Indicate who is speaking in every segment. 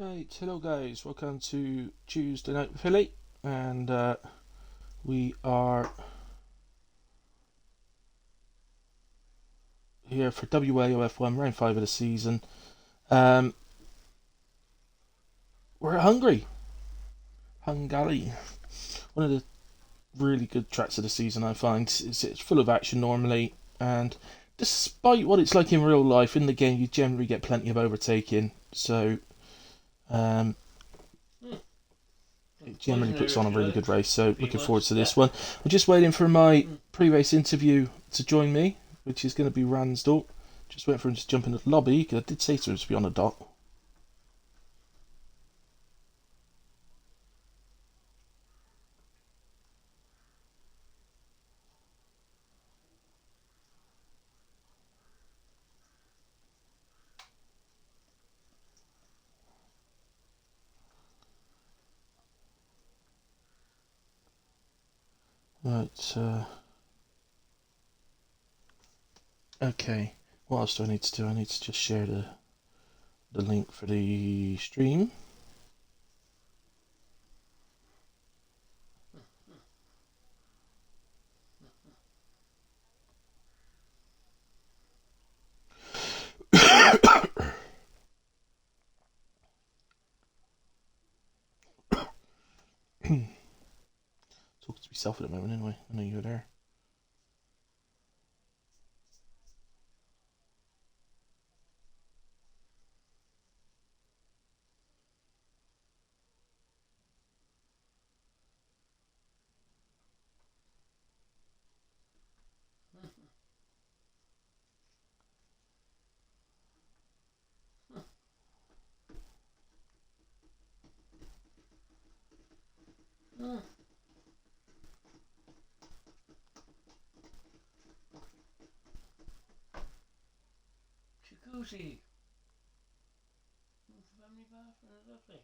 Speaker 1: Right, hello guys, welcome to Tuesday Night with Philly, and we are here for WAOF1 round 5 of the season. Um, we're at Hungary, one of the really good tracks of the season. I find it's full of action normally, and despite what it's like in real life, in the game you generally get plenty of overtaking, so um, it generally puts on a really good race. So looking forward to this one. I'm just waiting for my pre-race interview to join me, which is going to be Ransdell. Just waiting for him to jump into the lobby, because I did say to him to be on the dot. Right, okay. What else do I need to do? I need to just share the link for the stream. Talking to myself at the moment anyway. I know you're there.
Speaker 2: Jacuzzi. Family bathroom, lovely.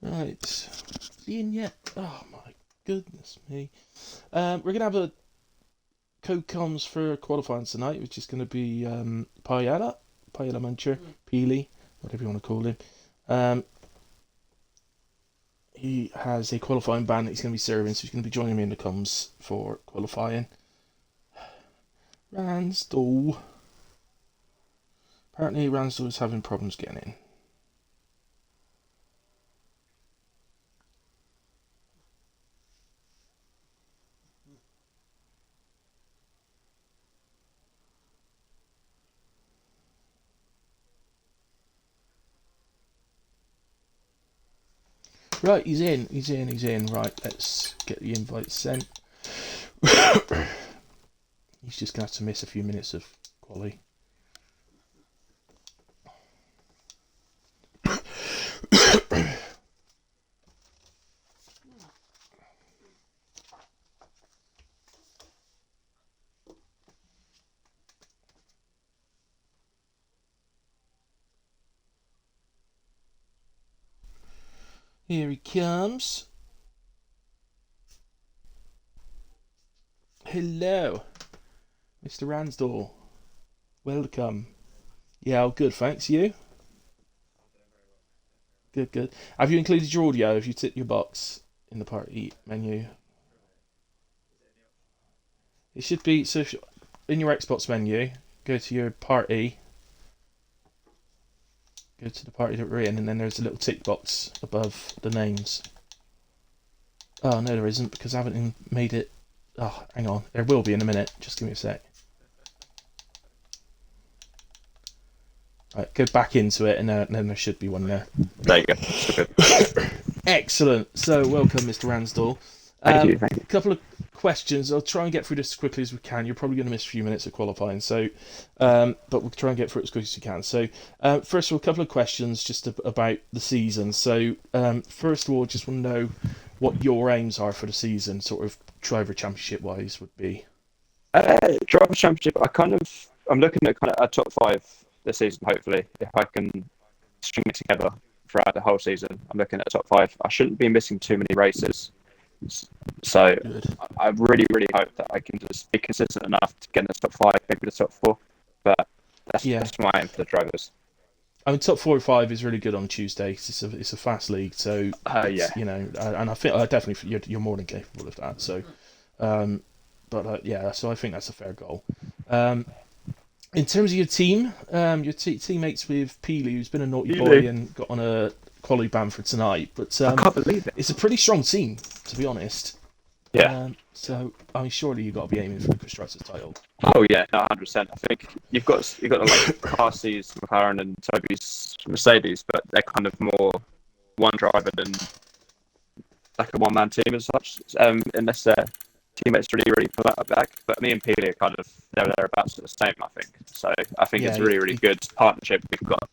Speaker 1: Right. Seeing yet? Oh my goodness me. We're gonna have a code comms for qualifying tonight, which is going to be Payala Muncher, Peely, whatever you want to call him. He has a qualifying ban that he's going to be serving, so he's going to be joining me in the comms for qualifying. Ransdell. Apparently, Ransdell is having problems getting in. Right, he's in. Right, let's get the invite sent. He's just going to have to miss a few minutes of quali. Here he comes. Hello, Mr. Ransdell. Welcome. Yeah, all good, thanks. You? Good, good. Have you included your audio? Have you ticked your box in the party menu? It should be, so if in your Xbox menu, go to your party, go to the party that we're in, and then there's a little tick box above the names. Oh, no, there isn't, because I haven't made it. Oh, hang on. There will be in a minute. Just give me a sec. Right, go back into it, and then there should be one there.
Speaker 3: There you go.
Speaker 1: Excellent. So, welcome, Mr. Ransdell.
Speaker 3: Thank you. Thank you.
Speaker 1: A couple of questions. I'll try and get through this as quickly as we can. You're probably going to miss a few minutes of qualifying, so but we'll try and get through it as quickly as we can. So, first of all, a couple of questions just about the season. So, first of all, just want to know what your aims are for the season, sort of driver championship wise, would be.
Speaker 3: Driver Championship, I'm looking at kind of a top 5 this season. Hopefully, if I can string it together throughout the whole season, I'm looking at a top 5. I shouldn't be missing too many races. So
Speaker 1: Good.
Speaker 3: I really, really hope that I can just be consistent enough to get in the top 5, maybe the top 4. But that's my aim for the drivers.
Speaker 1: I mean, top 4 or 5 is really good on Tuesday. 'Cause it's a fast league, so
Speaker 3: Yeah.
Speaker 1: you know, and I think I definitely you're more than capable of that. So, yeah, so I think that's a fair goal. In terms of your team, your teammates with Peely, who's been a naughty boy and got on a quality ban for tonight, but
Speaker 3: I can't believe it.
Speaker 1: it's a pretty strong team, to be honest.
Speaker 3: Yeah.
Speaker 1: So I mean, surely you've got to be aiming for the constructors title.
Speaker 3: Oh yeah, no, 100%. I think you've got like Carsy's, McLaren, and Toby's Mercedes, but they're kind of more one driver than like a one-man team as such. Unless their teammates really, really pull that back. But me and Peely are kind of thereabouts at the same, I think. So I think it's a really, really good partnership we've got.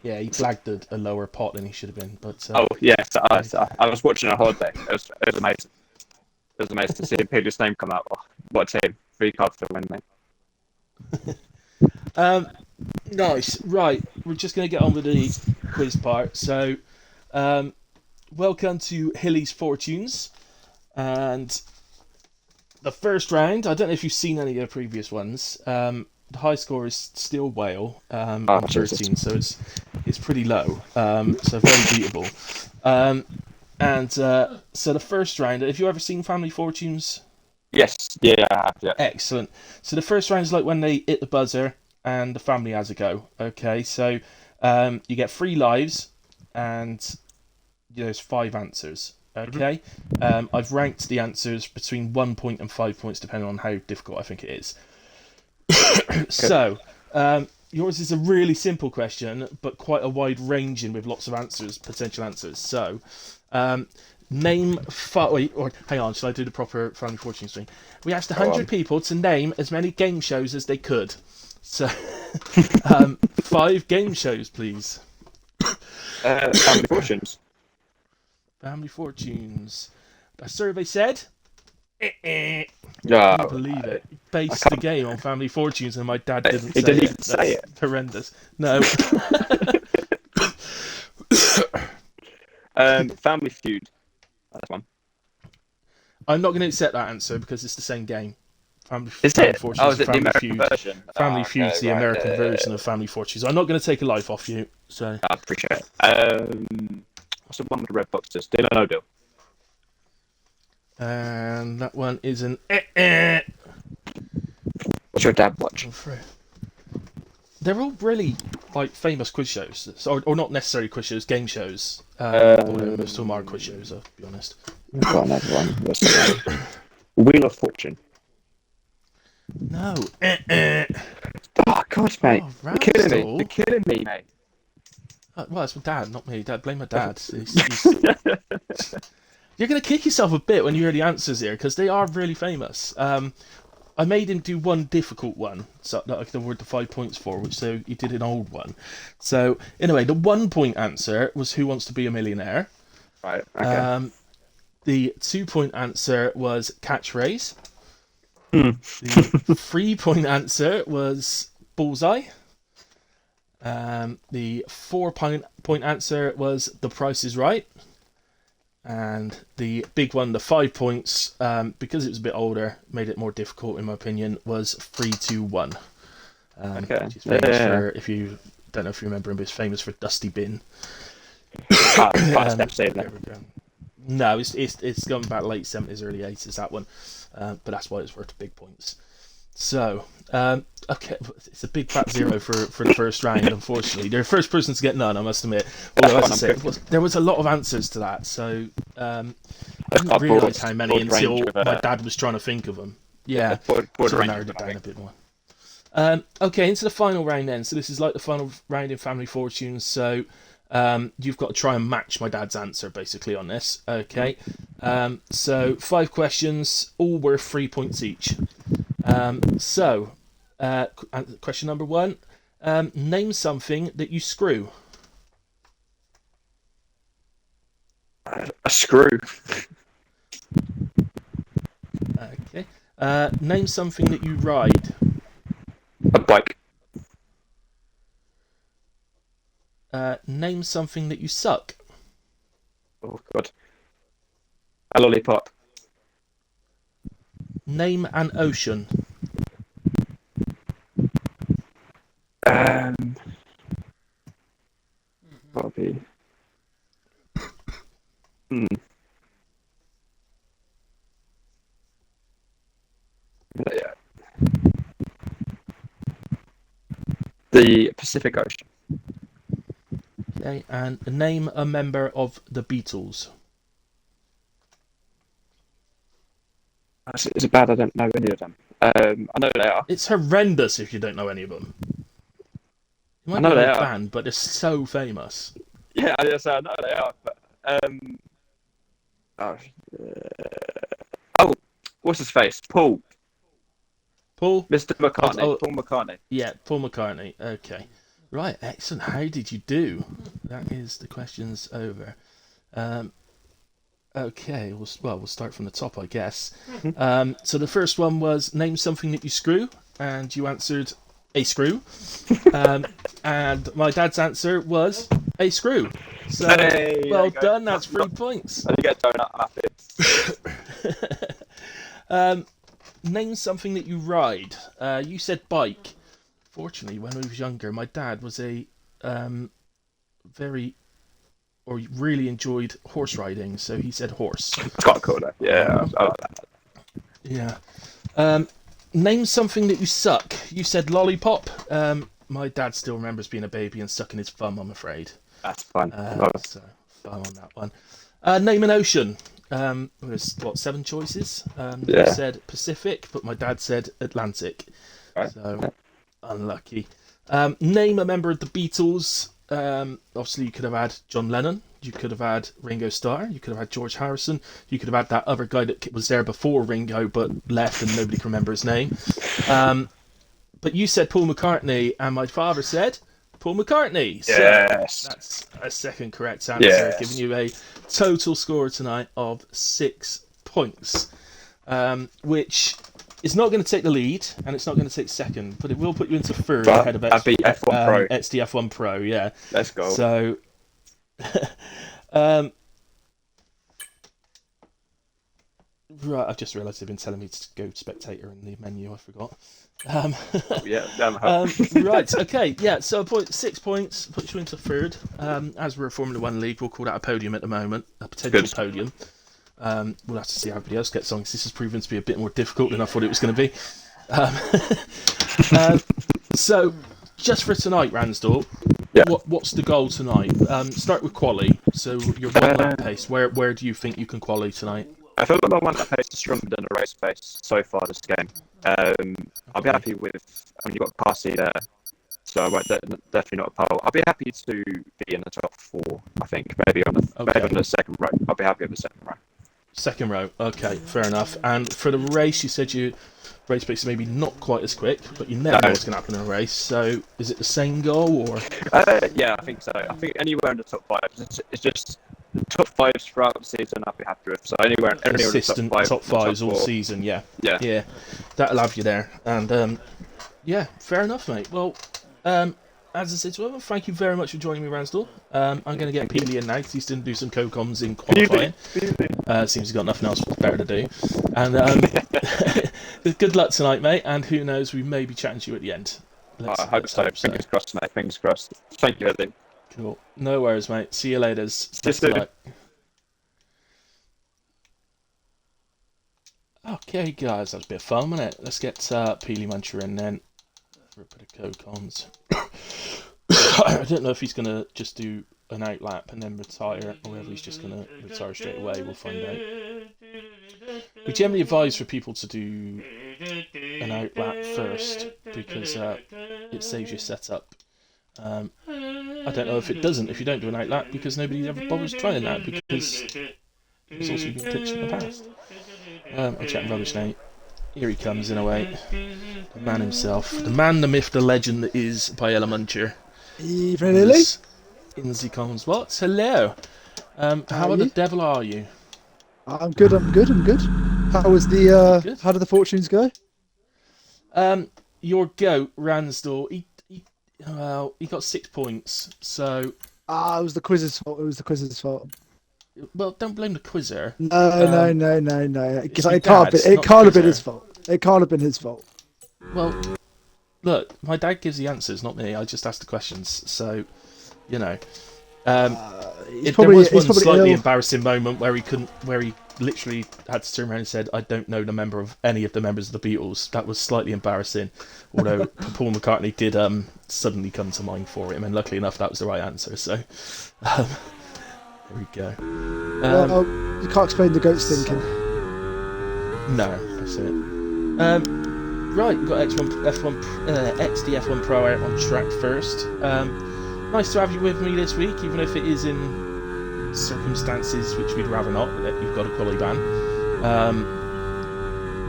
Speaker 1: Yeah, he flagged a lower pot than he should have been, but
Speaker 3: Oh yeah, I was watching a holiday. It was amazing. It was amazing to see Peely's name come out. Oh, what a team! 3 cards to win, mate.
Speaker 1: Nice. Right, we're just going to get on with the quiz part. So, welcome to Hilly's Fortunes, and the first round. I don't know if you've seen any of the previous ones. The high score is still Whale on 13, so it's pretty low. So very beatable. So the first round. Have you ever seen Family Fortunes?
Speaker 3: Yes. Yeah, I have. Yeah.
Speaker 1: Excellent. So the first round is like when they hit the buzzer and the family has a go. Okay, so you get 3 lives and there's 5 answers. Okay, I've ranked the answers between 1 point and 5 points depending on how difficult I think it is. So yours is a really simple question, but quite a wide ranging with lots of answers, potential answers. So name hang on, shall I do the proper Family Fortunes thing? We asked 100 people to name as many game shows as they could. So 5 game shows, please.
Speaker 3: Family Fortunes.
Speaker 1: Family Fortunes. A survey said.
Speaker 3: Yeah,
Speaker 1: I can't believe it. Based the game on Family Fortunes, and my dad didn't say it.
Speaker 3: He didn't even say it.
Speaker 1: Horrendous. No.
Speaker 3: Family Feud. That's one.
Speaker 1: I'm not going to accept that answer because it's the same game. Family
Speaker 3: Is it?
Speaker 1: Fortunes
Speaker 3: Oh, is it the
Speaker 1: Family
Speaker 3: American
Speaker 1: Feud.
Speaker 3: version?
Speaker 1: Family Feud's the American version of Family Fortunes. I'm not going to take a life off you. So.
Speaker 3: I appreciate it. What's the one with the red boxes? Deal or no deal?
Speaker 1: And that one is an
Speaker 3: What's your dad watch?
Speaker 1: They're all really like famous quiz shows, or not necessarily quiz shows, game shows. Although most of them are quiz shows, I'll be honest.
Speaker 3: I've got another one. What's the one? Wheel of Fortune.
Speaker 1: No.
Speaker 3: Oh God, mate!
Speaker 1: Oh,
Speaker 3: You're killing me!
Speaker 1: Rascal.
Speaker 3: You're killing me, mate!
Speaker 1: Well, it's my dad, not me. Dad, blame my dad. You're going to kick yourself a bit when you hear the answers here, because they are really famous. I made him do one difficult one so that I could award the 5 points for, so he did an old one. So, anyway, the 1 point answer was Who Wants to Be a Millionaire?
Speaker 3: Right, okay.
Speaker 1: The 2 point answer was Catchphrase. The 3 point answer was Bullseye. The 4 point answer was The Price is Right. And the big one, the 5 points, because it was a bit older, made it more difficult in my opinion, was 3, 2, 1.
Speaker 3: Okay.
Speaker 1: Which is famous for, if you don't know if you remember him, but it's famous for Dusty Bin. No, it's gone back late 70s, early 80s, that one. But that's why it's worth big points. So, okay, it's a big fat 0 for the first round, unfortunately. They're the first person to get none, I must admit. Although, as I say, there was a lot of answers to that, so I didn't realise how many until my dad was trying to think of them. Yeah, so I narrowed it down a bit more. Okay, into the final round then. So this is like the final round in Family Fortunes, so you've got to try and match my dad's answer, basically, on this. Okay, so 5 questions, all worth 3 points each. Question number 1. Name something that you screw.
Speaker 3: A screw.
Speaker 1: Okay. Name something that you ride.
Speaker 3: A bike.
Speaker 1: Name something that you suck.
Speaker 3: Oh god. A lollipop.
Speaker 1: Name an ocean.
Speaker 3: Probably. Hmm. Yeah. The Pacific Ocean.
Speaker 1: Okay, and name a member of the Beatles.
Speaker 3: Is it bad? I don't know any of them. I know they are.
Speaker 1: It's horrendous if you don't know any of them. You
Speaker 3: I
Speaker 1: might
Speaker 3: know
Speaker 1: know
Speaker 3: they
Speaker 1: the
Speaker 3: are.
Speaker 1: band, but they're so famous.
Speaker 3: Yeah, I know they are. But oh, oh, what's his face? Paul,
Speaker 1: Paul?
Speaker 3: Mr. McCartney,
Speaker 1: Oh,
Speaker 3: Paul McCartney.
Speaker 1: yeah, Paul McCartney. Okay. Right, excellent. How did you do? That is the questions over. Okay, we'll start from the top, I guess. So the first one was name something that you screw, and you answered a screw. And my dad's answer was a screw. So
Speaker 3: Hey,
Speaker 1: well
Speaker 3: there you go.
Speaker 1: done. That's 3 points.
Speaker 3: And you get a donut after.
Speaker 1: Name something that you ride. You said bike. Fortunately, when I was younger, my dad was a really enjoyed horse riding, so he said horse.
Speaker 3: It's quite cool though. Yeah, I like that.
Speaker 1: Yeah. Name something that you suck. You said lollipop. My dad still remembers being a baby and sucking his thumb, I'm afraid.
Speaker 3: That's fun.
Speaker 1: So fun on that one. Name an ocean. There's 7 choices. You
Speaker 3: Yeah.
Speaker 1: said Pacific, but my dad said Atlantic.
Speaker 3: Right.
Speaker 1: So unlucky. Name a member of the Beatles. Obviously, you could have had John Lennon. You could have had Ringo Starr. You could have had George Harrison. You could have had that other guy that was there before Ringo but left and nobody can remember his name. But you said Paul McCartney, and my father said Paul McCartney. So
Speaker 3: Yes.
Speaker 1: that's a second correct answer,
Speaker 3: Yes.
Speaker 1: giving you a total score tonight of 6 points, which is not going to take the lead, and it's not going to take second, but it will put you into third
Speaker 3: But
Speaker 1: ahead of
Speaker 3: I beat F1 Pro.
Speaker 1: XD F1 Pro, yeah.
Speaker 3: Let's go.
Speaker 1: So, right, I've just realised they've been telling me to go spectator in the menu, I forgot.
Speaker 3: Yeah.
Speaker 1: Right, okay, yeah, so 6 points, puts you into third. As we're a Formula 1 league, we'll call that a podium at the moment, a potential
Speaker 3: Good.
Speaker 1: podium. We'll have to see how everybody else gets on, because this has proven to be a bit more difficult than I thought it was going to be. So, just for tonight, Ransdell,
Speaker 3: Yeah.
Speaker 1: what's the goal tonight? Start with quali. So, your 1 lap pace, where do you think you can quali tonight?
Speaker 3: I feel like my one lap pace is stronger than the race pace so far this game. I'll be happy with. I mean, you've got Parsi there, so I won't definitely not a pole. I'll be happy to be in the top 4. I think maybe on the second row. I'll be happy with the second row.
Speaker 1: Second row, okay, fair enough. And for the race, you said your race pace is maybe not quite as quick, but you never know what's going to happen in a race. So, is it the same goal, or?
Speaker 3: Yeah, I think so. I think anywhere in the top 5. It's just the top 5s throughout the season. I'll be happy with. So anywhere in the
Speaker 1: Consistent top 5s all season, yeah.
Speaker 3: Yeah.
Speaker 1: That'll have you there. And yeah, fair enough, mate. Well, as I said to him, thank you very much for joining me, Ransdell. I'm going to get Peely in now because he's going to do some co-coms in qualifying. Seems he's got nothing else better to do. And good luck tonight, mate. And who knows, we may be chatting to you at the end.
Speaker 3: I hope so. Fingers crossed, mate. Fingers crossed. Thank you, Eddie.
Speaker 1: Cool. No worries, mate. See you later.
Speaker 3: Just do it.
Speaker 1: Okay, guys, that was a bit of fun, wasn't it? Let's get Peely Muncher in then for a bit of co-coms. I don't know if he's going to just do an outlap and then retire, or whether he's just going to retire straight away. We'll find out. We generally advise for people to do an outlap first because it saves your setup. I don't know if it doesn't if you don't do an outlap because nobody ever bothers trying that because it's also been pitched in the past. I'm chatting rubbish now. Here he comes in a way. The man himself. The man, the myth, the legend that is Paella Muncher.
Speaker 4: Evening, Lily.
Speaker 1: In the comms. What? Hello. How the devil are you?
Speaker 4: I'm good. How was the?
Speaker 1: Good.
Speaker 4: How did the fortunes go?
Speaker 1: your goat, Ransdell, he got 6 points. So,
Speaker 4: it was the quiz's fault. It was the quiz's fault.
Speaker 1: well, don't blame the quizzer.
Speaker 4: No.
Speaker 1: It's
Speaker 4: Because
Speaker 1: my
Speaker 4: it can't
Speaker 1: dad's,
Speaker 4: be. It
Speaker 1: not the
Speaker 4: can't have been
Speaker 1: quizzer.
Speaker 4: his fault. It can't have been his fault.
Speaker 1: Well, look, my dad gives the answers, not me. I just ask the questions. So, you know. There was one slightly embarrassing moment where he literally had to turn around and said, "I don't know any of the members of the Beatles." That was slightly embarrassing, although Paul McCartney did suddenly come to mind for him, and luckily enough, that was the right answer. So, there we go.
Speaker 4: You can't explain the goat's thinking.
Speaker 1: No, that's it. Right, we've got XDF1 Pro out on track first. Nice to have you with me this week, even if it is in circumstances which we'd rather not, that you've got a quality ban.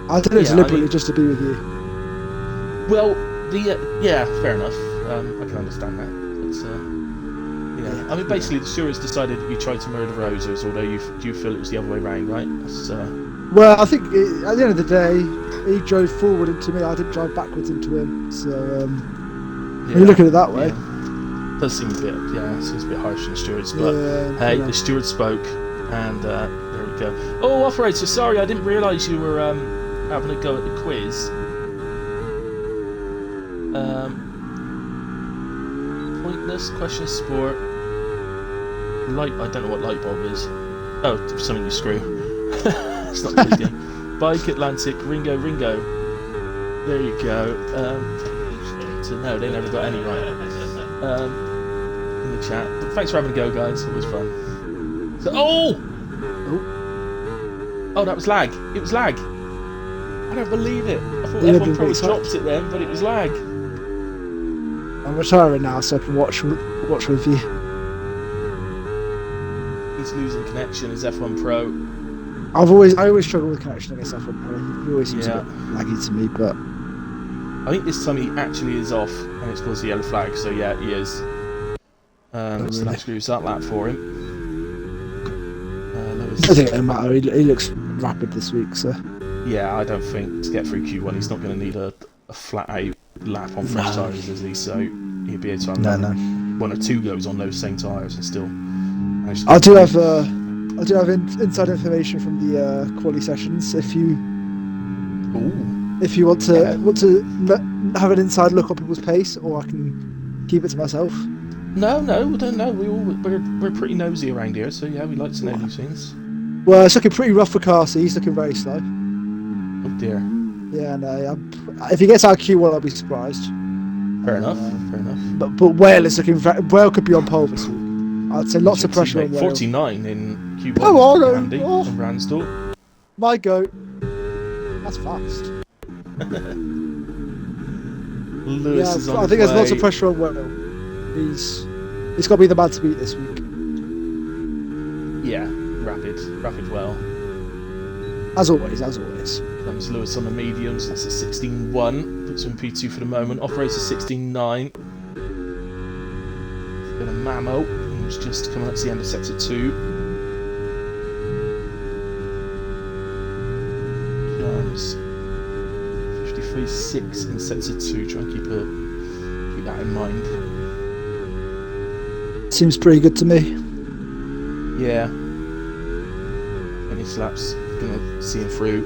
Speaker 4: I did it deliberately just to be with you.
Speaker 1: Well, fair enough. I can understand that. But, I mean, basically, the stewards decided that you tried to murder Roses, although you feel it was the other way around, right?
Speaker 4: Well, I think at the end of the day, he drove forward into me. I didn't drive backwards into him. So, when you look at it that way.
Speaker 1: Yeah. Does seem seems a bit harsh on the stewards, but hey, the steward spoke, and there we go. Oh, operator, sorry, I didn't realise you were having a go at the quiz. Pointless question sport. I don't know what light bulb is. Oh, something you screw. It's not a quiz game. Bike Atlantic, Ringo. There you go. So no, they never got any right. In the chat. But thanks for having a go, guys. It was fun. So, oh, that was lag. It was lag. I don't believe it. I thought F1 Pro dropped it then, but it was lag.
Speaker 4: I'm retiring now, so I can watch with you.
Speaker 1: He's losing connection. Is F1 Pro?
Speaker 4: I always struggle with connection against F1 Pro. He always seems a bit laggy to me, but
Speaker 1: I think this time he actually is off, and it's caused the yellow flag. So yeah, he is. So that screws that lap for him.
Speaker 4: I think it doesn't matter. He looks rapid this week, so
Speaker 1: yeah, I don't think to get through Q1 he's not going to need a flat out lap on fresh tyres, is he? So he'll be able to have one or two goes on those same tyres and still.
Speaker 4: I do have inside information from the quali sessions. If you want to have an inside look on people's pace, or I can keep it to myself.
Speaker 1: No, we don't know. We're pretty nosy around here, so yeah, we like to know these things.
Speaker 4: Well, it's looking pretty rough for Carsey. He's looking very slow.
Speaker 1: Oh dear.
Speaker 4: Yeah, no. If he gets out of Q1, I'll be surprised.
Speaker 1: Fair enough.
Speaker 4: But Whale is looking. Whale could be on pole this week. I'd say lots of pressure on Whale.
Speaker 1: 49 in Q1.
Speaker 4: Oh,
Speaker 1: Andy from Ransdell.
Speaker 4: My goat. That's fast.
Speaker 1: Lewis is on
Speaker 4: I think there's lots of pressure on Whale. He's got to be the man to beat this week.
Speaker 1: Yeah, rapid well.
Speaker 4: As always.
Speaker 1: Comes Lewis on the mediums. That's a 16.1. Puts him in P2 for the moment. Operator 16.9. Got a Mamo, who's just coming up to the end of sector 2. Comes 53.6 in sector 2. Try and keep that in mind.
Speaker 4: Seems pretty good to me.
Speaker 1: Yeah. Any slaps gonna see him through.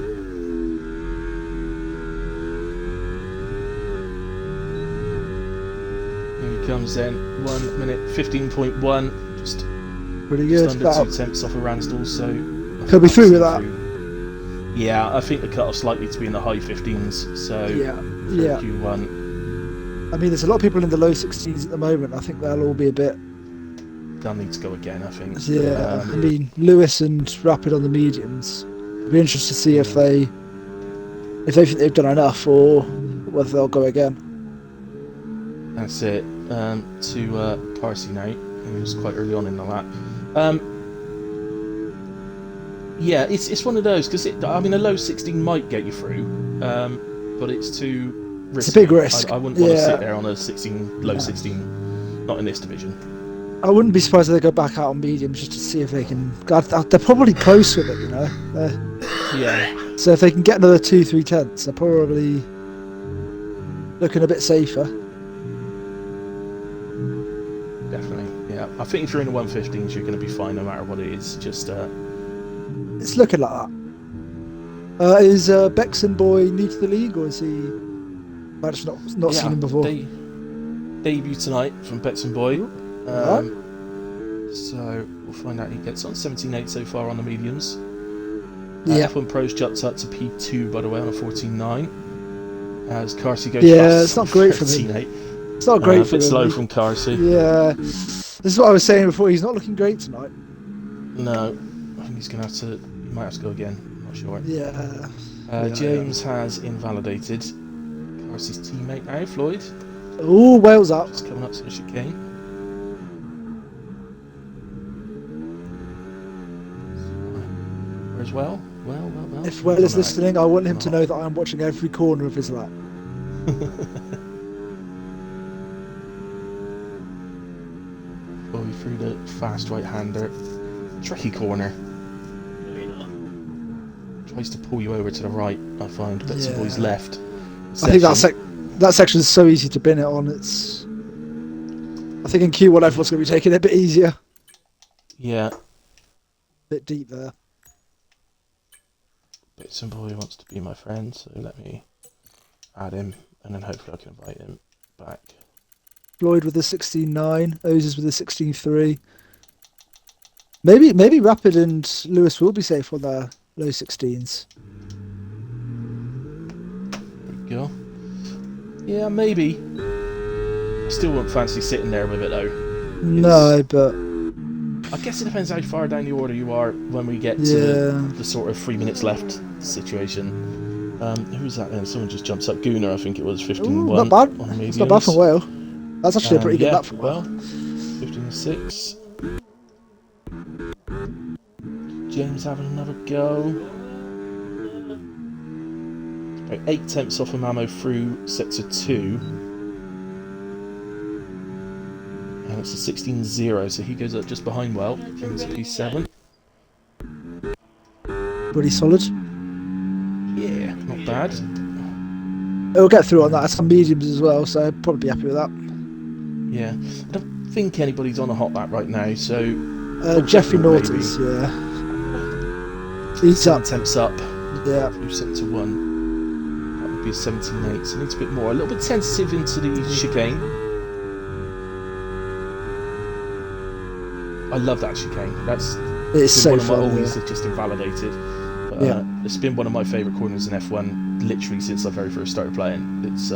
Speaker 1: Here he comes then. 1 minute 15.1. Just
Speaker 4: pretty good.
Speaker 1: Just under 2 tenths off of Ransdell, so
Speaker 4: he'll be through with that.
Speaker 1: Yeah, I think the cut-off's likely to be in the high 15s. So
Speaker 4: yeah.
Speaker 1: Q1.
Speaker 4: I mean, there's a lot of people in the low 16s at the moment. I think they'll all be a bit.
Speaker 1: They'll need to go again, I think.
Speaker 4: Yeah, I mean, Lewis and Rapid on the mediums. It'll be interesting to see if they think they've done enough or whether they'll go again.
Speaker 1: That's it. To Parsi now, who was quite early on in the lap. Yeah, it's one of those because I mean, a low 16 might get you through, but it's too risky.
Speaker 4: It's a big risk.
Speaker 1: I wouldn't want to sit there on a low 16, not in this division.
Speaker 4: I wouldn't be surprised if they go back out on mediums just to see if they can. God, they're probably close with it, you know.
Speaker 1: Yeah.
Speaker 4: So if they can get another 2-3 tenths, they're probably. looking a bit safer.
Speaker 1: Definitely, yeah. I think if you're in the 115s, you're going to be fine no matter what it is. Just
Speaker 4: It's looking like that. Is Bexon boy new to the league, or is he? I've just not seen him before.
Speaker 1: Debut tonight from Betson Boy.
Speaker 4: Right.
Speaker 1: So we'll find out he gets on 17.8 so far on the mediums.
Speaker 4: Yeah.
Speaker 1: F1 Pro's jumped up to P2 by the way on a 14.9. As Carsey goes
Speaker 4: Yeah,
Speaker 1: fast
Speaker 4: it's not
Speaker 1: on
Speaker 4: great for him.
Speaker 1: 13.8.
Speaker 4: It's not great
Speaker 1: A
Speaker 4: for
Speaker 1: bit
Speaker 4: him.
Speaker 1: slow from Carsey.
Speaker 4: Yeah. This is what I was saying before. He's not looking great tonight.
Speaker 1: No, I think he's going to have to. He might have to go again. I'm not sure.
Speaker 4: Yeah.
Speaker 1: James has invalidated Carsey's teammate now, Floyd.
Speaker 4: Oh, Wales up.
Speaker 1: Just coming up to the chicane. Where's well? Well.
Speaker 4: If Well is listening, I want him to know that I'm watching every corner of his lap.
Speaker 1: Going through the fast right-hander. Tricky corner. Tries to pull you over to the right, I find. But some boys left.
Speaker 4: I think that section is so easy to bin it on. I think in Q1 everyone's going to be taking it a bit easier.
Speaker 1: Yeah.
Speaker 4: Bit deep there.
Speaker 1: Some boy wants to be my friend, so let me add him, and then hopefully I can invite him back.
Speaker 4: Floyd with a 16.9, Ozes with a 16.3. Maybe Rapid and Lewis will be safe on their low 16s.
Speaker 1: There we go. Yeah, maybe. I still won't fancy sitting there with it though.
Speaker 4: No, but
Speaker 1: I guess it depends how far down the order you are when we get to the sort of 3 minutes left situation. Who's that then? Someone just jumps up. Gunnar, I think it was 15.1.
Speaker 4: not bad. It's not bad from Whale. That's actually a pretty good lap from Whale.
Speaker 1: 15.6. James having another go. About 8 tenths off of Mamo through sector 2. And it's a 16.0, so he goes up just behind Well. Brings P7.
Speaker 4: Pretty solid.
Speaker 1: Yeah, not bad.
Speaker 4: It'll get through on that. Some mediums as well, so I'd probably be happy with that.
Speaker 1: Yeah. I don't think anybody's on a hot lap right now, so...
Speaker 4: Jeffrey Norton's, yeah. He's up.
Speaker 1: 7 tenths up.
Speaker 4: Yeah.
Speaker 1: Through sector 1. That would be a 17.8, so needs a bit more. A little bit tentative into the chicane. I love that chicane.
Speaker 4: It's so
Speaker 1: one of my
Speaker 4: fun.
Speaker 1: always just invalidated. But, it's been one of my favourite corners in F1 literally since I very first started playing. It's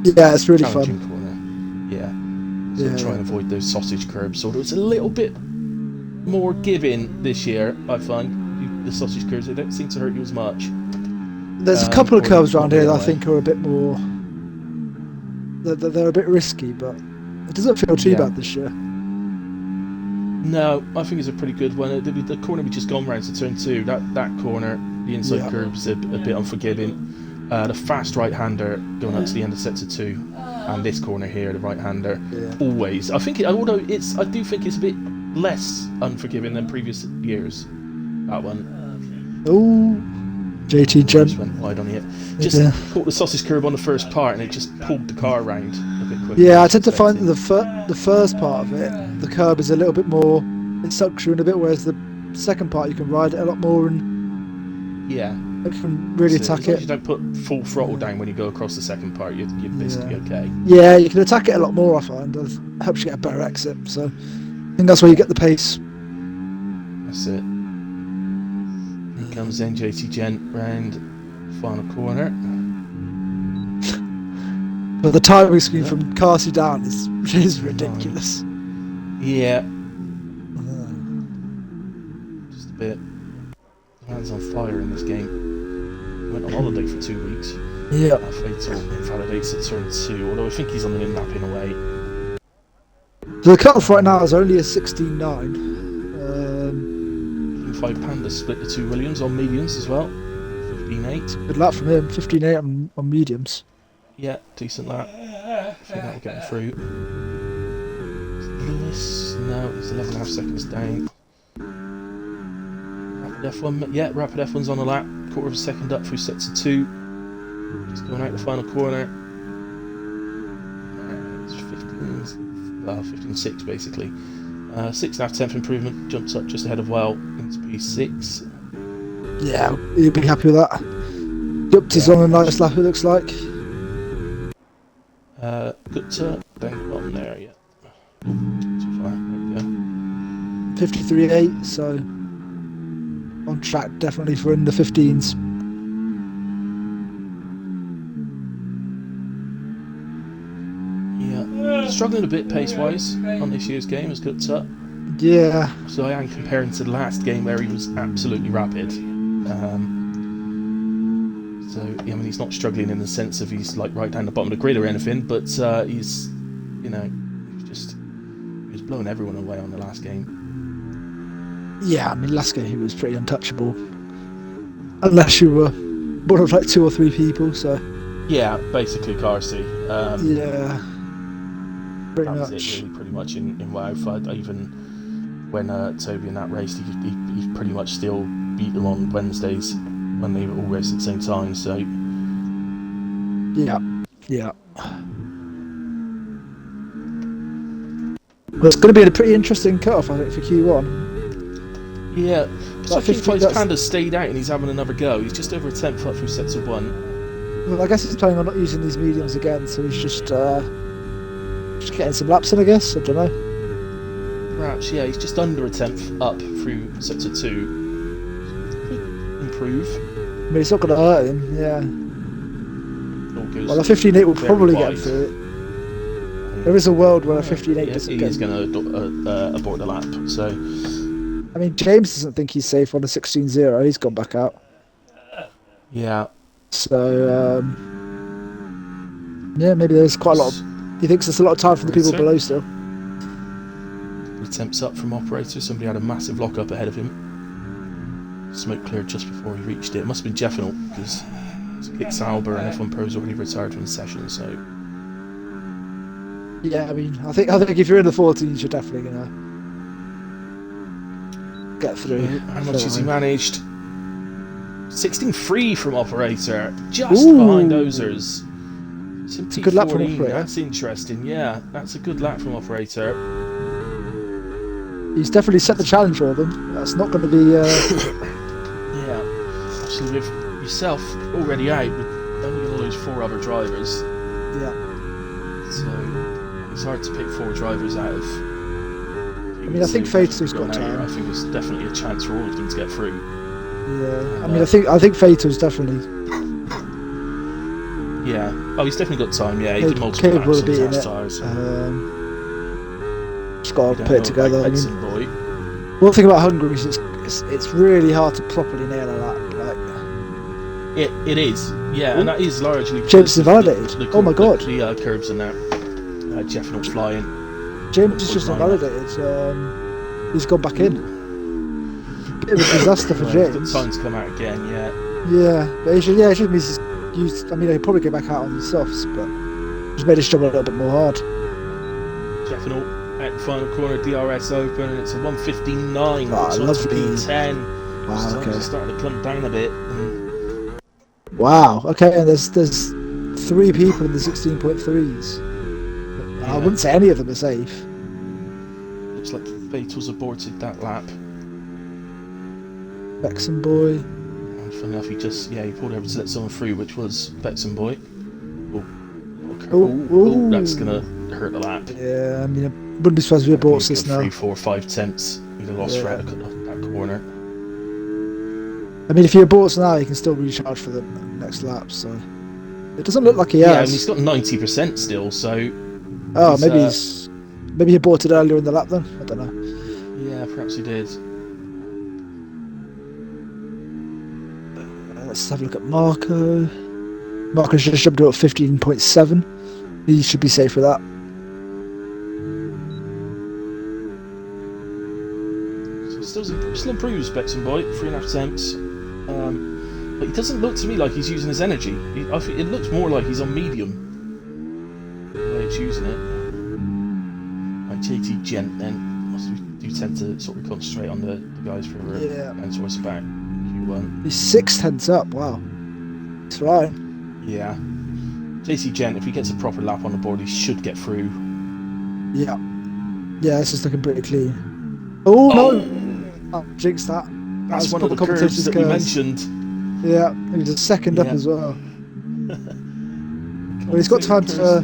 Speaker 4: it's really
Speaker 1: challenging
Speaker 4: fun.
Speaker 1: corner. Yeah. So try and avoid those sausage curbs. Although it's a little bit more giving this year, I find. The sausage curbs, they don't seem to hurt you as much.
Speaker 4: There's a couple of curves around here that I think are a bit more. They're a bit risky, but it doesn't feel too bad this year.
Speaker 1: No, I think it's a pretty good one. The corner we just gone round to turn 2, that corner, the inside curve is a bit unforgiving. The fast right-hander going up to the end of sector 2, and this corner here, the right-hander, always. I think, I do think it's a bit less unforgiving than previous years. That one.
Speaker 4: Oh, JT Jen
Speaker 1: just went wide on it. Just caught the sausage curb on the first part, and it just pulled the car around a bit quicker.
Speaker 4: Yeah, I tend to find that the first part of it, the curb is a little bit more. It sucks you in a bit, whereas the second part you can ride it a lot more and you can really attack
Speaker 1: as long
Speaker 4: it.
Speaker 1: as you don't put full throttle down when you go across the second part, you're basically okay.
Speaker 4: Yeah, you can attack it a lot more. I find it helps you get a better exit. So I think that's where you get the pace.
Speaker 1: That's it. Here comes then JT Gent round final corner.
Speaker 4: But the timing scheme from Carsey down is ridiculous.
Speaker 1: Yeah. Just a bit. The man's on fire in this game. He went on holiday for 2 weeks.
Speaker 4: Yeah.
Speaker 1: Fatal invalidates at turn 2, although I think he's on an in-lap in a way.
Speaker 4: So the cut-off right now is only a 16.9.
Speaker 1: 5 Panda split the 2 Williams on mediums as well. 15.8.
Speaker 4: Good lap from him. 15.8 on mediums.
Speaker 1: Yeah, decent lap. I think that'll get him through. Lewis, no, he's 11.5 seconds down. Rapid F1, yeah, Rapid F1's on a lap. Quarter of a second up through sector 2. Just going out the final corner. 15.6 basically. 6.5 improvement, jumps up just ahead of Well into P6.
Speaker 4: Yeah, you'll be happy with that. Gupta's on a nice lap, it looks like.
Speaker 1: Gupta, down the bottom there, yeah. Too far, there we go.
Speaker 4: 53.8, so on track definitely for in the 15s.
Speaker 1: Yeah, struggling a bit pace-wise on this year's game as Gupta.
Speaker 4: Yeah.
Speaker 1: So I am comparing to the last game where he was absolutely rapid. So I mean, he's not struggling in the sense of he's like right down the bottom of the grid or anything, but he's, you know, he was blowing everyone away on the last game.
Speaker 4: Yeah, I mean, last game he was pretty untouchable, unless you were one of like 2 or 3 people. So
Speaker 1: yeah, basically Carsey.
Speaker 4: Yeah, pretty
Speaker 1: that
Speaker 4: much.
Speaker 1: was it, really, pretty much in WAOF. Even when Toby in that race, he pretty much still beat them on Wednesdays when they all raced at the same time. So
Speaker 4: yeah. Well, it's going to be a pretty interesting cut-off, I think, for Q1.
Speaker 1: yeah, so I think if
Speaker 4: 15,
Speaker 1: Panda's stayed out and he's having another go, he's just over a 10th up through sets of 1.
Speaker 4: Well, I guess he's planning on not using these mediums again, so he's just getting some laps in, I guess. I don't know.
Speaker 1: Perhaps, yeah, he's just under a 10th up through sets of 2. Improve.
Speaker 4: I mean, it's not going to hurt him, yeah. Well, a 15.8 will probably get through it. There is a world where a 15.8 doesn't
Speaker 1: he
Speaker 4: get.
Speaker 1: is going to abort the lap. So,
Speaker 4: I mean, James doesn't think he's safe on a 16.0. He's gone back out.
Speaker 1: yeah.
Speaker 4: So, yeah, maybe there's quite a lot of. He thinks there's a lot of time for the people below still.
Speaker 1: Attempts up from operator. Somebody had a massive lock up ahead of him. Smoke cleared just before he reached it. It must have been Jeffinal because Kick Sauber and F1 Pro's already retired from the session. So,
Speaker 4: yeah, I mean, I think if you're in the 14s, you're definitely gonna get through.
Speaker 1: How much has he managed? 16.3 from operator, just behind Ozers.
Speaker 4: It's a good lap from operator.
Speaker 1: That's interesting. Yeah, that's a good lap from operator.
Speaker 4: He's definitely set the challenge for them. That's not going to be.
Speaker 1: Yeah, actually, with yourself already out, with only all those 4 other drivers.
Speaker 4: Yeah.
Speaker 1: So it's hard to pick 4 drivers out of.
Speaker 4: I mean, I think Fatal's got time.
Speaker 1: I think there's definitely a chance for all of them to get through.
Speaker 4: Yeah, I mean, I think Fatal's definitely.
Speaker 1: Yeah. Oh, he's definitely got time. Yeah, he did multiple laps on his last tyres.
Speaker 4: Just got to put it together. I mean,
Speaker 1: boy.
Speaker 4: one thing about Hungary is it's really hard to properly nail a lap. Like,
Speaker 1: it is. Yeah, and that is largely.
Speaker 4: James is invalidated. Oh my god.
Speaker 1: The curves are now. Jeff not flying.
Speaker 4: James is just invalidated. He's gone back in. Bit of a disaster for James.
Speaker 1: Got time to come out again. Yeah.
Speaker 4: Yeah, but it should mean he's used. I mean, he'll probably go back out on the softs, but just made his job a little bit more hard.
Speaker 1: Jeffinal at the final corner, DRS open, and it's a 1:59.
Speaker 4: Lovely.
Speaker 1: P10.
Speaker 4: Wow, okay.
Speaker 1: It's starting to come down a bit.
Speaker 4: Wow. Okay, and there's 3 people in the 16.3s. Yeah. I wouldn't say any of them are safe.
Speaker 1: Looks like Fatal's aborted that lap.
Speaker 4: Bexon boy.
Speaker 1: And funny enough, he pulled over to let someone through, which was Bexon boy. Oh, that's gonna hurt the lap.
Speaker 4: Yeah, I mean, I wouldn't be surprised if we aborts this now.
Speaker 1: 3, 4, 5 tenths. He'd have lost throughout that corner.
Speaker 4: I mean, if he aborts now, he can still recharge for the next lap. So it doesn't look like he has.
Speaker 1: Yeah, and he's got 90% still. So.
Speaker 4: Oh, maybe he aborted earlier in the lap then. I don't know.
Speaker 1: Yeah, perhaps he did.
Speaker 4: Let's have a look at Marco. Marco's just jumped up 15.7. He should be safe with that.
Speaker 1: So still improves Bexon boy, 3.5 attempts. But he doesn't look to me like he's using his energy. It looks more like he's on medium. The way it's using it. Like JT Gent then. We do tend to sort of concentrate on the guys for and towards the back.
Speaker 4: He's 6 tenths up, wow. It's fine.
Speaker 1: Yeah. JC Gent, if he gets a proper lap on the board, he should get through.
Speaker 4: Yeah. Yeah, this is looking pretty clean. Oh, no! I jinxed that.
Speaker 1: That's
Speaker 4: was
Speaker 1: one of the
Speaker 4: proper
Speaker 1: curves
Speaker 4: competition's
Speaker 1: that we
Speaker 4: curse.
Speaker 1: mentioned.
Speaker 4: Yeah, he was a second up
Speaker 1: Yeah.
Speaker 4: as well. Well, he's got time to.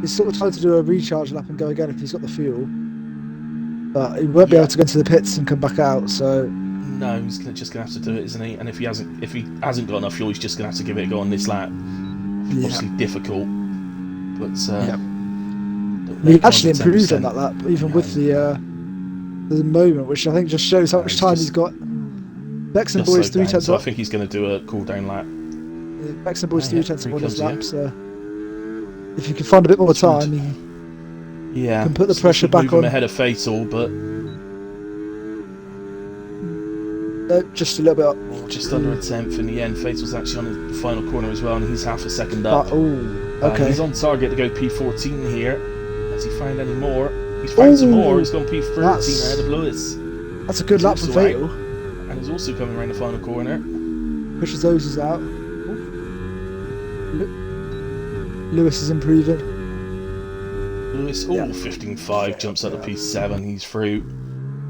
Speaker 4: He's sort of time to do a recharge lap and go again if he's got the fuel. But he won't be able to go into the pits and come back out. So
Speaker 1: no, he's just gonna have to do it, isn't he? And if he hasn't got enough fuel, he's just gonna have to give it a go on this lap.
Speaker 4: yeah.
Speaker 1: Obviously difficult, but
Speaker 4: He actually improved on that lap, even with the moment, which I think just shows how much time he's got. Bexon Boy's 3 tenths
Speaker 1: so
Speaker 4: up.
Speaker 1: I think he's going to do a cool down lap.
Speaker 4: Yeah, Bexon Boy's 3 tenths up on his lap. So if you can find a bit more time, he can put the pressure back on.
Speaker 1: Ahead of Fatal, but
Speaker 4: just a little bit up.
Speaker 1: Just under a tenth in the end. Fatal's actually on the final corner as well, and he's half a second up.
Speaker 4: Okay.
Speaker 1: He's on target to go P14 here. Has he found any more? He's found some more. He's gone P13 ahead of Lewis.
Speaker 4: That's a good lap for Fatal.
Speaker 1: And he's also coming around the final corner.
Speaker 4: Pushes those out. Lewis is improving.
Speaker 1: Lewis, 15.5, jumps up to P7. He's through.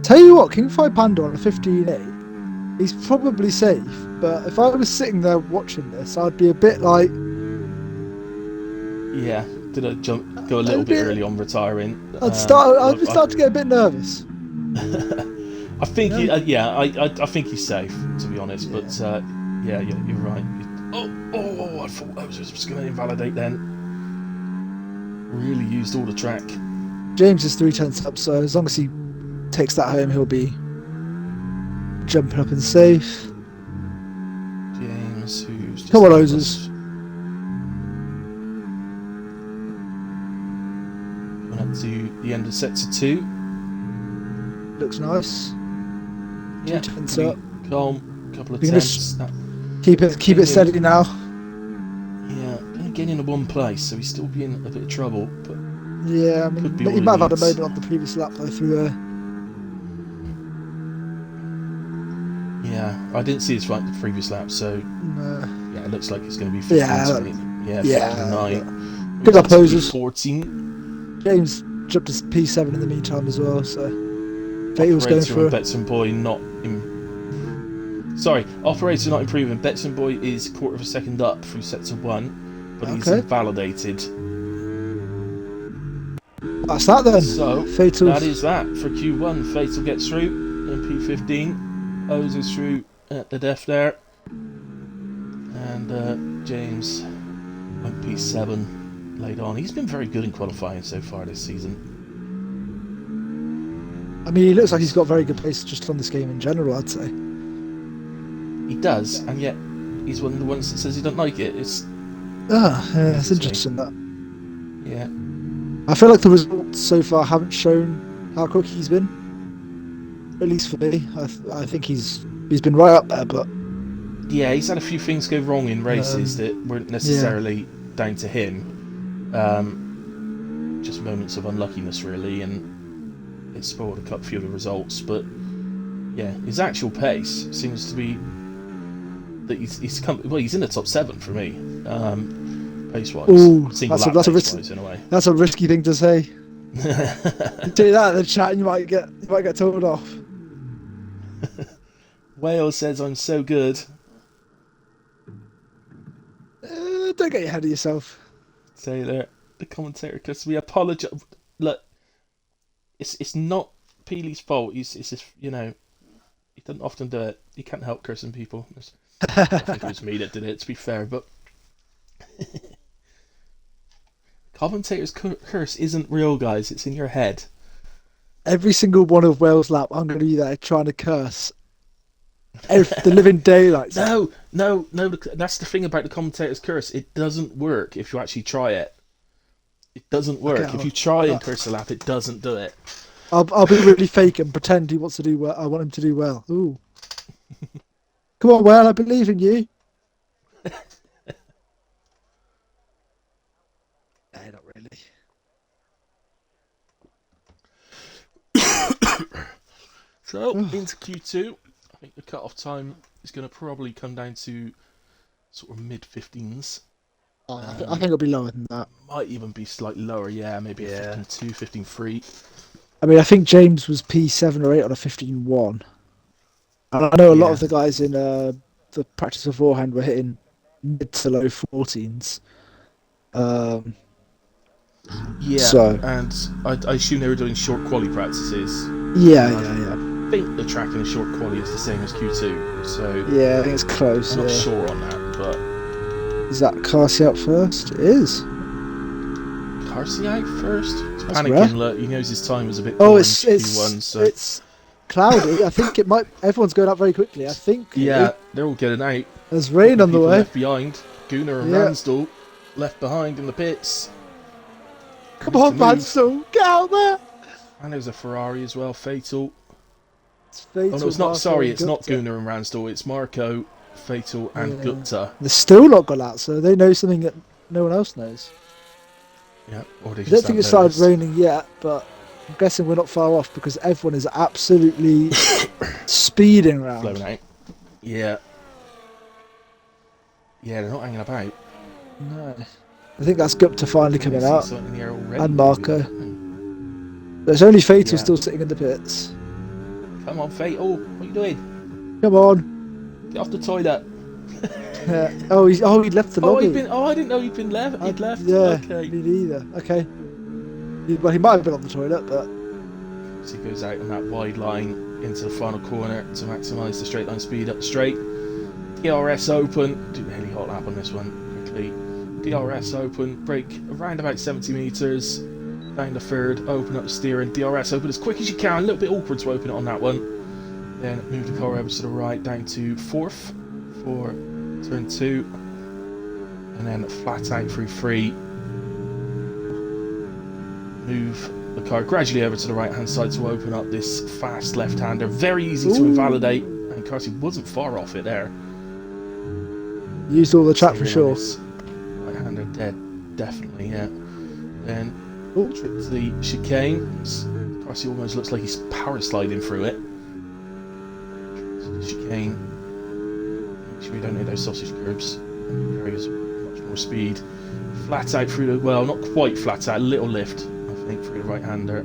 Speaker 4: Tell you what, King 5 Panda on a 15.8, he's probably safe. But if I was sitting there watching this, I'd be a bit like.
Speaker 1: Yeah, did I go a little bit early on retiring?
Speaker 4: I'd start to get a bit nervous.
Speaker 1: I think I think he's safe, to be honest. Yeah. But you're right. I thought I was just going to invalidate then. Really used all the track.
Speaker 4: James is 3 tenths up, so as long as he takes that home, he'll be jumping up and safe.
Speaker 1: James, who's just
Speaker 4: come on, Ozers.
Speaker 1: Went up to the end of sector 2.
Speaker 4: Looks nice.
Speaker 1: Yeah,
Speaker 4: 2 tenths up.
Speaker 1: Calm, couple of tenths.
Speaker 4: Keep it steady now.
Speaker 1: Yeah, only getting in one place, so he's still being a bit of trouble. But
Speaker 4: yeah, I mean, he might have had a moment on the previous lap though through there.
Speaker 1: Yeah, I didn't see his the previous lap, so yeah, it looks like it's going to be
Speaker 4: 15.
Speaker 1: 59.
Speaker 4: Good up, Ozers.
Speaker 1: 14.
Speaker 4: James jumped to P7 in the meantime as well, so Fatal's going for
Speaker 1: Betson Boy not. Operator not improving. Betson Boy is quarter of a second up through sector 1, but he's invalidated.
Speaker 4: That's that then.
Speaker 1: So
Speaker 4: Fatal.
Speaker 1: That is that for Q1. Fatal gets through in P15. O's is through at the def there, and James went P7 late on. He's been very good in qualifying so far this season.
Speaker 4: I mean, he looks like he's got very good pace just on this game in general, I'd say.
Speaker 1: He does, and yet he's one of the ones that says he don't like it. It's
Speaker 4: it's interesting that.
Speaker 1: Yeah.
Speaker 4: I feel like the results so far haven't shown how quick he's been. At least for me, I think he's been right up there, but
Speaker 1: yeah, he's had a few things go wrong in races that weren't necessarily down to him. Just moments of unluckiness, really, and it spoiled a few of the results. But yeah, his actual pace seems to be that he's in the top 7 for me, pace-wise.
Speaker 4: Ooh,
Speaker 1: that's
Speaker 4: a risky thing to say. Do that in the chat, and you might get told off.
Speaker 1: Wales says I'm so good.
Speaker 4: Don't get your head of yourself.
Speaker 1: Taylor, the commentator, because we apologise. Look, it's not Peely's fault. It's just, he doesn't often do it. He can't help cursing people. I think it was me that did it, to be fair, but commentator's curse isn't real, guys. It's in your head.
Speaker 4: Every single one of Wales lap, I'm going to be there trying to curse the living daylights.
Speaker 1: No. That's the thing about the commentator's curse. It doesn't work if you actually try it. It doesn't work. Okay, if you try and curse a lap, it doesn't do it.
Speaker 4: I'll be really fake and pretend he wants to do well. I want him to do well. Ooh. Come on, Well, I believe in you. Not really.
Speaker 1: So, into Q2, I think the cut-off time is going to probably come down to sort of mid-15s.
Speaker 4: I think it'll be lower than that.
Speaker 1: Might even be slightly lower, yeah, maybe a 15.2, 15.3.
Speaker 4: I mean, I think James was P7 or 8 on a 15.1. And I know a lot of the guys in the practice beforehand were hitting mid to low 14s. So,
Speaker 1: and I assume they were doing short quali practices.
Speaker 4: Yeah.
Speaker 1: I think the track in a short quali is the same as Q2, so...
Speaker 4: Yeah, I think it's close,
Speaker 1: I'm not sure on that, but...
Speaker 4: Is that Carsey out first? It is.
Speaker 1: Carsey out first? He's
Speaker 4: That's
Speaker 1: panicking,
Speaker 4: rare.
Speaker 1: look, he knows his time was a bit
Speaker 4: Oh,
Speaker 1: poor in
Speaker 4: it's
Speaker 1: Q1, so...
Speaker 4: it's cloudy. I think it might... Everyone's going up very quickly, I think.
Speaker 1: Yeah, they're all getting out.
Speaker 4: There's rain on the
Speaker 1: People
Speaker 4: way.
Speaker 1: left behind. Gunnar and Ransdell left behind in the pits.
Speaker 4: Come on, Ransdell, get out there!
Speaker 1: And there's a Ferrari as well, Fatal.
Speaker 4: It's Fatal.
Speaker 1: Oh no, it's not.
Speaker 4: Marco,
Speaker 1: Sorry, it's not
Speaker 4: Gupta.
Speaker 1: Gunnar and Ransdell. It's Marco, Fatal, and Gupta.
Speaker 4: They're still not gone out, so they know something that no one else knows.
Speaker 1: Yeah, or they
Speaker 4: I
Speaker 1: just
Speaker 4: don't think it started
Speaker 1: noticed.
Speaker 4: raining yet, but I'm guessing we're not far off because everyone is absolutely speeding around.
Speaker 1: Blowing out. Yeah. Yeah, they're not hanging about.
Speaker 4: No. I think that's Gupta finally coming out. And Marco. There's only Fatal still sitting in the pits.
Speaker 1: Come on, Fatal. What are you doing?
Speaker 4: Come on.
Speaker 1: Get off the toilet.
Speaker 4: Oh, he left the lobby.
Speaker 1: I didn't know he'd been left. He'd left.
Speaker 4: Yeah,
Speaker 1: Okay.
Speaker 4: me neither. Okay. Well, he might have been on the toilet, but...
Speaker 1: So he goes out on that wide line into the final corner to maximise the straight line speed up the straight. DRS open. Do a really hot lap on this one quickly. DRS open. Brake around about 70 metres. Down the third. Open up the steering. DRS open as quick as you can. A little bit awkward to open it on that one. Then move the car over to the right down to fourth for turn 2. And then flat out through 3. Move the car gradually over to the right hand side to open up this fast left-hander. Very easy to invalidate, and Carsey wasn't far off it there.
Speaker 4: Used all the track for sure.
Speaker 1: Right-hander dead, definitely, yeah. Then trip to the chicane. Carsey almost looks like he's power sliding through it. Chicane. Make sure we don't hit those sausage curbs. Carries much more speed. Flat out through the, well, not quite flat out, a little lift, I think, through the right-hander.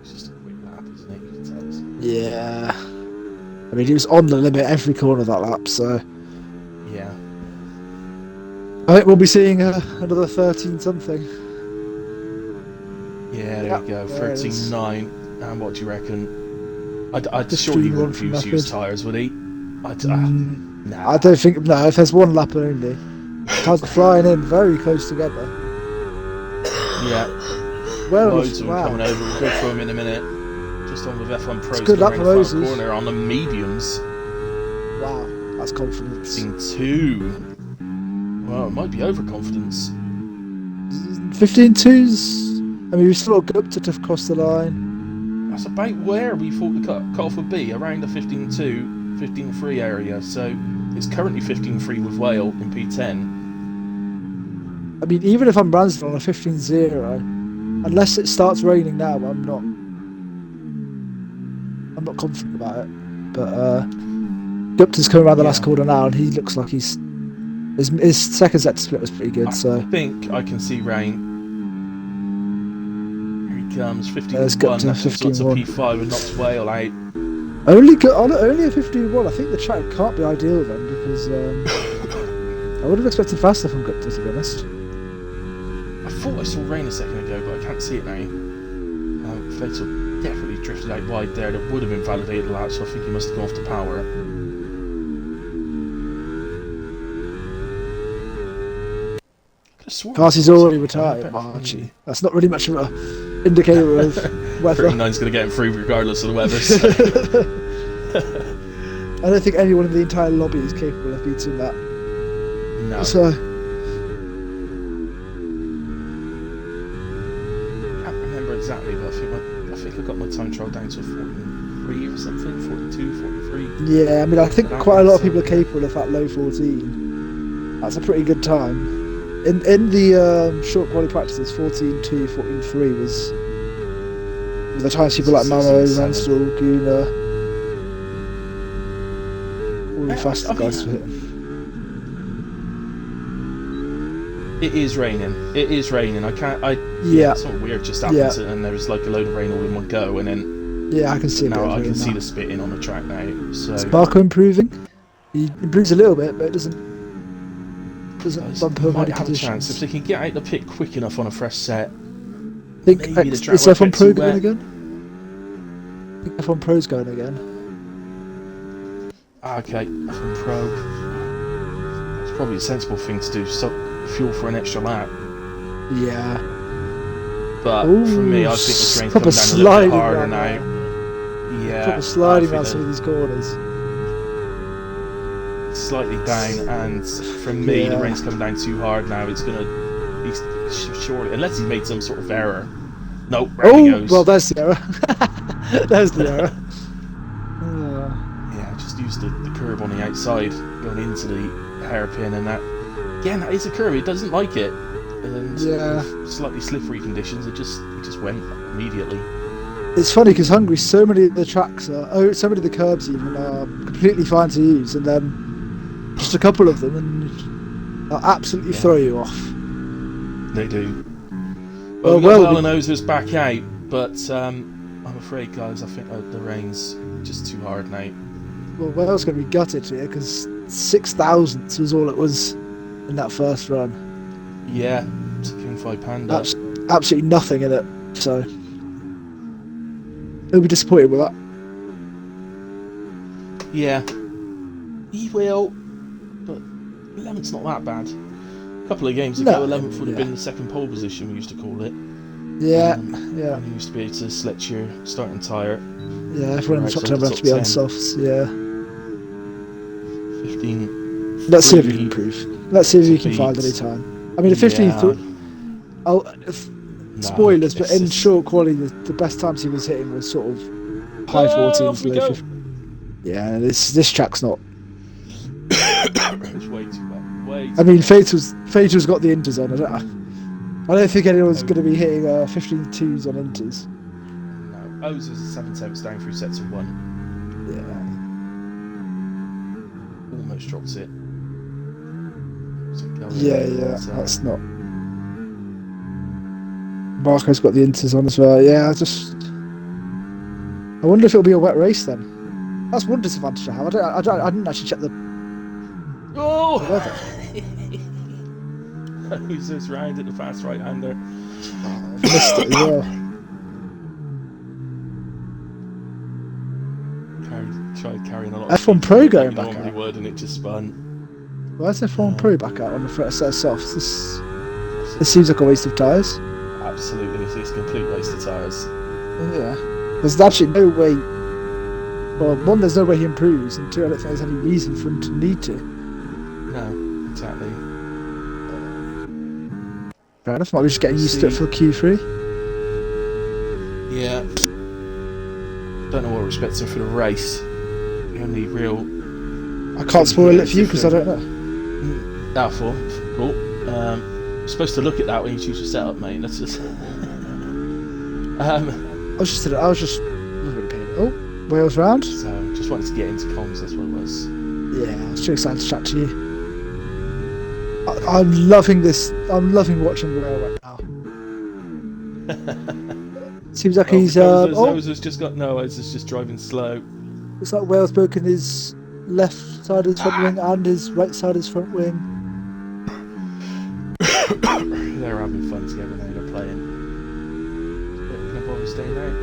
Speaker 1: It's just a quick lap, isn't it? You can tell it's...
Speaker 4: Yeah. I mean, he was on the limit every corner of that lap, so...
Speaker 1: Yeah.
Speaker 4: I think we'll be seeing another 13-something.
Speaker 1: Yeah, there you go, 13.9. And what do you reckon? I'd sure he wouldn't use used tyres, would he? Nah.
Speaker 4: I don't think... No, if there's one lap only. Cars are flying in very close together.
Speaker 1: Yeah.
Speaker 4: Well,
Speaker 1: loads of them coming over. We'll go through them in a minute. Just on with F1 Pros.
Speaker 4: Good lap for Moses.
Speaker 1: Corner on the mediums.
Speaker 4: Wow, that's confidence.
Speaker 1: 15.2. Well, it might be overconfidence.
Speaker 4: 15.2's... I mean, we've still got Gupta to cross the line.
Speaker 1: That's about where we thought the cut-off would be, around the 15.2, 15.3 area. So it's currently 15.3 with Whale in P10.
Speaker 4: I mean, even if I'm Ransdell on a 15.0, unless it starts raining now, I'm not confident about it. But Gupta's coming around the last corner now, and he looks like his second set split was pretty good. So
Speaker 1: I think I can see rain. Here he comes, 15.1. That's just lots of P5 and knocks Whale out.
Speaker 4: Only a 15.1. I think the track can't be ideal then, because I would have expected faster from Gupta, to be honest.
Speaker 1: I thought I saw rain a second ago, but I can't see it now. Fatal definitely drifted out wide there. That would have invalidated the lap, so I think he must have gone off the power.
Speaker 4: Carsey's already retired. Archie. That's not really much of an indicator of weather.
Speaker 1: 39's going to get him through regardless of the weather. So.
Speaker 4: I don't think anyone in the entire lobby is capable of beating that.
Speaker 1: No.
Speaker 4: So.
Speaker 1: Exactly, but I think I got my time trial down to 43 or something, 42, 43.
Speaker 4: Yeah, I mean, I think quite a lot of people are capable of that low 14. That's a pretty good time. In the short quality practices, 14.2, 14.3 was the times people like Mamo, Ransdell, Gunnar. all the fastest guys to hit him.
Speaker 1: It is raining. It is raining. I can't.
Speaker 4: Yeah.
Speaker 1: It's sort of weird. Just happens, and there's like a load of rain all in one go, and then.
Speaker 4: Yeah, I can see.
Speaker 1: Now I can see the spitting on the track now. So.
Speaker 4: Sparko improving. He improves a little bit, but it doesn't bump over
Speaker 1: might
Speaker 4: any
Speaker 1: have
Speaker 4: conditions.
Speaker 1: a chance if they can get out the pit quick enough on a fresh set.
Speaker 4: I think
Speaker 1: maybe the track
Speaker 4: is
Speaker 1: won't
Speaker 4: F1
Speaker 1: get
Speaker 4: Pro
Speaker 1: too
Speaker 4: going
Speaker 1: wet.
Speaker 4: again? I think F1 Pro's going again.
Speaker 1: Okay, F1 Pro. It's probably a sensible thing to do. So fuel for an extra lap.
Speaker 4: Yeah.
Speaker 1: But
Speaker 4: Ooh,
Speaker 1: for me, I think the train's
Speaker 4: proper
Speaker 1: coming down a little bit
Speaker 4: sliding
Speaker 1: harder
Speaker 4: around
Speaker 1: now.
Speaker 4: there.
Speaker 1: Yeah,
Speaker 4: Proper sliding
Speaker 1: I
Speaker 4: around
Speaker 1: think
Speaker 4: some of these corners.
Speaker 1: slightly down, and for me, the
Speaker 4: Yeah.
Speaker 1: rain's coming down too hard now. It's gonna be surely, unless he made some sort of error. No, round he goes.
Speaker 4: Well, there's the error. There's the error.
Speaker 1: Yeah, just used the curb on the outside going into the hairpin, and that again, that is a curb. It doesn't like it, and
Speaker 4: Yeah.
Speaker 1: slightly slippery conditions. It just went immediately.
Speaker 4: It's funny because Hungary, so many of the tracks so many of the curbs even are completely fine to use, and then just a couple of them and absolutely throw you off.
Speaker 1: They do.
Speaker 4: Well,
Speaker 1: Well, Nosers back out, but I'm afraid, guys, I think the rain's just too hard now.
Speaker 4: Well, Wales going to be gutted here because 6 thousandths was all it was in that first run.
Speaker 1: Yeah, it's a King 5 Panda.
Speaker 4: Absolutely nothing in it, so he'll be disappointed with that.
Speaker 1: Yeah, he will, but 11th's not that bad. A couple of games ago, 11th would have been the second pole position, we used to call it.
Speaker 4: Yeah,
Speaker 1: And you used to be able to select your starting tyre.
Speaker 4: Yeah, everyone in the top 10 would have to be on softs, yeah.
Speaker 1: 15.
Speaker 4: Let's see if he can improve. Let's see if he can find any time. I mean, a 15. Spoilers, but in short quality, the best times he was hitting was sort of high 14s, low 15s. Yeah, this track's not.
Speaker 1: It's way too bad.
Speaker 4: I mean, Fatal's got the inters on. I don't think anyone's going to be hitting 15.2s on inters.
Speaker 1: No, O's is a 7/10 down through sets of 1.
Speaker 4: Yeah.
Speaker 1: Almost drops it.
Speaker 4: Yeah, that's not. Marco's got the inters on as well. Yeah, I wonder if it'll be a wet race then. That's one disadvantage I have. I didn't actually check the weather.
Speaker 1: Who's this round at the fast right-hander?
Speaker 4: I've missed it as well.
Speaker 1: Tried carrying a lot.
Speaker 4: F1 Pro going back
Speaker 1: normally
Speaker 4: out.
Speaker 1: would, and it just spun.
Speaker 4: Why is F1 Pro back out on the first set of softs? This seems like a waste of tyres.
Speaker 1: Absolutely, it's a complete waste of tyres.
Speaker 4: Yeah. There's actually no way. Well, one, there's no way he improves, and two, I don't think there's any reason for him to need to.
Speaker 1: No, exactly.
Speaker 4: Fair enough. Might be just getting used to it for Q3.
Speaker 1: Yeah. Don't know what we're expecting for the race. The only real.
Speaker 4: I can't spoil it for you because I don't know.
Speaker 1: Doubtful. Cool. Supposed to look at that when you choose your setup, mate. That's just.
Speaker 4: I was just really paying. Oh, Wales round.
Speaker 1: So just wanted to get into comms. That's what it was.
Speaker 4: Yeah, I was too excited to chat to you. I'm loving this. I'm loving watching the rail right now. Seems like he's.
Speaker 1: Noah's just got Noah's is just driving slow.
Speaker 4: Looks like Wales broken his left side of his front wing and his right side of his front wing.
Speaker 1: They're having fun together now. They're playing. But we're gonna bother staying out.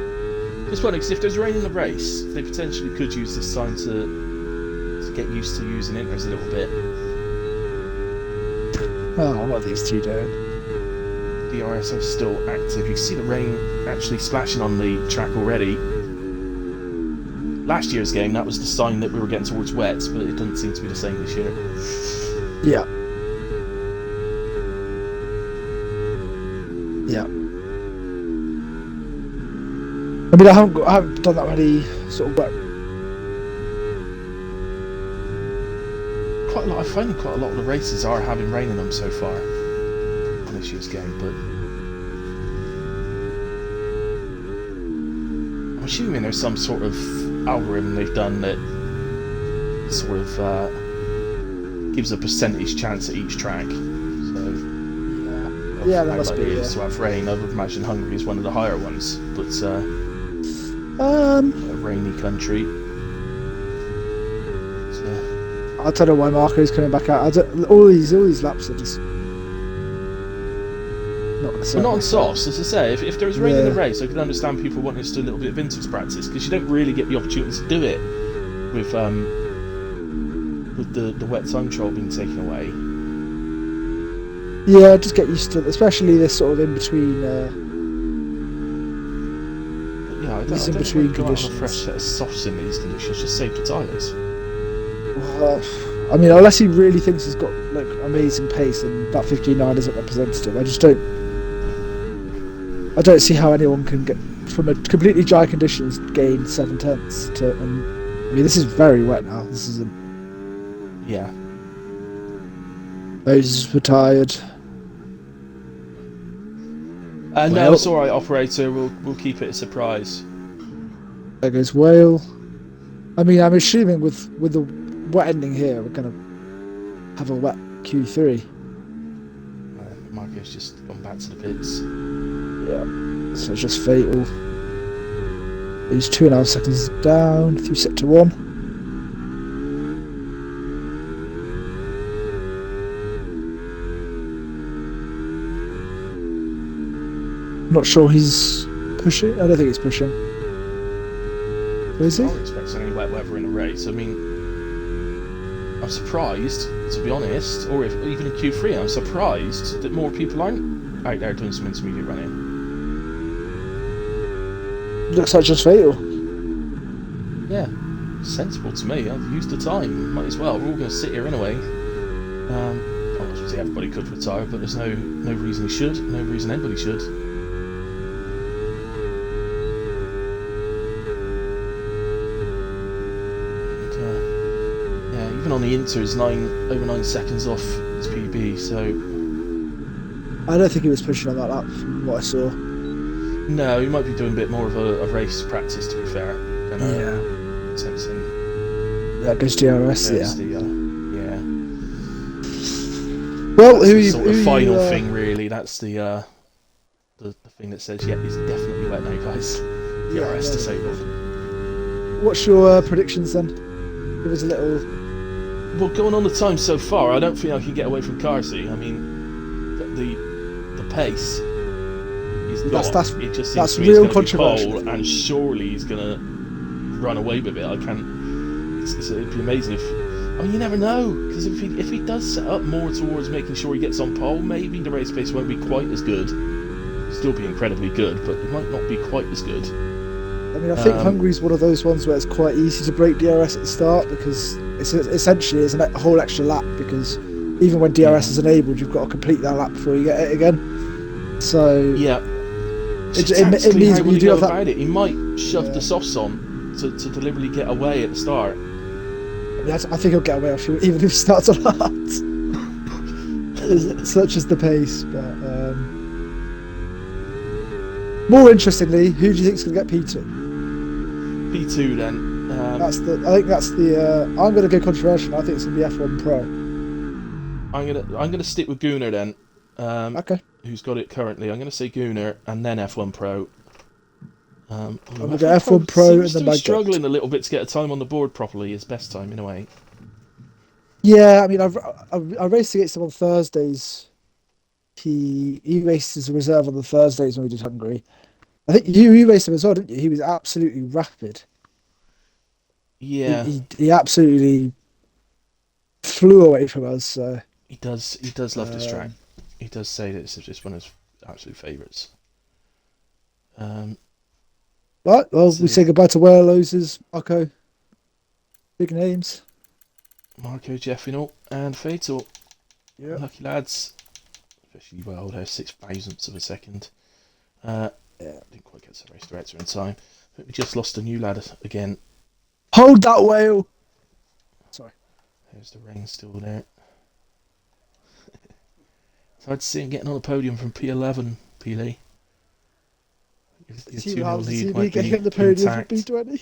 Speaker 1: Just wondering, 'cause if there's rain in the race, they potentially could use this time to get used to using inters a little bit.
Speaker 4: Oh, what are these two doing?
Speaker 1: The RSO is still active. You can see the rain actually splashing on the track already. Last year's game, that was the sign that we were getting towards wets, but it doesn't seem to be the same this year.
Speaker 4: Yeah. Yeah. I mean, I haven't done that many sort of wet.
Speaker 1: Quite a lot. I find quite a lot of the races are having rain in them so far on this year's game, but I'm assuming there's some sort of algorithm they've done that sort of gives a percentage chance at each track. So
Speaker 4: yeah, that must be.
Speaker 1: To have rain. I would imagine Hungary is one of the higher ones, but a rainy country. So,
Speaker 4: I don't know why Marco's coming back out. All these laps are just not the same.
Speaker 1: But not on softs, as I say. If there was rain in the race, I could understand people wanting to do a little bit of vintage practice, because you don't really get the opportunity to do it with the wet time trial being taken away.
Speaker 4: Yeah, just get used to it, especially this sort of in between.
Speaker 1: Yeah, I don't
Speaker 4: conditions.
Speaker 1: go out on a fresh set of softs in these conditions. Just save the tyres.
Speaker 4: I mean, unless he really thinks he's got like amazing pace, and that 59 isn't representative. I don't see how anyone can get from a completely dry conditions gain 7/10 to. I mean, this is very wet now. This is
Speaker 1: yeah.
Speaker 4: Those were tired.
Speaker 1: No, it's all right, operator. We'll keep it a surprise.
Speaker 4: There goes Whale. I mean, I'm assuming with the wet ending here, we're gonna have a wet Q3.
Speaker 1: Marco's just gone back to the pits.
Speaker 4: Yeah, so it's just fatal. He's 2.5 seconds down through sector 1. Not sure he's pushing. I don't think he's pushing. Is he?
Speaker 1: I don't expect any wet weather in a race. I mean, I'm surprised, to be honest, or even in Q3, I'm surprised that more people aren't out there doing some intermediate running.
Speaker 4: Looks like just fatal.
Speaker 1: Yeah, sensible to me. I've used the time. Might as well. We're all going to sit here anyway. Obviously, everybody could retire, but there's no reason he should. No reason anybody should. Even on the Inter is over 9 seconds off his PB, so
Speaker 4: I don't think he was pushing on that lap from what I saw.
Speaker 1: No, he might be doing a bit more of a race practice, to be fair. Sensing.
Speaker 4: That goes DRS, yeah. Well,
Speaker 1: that's the final thing, really. That's the thing that says, yeah, it's definitely wet now, guys. DRS disabled.
Speaker 4: What's your predictions then? Give us a little.
Speaker 1: Well, going on the time so far, I don't think I can get away from Carsey. I mean, the pace he's got, it just seems to me
Speaker 4: real
Speaker 1: he's going to be
Speaker 4: controversial.
Speaker 1: pole, and surely he's going to run away with it. I can't. It'd be amazing if. I mean, you never know, because if he does set up more towards making sure he gets on pole, maybe the race pace won't be quite as good. Still be incredibly good, but it might not be quite as good.
Speaker 4: I mean, I think Hungary's one of those ones where it's quite easy to break DRS at the start, because it's essentially a whole extra lap, because even when DRS is enabled, you've got to complete that lap before you get it again. So
Speaker 1: yeah,
Speaker 4: it means
Speaker 1: how
Speaker 4: you do have that.
Speaker 1: About it. He might shove the softs on to deliberately get away at the start.
Speaker 4: I think he'll get away even if he starts a lot. Such is the pace, but more interestingly, who do you think is going to get P2?
Speaker 1: P2 then.
Speaker 4: I think that's the. I'm going to go controversial. I think it's going to be F1 Pro.
Speaker 1: I'm gonna stick with Gunnar then.
Speaker 4: Okay.
Speaker 1: Who's got it currently? I'm going to say Gunnar and then F1 Pro.
Speaker 4: I'm going to go F1 Pro and then my
Speaker 1: struggling a little bit to get a time on the board properly. His best time in a way.
Speaker 4: Yeah, I mean, I raced against him on Thursdays. He raced as a reserve on the Thursdays when we did Hungary. I think you raced him as well, didn't you? He was absolutely rapid.
Speaker 1: Yeah.
Speaker 4: He absolutely flew away from us. So.
Speaker 1: He does love this track. He does say that it's one of his absolute favourites.
Speaker 4: Right, well, we say goodbye to Wales, Marco. Big names.
Speaker 1: Marco, Jeffinal, and Fatal.
Speaker 4: Yeah.
Speaker 1: Lucky lads. Especially they're 6,000ths of a second. Didn't quite get to the race director in time. I think we just lost a new lad again.
Speaker 4: Hold that whale! Sorry.
Speaker 1: There's the rain still there. It's hard to see him getting on the podium from P11, Peely.
Speaker 4: Is he getting on the podium from P20?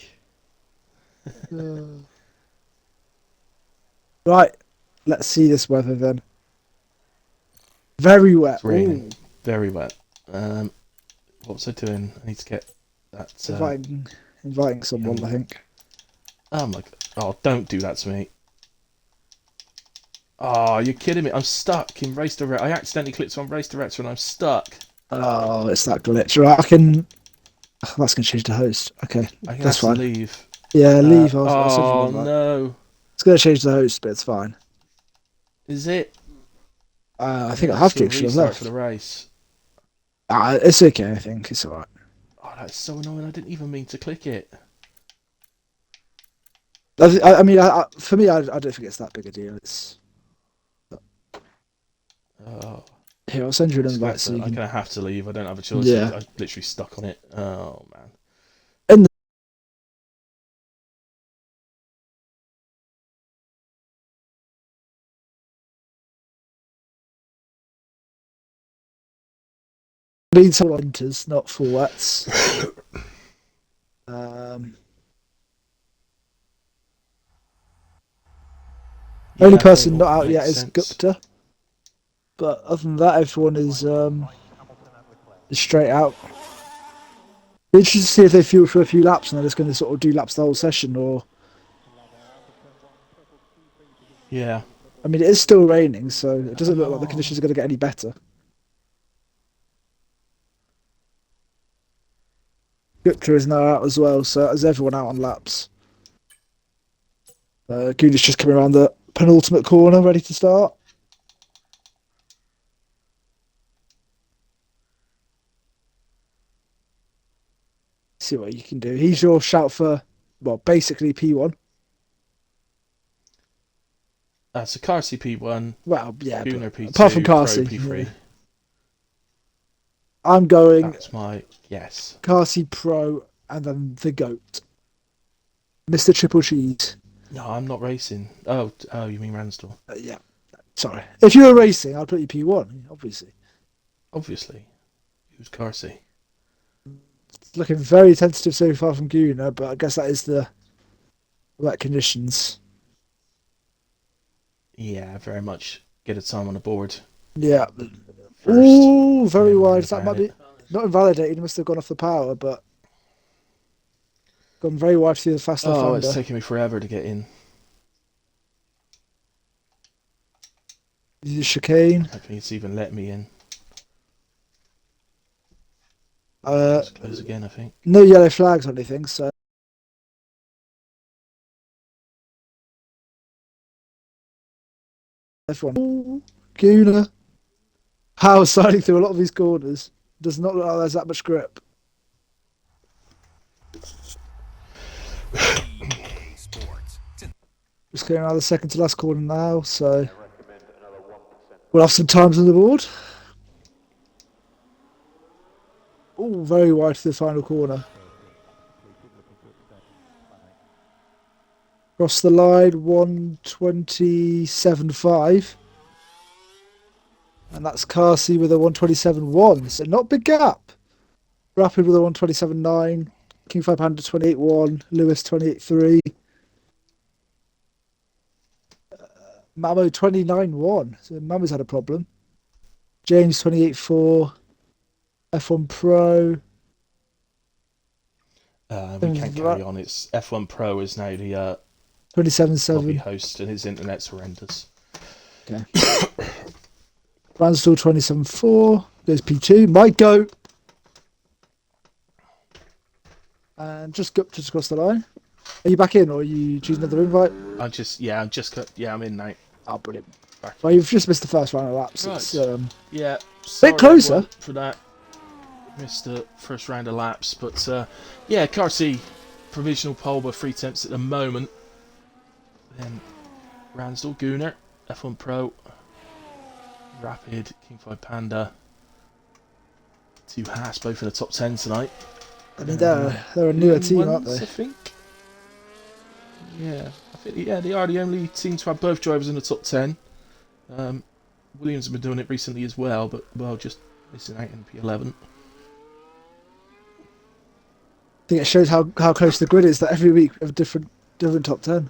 Speaker 4: Right, let's see this weather then. Very wet.
Speaker 1: It's raining.
Speaker 4: Ooh,
Speaker 1: Very wet. What was I doing? I need to get that.
Speaker 4: inviting someone, I think.
Speaker 1: Oh my god. Oh, don't do that to me. Oh, you're kidding me. I'm stuck in race director. I accidentally clicked on race director and I'm stuck.
Speaker 4: Oh, it's that glitch. Right, I can. Oh, that's going to change the host. Okay,
Speaker 1: I can
Speaker 4: that's
Speaker 1: have to
Speaker 4: fine.
Speaker 1: leave.
Speaker 4: Yeah, leave. I'll send you an
Speaker 1: Oh
Speaker 4: invite.
Speaker 1: no.
Speaker 4: It's going to change the host, but it's fine.
Speaker 1: Is it?
Speaker 4: I think I
Speaker 1: Let's
Speaker 4: have
Speaker 1: do
Speaker 4: to.
Speaker 1: a
Speaker 4: Should have
Speaker 1: restart
Speaker 4: left.
Speaker 1: for the race.
Speaker 4: It's okay. I think it's alright.
Speaker 1: Oh, that's so annoying. I didn't even mean to click it.
Speaker 4: I mean, for me, I don't think it's that big a deal. It's
Speaker 1: Oh,
Speaker 4: here. I'll send you an
Speaker 1: I'm
Speaker 4: invite so you
Speaker 1: gonna
Speaker 4: can.
Speaker 1: have to leave. I don't have a choice.
Speaker 4: Yeah.
Speaker 1: I'm literally stuck on it. Oh man.
Speaker 4: In the means, winters, not full wets. Only
Speaker 1: Yeah,
Speaker 4: person
Speaker 1: okay,
Speaker 4: not out yet
Speaker 1: makes
Speaker 4: is
Speaker 1: sense.
Speaker 4: Gupta, but other than that, everyone is straight out. Be interested to see if they fuel for a few laps and they're just going to sort of do laps the whole session, or
Speaker 1: Yeah.
Speaker 4: I mean, it is still raining, so it doesn't look like the
Speaker 1: Oh.
Speaker 4: conditions are going to get any better. Gupta is now out as well, so is everyone out on laps. Guna's just coming around the penultimate corner, ready to start. See what you can do. He's your shout for, well, basically P1.
Speaker 1: So car CP1,
Speaker 4: Well, yeah, but
Speaker 1: Gunnar P2,
Speaker 4: apart from
Speaker 1: Pro
Speaker 4: Carsey,
Speaker 1: P3.
Speaker 4: yeah. I'm going
Speaker 1: That's my guess.
Speaker 4: Carsey Pro and then the GOAT, Mr. Triple Cheese.
Speaker 1: No, I'm not racing. Oh, you mean Ransdell?
Speaker 4: Yeah, sorry. If you were racing, I'd put you P1, obviously.
Speaker 1: Obviously. Who's Carsey?
Speaker 4: It's looking very tentative so far from Guna, but I guess that is the wet conditions.
Speaker 1: Yeah, very much get a time on the board
Speaker 4: Yeah.
Speaker 1: first.
Speaker 4: Ooh, very
Speaker 1: then worry
Speaker 4: wide. That
Speaker 1: about
Speaker 4: might be
Speaker 1: it.
Speaker 4: not invalidated. He must have gone off the power, but gone very wide through the fast
Speaker 1: Oh, it's
Speaker 4: left-hander.
Speaker 1: taking me forever to get in.
Speaker 4: The chicane.
Speaker 1: I think it's even let me in.
Speaker 4: Uh,
Speaker 1: It's close again, I think.
Speaker 4: no yellow flags or anything, so everyone. Ooh, Guna. Power sliding through a lot of these corners. Does not look like there's that much grip. Just going around the second to last corner now, so we'll have some times on the board. Oh, very wide to the final corner. Across the line, 127.5. And that's Carsey with a 127.1. So not big gap. Rapid with a 127.9. King 500 28.1. Lewis 28.3. Mamo 29.1. So Mamo's had a problem. James 28.4. F1 Pro.
Speaker 1: We can't carry on. It's F1 Pro is now the hobby
Speaker 4: 27.7.
Speaker 1: host, and his internet's horrendous.
Speaker 4: Okay. Ransdell 27.4. There's P2. Might go. And just across the line. Are you back in, or are you choosing another invite?
Speaker 1: I'm in now.
Speaker 4: Oh, brilliant.
Speaker 1: Back.
Speaker 4: Well, you've just missed the first round of laps.
Speaker 1: Right.
Speaker 4: It's
Speaker 1: Yeah, sorry
Speaker 4: closer.
Speaker 1: everyone for that. Missed the first round of laps, but yeah, Carsey provisional pole by 3/10 at the moment. Then Ransdell, Gunnar, F1 Pro, Rapid, King 5 Panda, 2 Haas, both in the top 10 tonight.
Speaker 4: I mean, they're a newer team, aren't
Speaker 1: Ones,
Speaker 4: they?
Speaker 1: I think. Yeah, I think they are the only team to have both drivers in the top 10. Williams have been doing it recently as well, but just missing out in P11.
Speaker 4: I think it shows how close the grid is that every week we have a different top 10.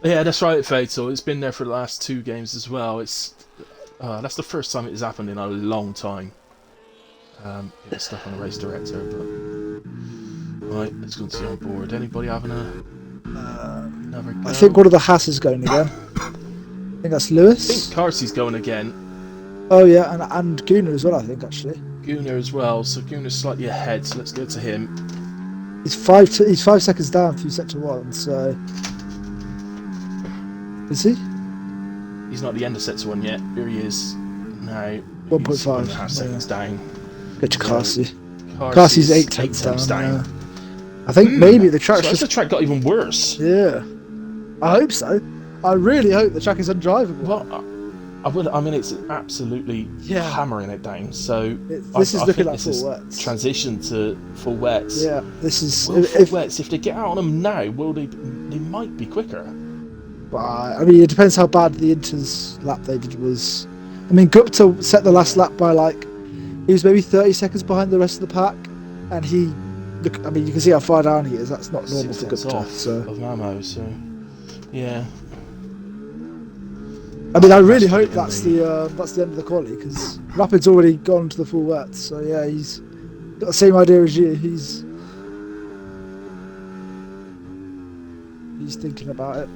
Speaker 1: Yeah, that's right, Fatal. It's been there for the last 2 games as well. That's the first time it has happened in a long time. It was stuck on the race director, but right, let's go and see on board. Anybody having another go?
Speaker 4: I think one of the Haas is going again. I think that's
Speaker 1: I
Speaker 4: Lewis.
Speaker 1: think Carsey's going again.
Speaker 4: Oh yeah, and Gunnar as well. I think actually.
Speaker 1: Gunnar as well, so Gunnar's slightly ahead, so let's go to him.
Speaker 4: He's 5 seconds down through sector 1. So is he?
Speaker 1: He's not at the end of sector 1 yet. Here he is now.
Speaker 4: 1.5.
Speaker 1: 1.5 seconds down.
Speaker 4: Get to Carsey.
Speaker 1: Carsey's
Speaker 4: Carsey's 8 tenths down. Yeah. I think maybe the track's
Speaker 1: So
Speaker 4: just.
Speaker 1: the track got even worse.
Speaker 4: Yeah. I hope so. I really hope the track is undrivable.
Speaker 1: Well, I mean, it's absolutely hammering it down. So
Speaker 4: this is looking like full wets.
Speaker 1: Transition to full wets.
Speaker 4: Yeah, this is.
Speaker 1: Full wets. If they get out on them now, they might be quicker.
Speaker 4: But I mean, it depends how bad the Inter's lap they did was. I mean, Gupta set the last lap by he was maybe 30 seconds behind the rest of the pack, and I mean, you can see how far down he is. That's not normal for Gupta.
Speaker 1: Of Mamo, so yeah.
Speaker 4: I mean, I really hope that's the end of the quali, because Rapid's already gone to the full wet. So yeah, he's got the same idea as you. He's thinking about it.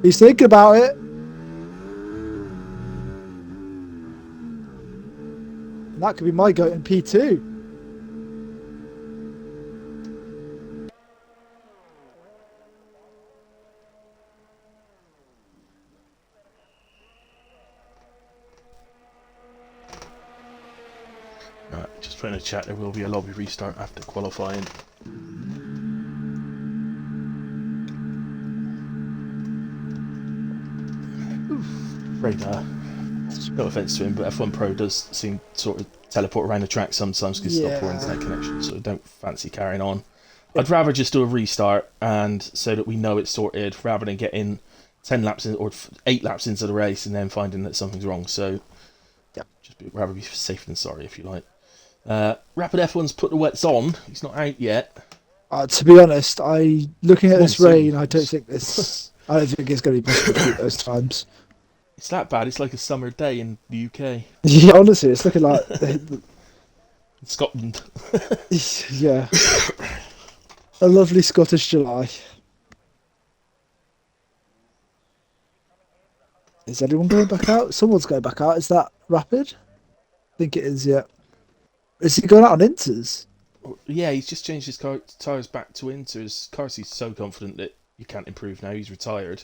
Speaker 4: He's thinking about it. And that could be my goat in P2.
Speaker 1: Right, just putting a chat. There will be a lobby restart after qualifying. No offence to him, but F1 Pro does seem to sort of teleport around the track sometimes because it's got poor internet connection, so don't fancy carrying on. I'd rather just do a restart, and so that we know it's sorted, rather than getting 10 laps in, or 8 laps into the race and then finding that something's wrong. So, rather be safe than sorry, if you like. Rapid F1's put the wets on. He's not out yet.
Speaker 4: To be honest, looking at this rain, I don't think it's going to be possible to beat those times.
Speaker 1: It's that bad. It's like a summer day in the UK.
Speaker 4: Yeah, honestly, it's looking like
Speaker 1: Scotland.
Speaker 4: Yeah, a lovely Scottish July. Is anyone going back out? Someone's going back out. Is that Rapid? I think it is. Yeah. Is he going out on Inters?
Speaker 1: Yeah, he's just changed his tyres back to Inters. Carsey's so confident that you can't improve now. He's retired.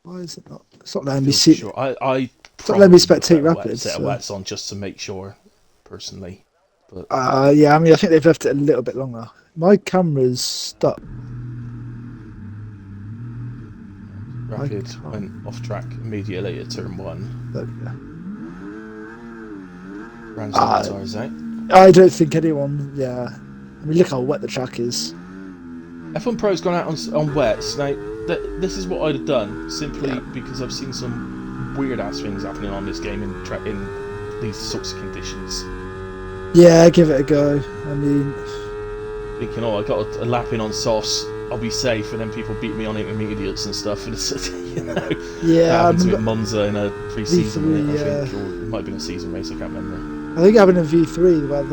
Speaker 4: Why is it not? It's not letting me see.
Speaker 1: Sure. I
Speaker 4: it's not letting me spectate Rapid.
Speaker 1: Set of wets on just to make sure, personally. But
Speaker 4: yeah, I mean, I think they've left it a little bit longer. My camera's stuck.
Speaker 1: Rapid went off track immediately at turn 1.
Speaker 4: There we go.
Speaker 1: Ran some tyres out.
Speaker 4: I don't think anyone. Yeah, I mean, look how wet the track is.
Speaker 1: F1 Pro's gone out on wets. Now, this is what I'd have done, simply because I've seen some weird ass things happening on this game in these sorts of conditions.
Speaker 4: Yeah, give it a go. I mean,
Speaker 1: thinking, I got a lap in on softs, I'll be safe, and then people beat me on intermediates and stuff. And it's,
Speaker 4: yeah,
Speaker 1: that happened to Monza in a pre-season
Speaker 4: V3,
Speaker 1: I think, or it might have been a season race. I can't remember.
Speaker 4: I think it happened in V3 where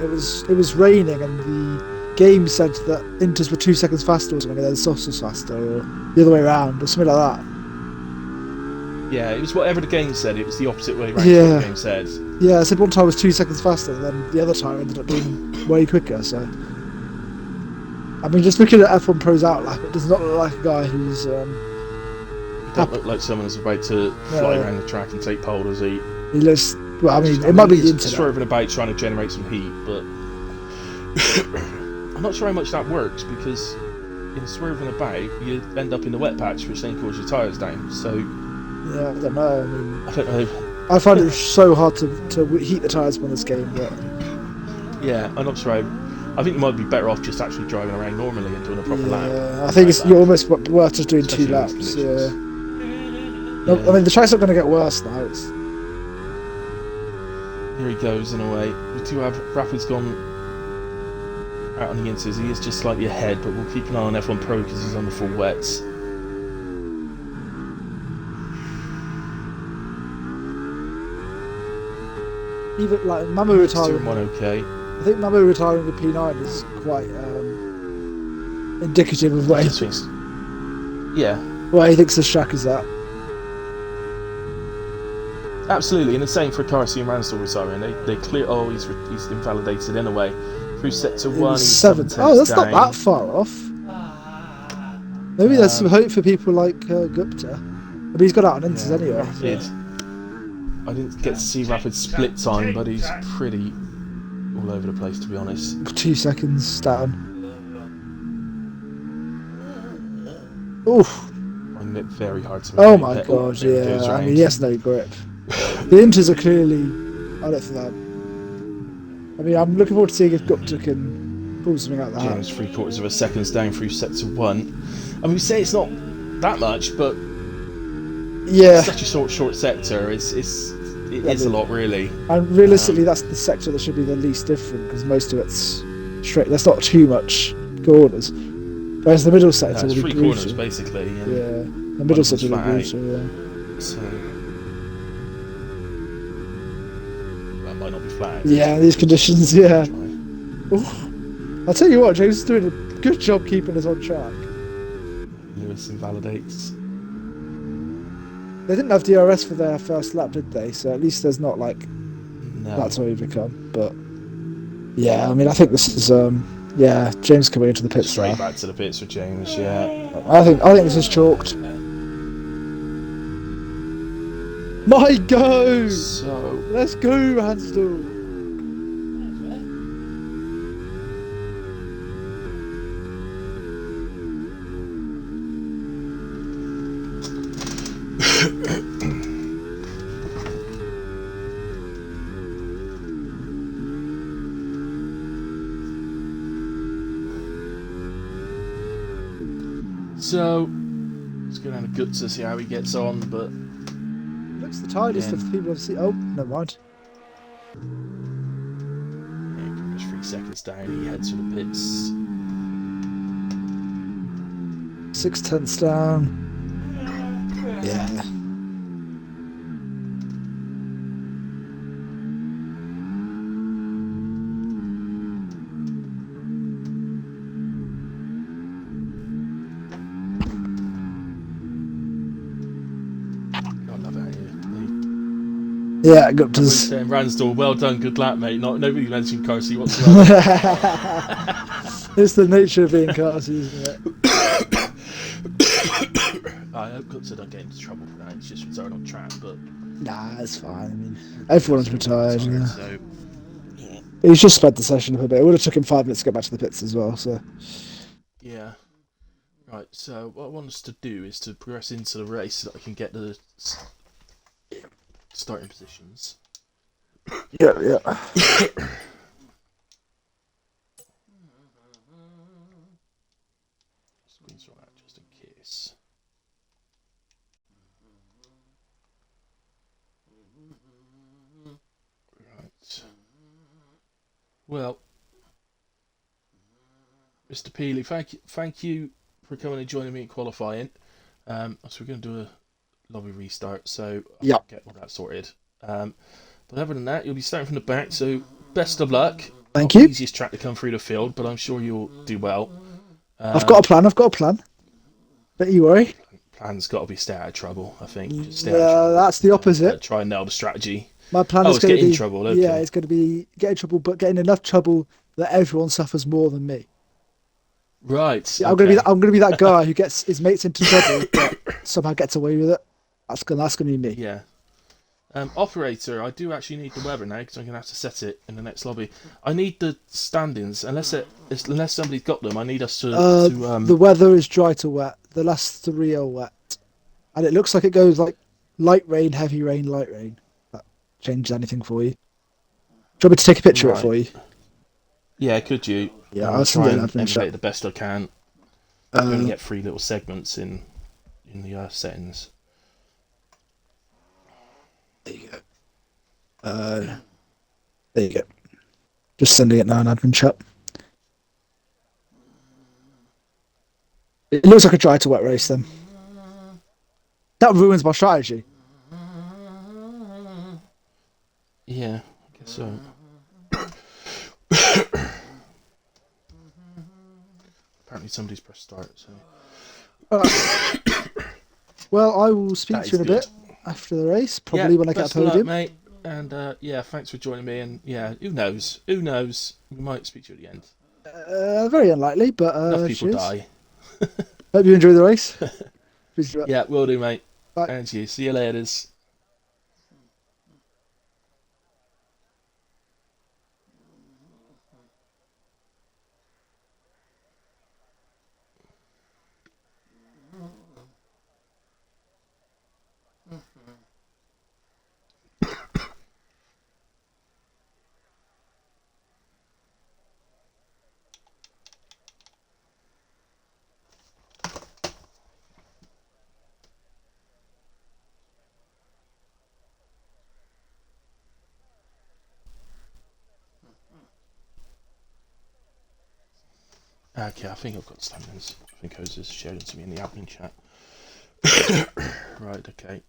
Speaker 4: it was raining and the game said that Inters were 2 seconds faster or something, and then softs was faster, or the other way around, or something like that.
Speaker 1: Yeah, it was whatever the game said. It was the opposite way around to what the game said.
Speaker 4: Yeah, I said one time was 2 seconds faster, and then the other time ended up being way quicker. So, I mean, just looking at F1 Pro's outlap, it does not look like a guy who's.
Speaker 1: He don't look like someone who's about to fly around the track and take pole, does he?
Speaker 4: He looks. Well, I mean, it might be the internet.
Speaker 1: Swerving about trying to generate some heat, but I'm not sure how much that works, because in swerving about, you end up in the wet patch, which then cools your tyres down. So
Speaker 4: yeah, I don't know. I mean,
Speaker 1: I don't know.
Speaker 4: I find it so hard to heat the tyres on this game, but
Speaker 1: yeah, I'm not sure. I think you might be better off just actually driving around normally and doing a proper lap.
Speaker 4: Yeah, I think you're almost worth just doing especially 2 laps. Yeah. No, I mean, the track's not going to get worse now. Here
Speaker 1: he goes in a way. We do have Rapid's gone out on the inters. He is just slightly ahead, but we'll keep an eye on F1 Pro because he's on the full wets.
Speaker 4: Even like Mamo retiring.
Speaker 1: 2-1 okay.
Speaker 4: I think Mamo retiring with P9 is quite indicative of what he thinks.
Speaker 1: Yeah.
Speaker 4: What he thinks the track is at.
Speaker 1: Absolutely, and the same for Carson and Ransdell retiring. They clear. Oh, he's invalidated anyway. Through sector 1, he's
Speaker 4: 7. Oh, that's not that far off. Maybe there's some hope for people like Gupta. I mean, he's got out on inters anyway.
Speaker 1: Rapid. I didn't get to see Rapid split time, but he's pretty all over the place, to be honest.
Speaker 4: 2 seconds down. Oof.
Speaker 1: Finding it very hard to make.
Speaker 4: Oh my god, yeah. I mean, he has no grip. The inters are clearly. I don't think that. I mean, I'm looking forward to seeing if Gupta can pull something out of the hat.
Speaker 1: James 3/4 of a second down through sector 1. I mean, we say it's not that much, but
Speaker 4: yeah,
Speaker 1: it's such a short sector. It is a lot, really.
Speaker 4: And realistically, that's the sector that should be the least different because most of it's straight. There's not too much corners. Whereas the middle sector
Speaker 1: It's
Speaker 4: will be
Speaker 1: 3
Speaker 4: brutal.
Speaker 1: corners, basically.
Speaker 4: Yeah, the middle sector will be
Speaker 1: flat out.
Speaker 4: brutal. Yeah.
Speaker 1: So that might not be flat.
Speaker 4: Yeah, these conditions. Yeah. Oof. I'll tell you what, James is doing a good job keeping us on track.
Speaker 1: Lewis invalidates.
Speaker 4: They didn't have DRS for their first lap, did they? So at least there's not like
Speaker 1: No.
Speaker 4: that to overcome. But yeah, I mean, I think this is yeah, James coming into the pits
Speaker 1: Straight
Speaker 4: now.
Speaker 1: back to the pits for James. Yeah.
Speaker 4: I think this is chalked. My go!
Speaker 1: So
Speaker 4: Let's go, Ransdell.
Speaker 1: So let's go down to Guts to see how he gets on, but
Speaker 4: Looks the tightest
Speaker 1: Yeah.
Speaker 4: of people I've seen. Oh, never mind.
Speaker 1: yeah, just 3 seconds down, he heads for the pits.
Speaker 4: 6/10 down. Yeah.
Speaker 1: God, love it.
Speaker 4: Yeah, Gupta's.
Speaker 1: Ransdell, well done, good lap, mate. Nobody mentioned Carsey whatsoever.
Speaker 4: It's the nature of being classy, isn't it?
Speaker 1: I hope Guts don't get into trouble for that. It's just retired on track, but
Speaker 4: Nah, it's fine. I mean, everyone's retired. Yeah.
Speaker 1: So
Speaker 4: He's just sped the session up a bit. It would have took him 5 minutes to get back to the pits as well. So
Speaker 1: yeah. Right, so what I want us to do is to progress into the race so that I can get the starting positions.
Speaker 4: yeah.
Speaker 1: Squeeze one out just in case. Right. Well, Mr. Peely, thank you for coming and joining me in qualifying. So we're going to do a lobby restart, so I'll get all that sorted. But other than that, you'll be starting from the back, so best of luck.
Speaker 4: Thank
Speaker 1: Not
Speaker 4: you.
Speaker 1: the easiest track to come through the field, but I'm sure you'll do well.
Speaker 4: I've got a plan. Don't you worry.
Speaker 1: Plan's got to be stay out of trouble, I think. Just stay out of trouble.
Speaker 4: That's the opposite.
Speaker 1: Try and nail the strategy.
Speaker 4: My plan
Speaker 1: Oh,
Speaker 4: is
Speaker 1: it's
Speaker 4: going to
Speaker 1: get in
Speaker 4: be
Speaker 1: trouble, okay.
Speaker 4: yeah, it's going to be get in trouble, but getting enough trouble that everyone suffers more than me.
Speaker 1: Right.
Speaker 4: I'm going to be that guy who gets his mates into trouble, but somehow gets away with it. That's going to be me.
Speaker 1: Yeah. Operator, I do actually need the weather now because I'm going to have to set it in the next lobby. I need the standings. Unless somebody's got them, I need us to...
Speaker 4: The weather is dry to wet. The last 3 are wet. And it looks like it goes like light rain, heavy rain, light rain. That changes anything for you. Do you want me to take a picture of it for you?
Speaker 1: Yeah, could you?
Speaker 4: Yeah,
Speaker 1: I'll
Speaker 4: I'll
Speaker 1: try
Speaker 4: send it
Speaker 1: and
Speaker 4: in
Speaker 1: emulate it the best I can. I'm going to
Speaker 4: Uh,
Speaker 1: get 3 little segments in the settings.
Speaker 4: there you go. There you go. Just sending it now in admin chat. It looks like a dry to wet race then. That ruins my strategy.
Speaker 1: Yeah, I guess so. Apparently somebody's pressed start, so...
Speaker 4: Well, I will speak
Speaker 1: That
Speaker 4: to
Speaker 1: is
Speaker 4: you in a
Speaker 1: good.
Speaker 4: bit after the race,
Speaker 1: Yeah,
Speaker 4: probably when I get a
Speaker 1: best of luck,
Speaker 4: podium.
Speaker 1: mate. And yeah, thanks for joining me. And yeah, who knows? Who knows? We might speak to you at the end.
Speaker 4: Very unlikely, but
Speaker 1: Enough people
Speaker 4: cheers.
Speaker 1: die.
Speaker 4: Hope you enjoy the race. Peace out.
Speaker 1: Yeah, will do, mate.
Speaker 4: Bye.
Speaker 1: And you. See you later. Okay, I think I've got standings. I think I was just shared it to me in the admin chat. Right, okay.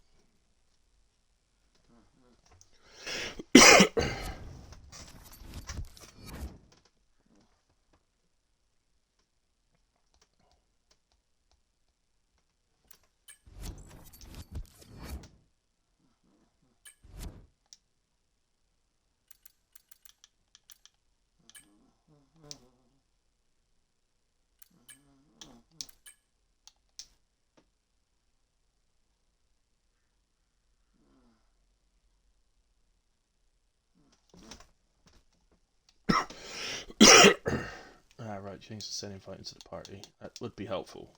Speaker 1: Right, change the send invite into the party. That would be helpful.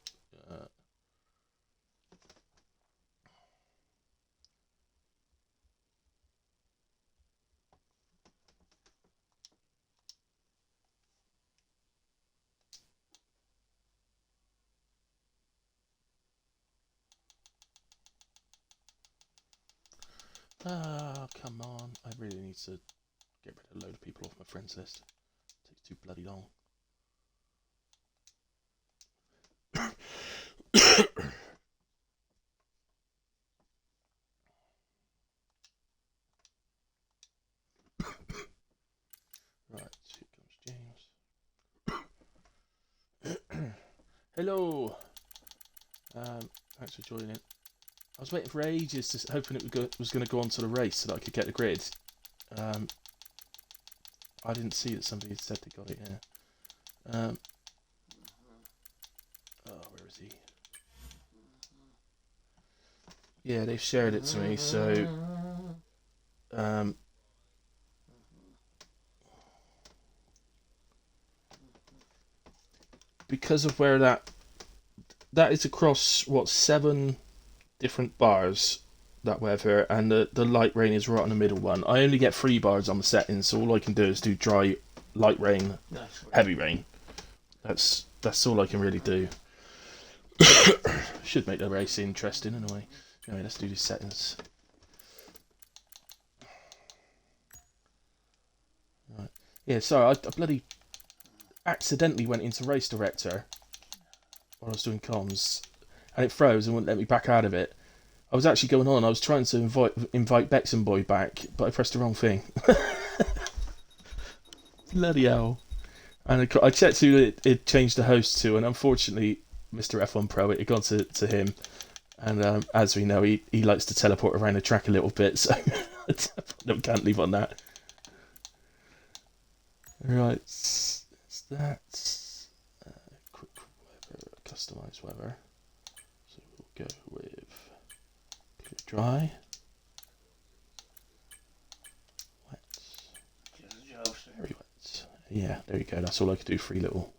Speaker 1: Come on. I really need to get rid of a load of people off my friends list. It takes too bloody long. Right, here comes James. Hello. Thanks for joining. I was waiting for ages, hoping it was going to go on to the race so that I could get the grid. I didn't see that somebody had said they got it. Yeah. Oh, where is he? Yeah, they've shared it to me. So, because of where that is across what 7 different bars, that weather, and the light rain is right on the middle one. I only get 3 bars on the settings, so all I can do is do dry, light rain, heavy rain. That's all I can really do. Should make the race interesting in a way. Anyway, let's do these settings. Right. Yeah, sorry, I bloody accidentally went into race director while I was doing comms, and it froze and wouldn't let me back out of it. I was actually going on. I was trying to invite Bexon Boy back, but I pressed the wrong thing. Bloody hell! And I checked who it changed the host to, and unfortunately, Mr. F1 Pro, it had gone to him. And as we know, he likes to teleport around the track a little bit, so I can't leave on that. Right, that's quick weather, customize weather. So we'll go with clear, dry, wet, very wet. Yeah, there you go. That's all I could do. 3 little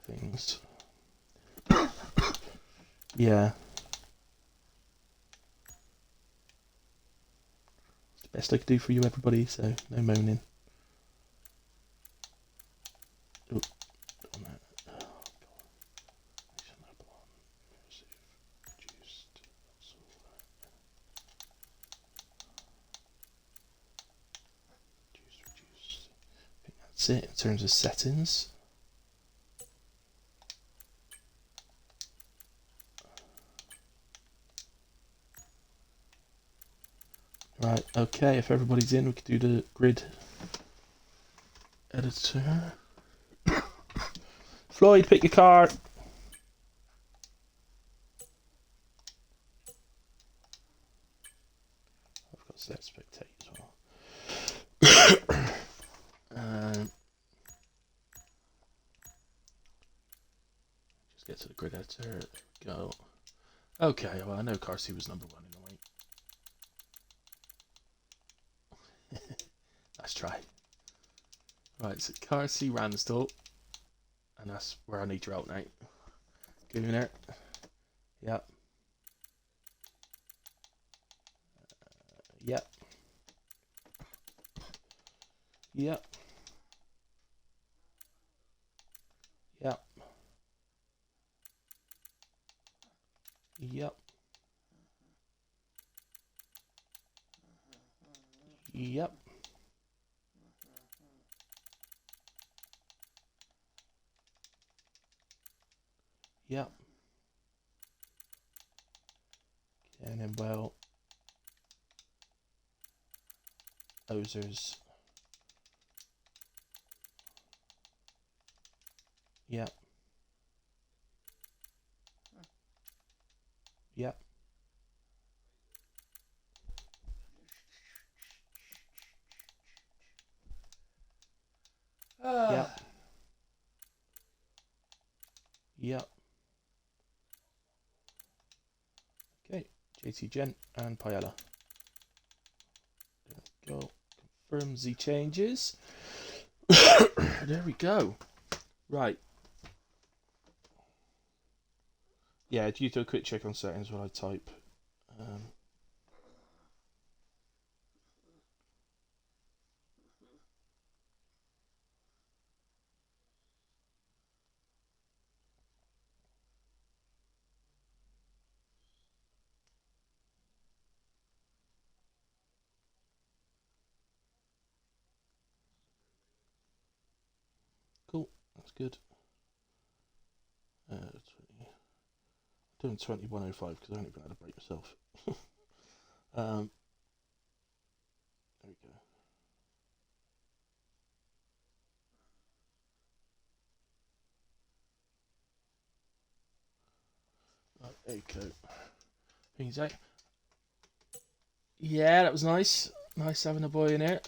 Speaker 1: things. Yeah. It's the best I could do for you, everybody, so no moaning. Oh, on that. Oh, God. Reduced. That's all that. Reduce. I think that's it in terms of settings. Right, okay, if everybody's in, we could do the grid editor. Floyd, pick your car. I've got select spectate as well. Just get to the grid editor. There we go. Okay, well, I know car C was number 1 in a way. Let's try. Right, so car C Ransdell. And that's where I need your help now. Go in there. Yep. Yep. Yep. Yep. Yep. Yep. Yep. And then, well, Ozers. Yep. Yep. Yep. Yep. Okay, JT Gent and Paella. There we go. Confirm the changes. There we go. Right. Yeah, do you do a quick check on settings while I type? Cool, that's good. 20. I'm doing 2105 because I don't even know how to break myself. There we go. Right, there you go. Things out. Yeah, that was nice. Nice having a boy in here.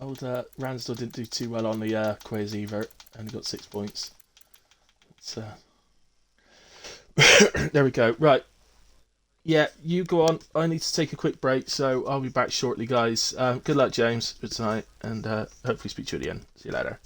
Speaker 1: Old Ransdell didn't do too well on the quiz either. Only got 6 points. There we go. Right. Yeah, you go on. I need to take a quick break, so I'll be back shortly, guys. Good luck, James, for tonight, and hopefully speak to you at the end. See you later.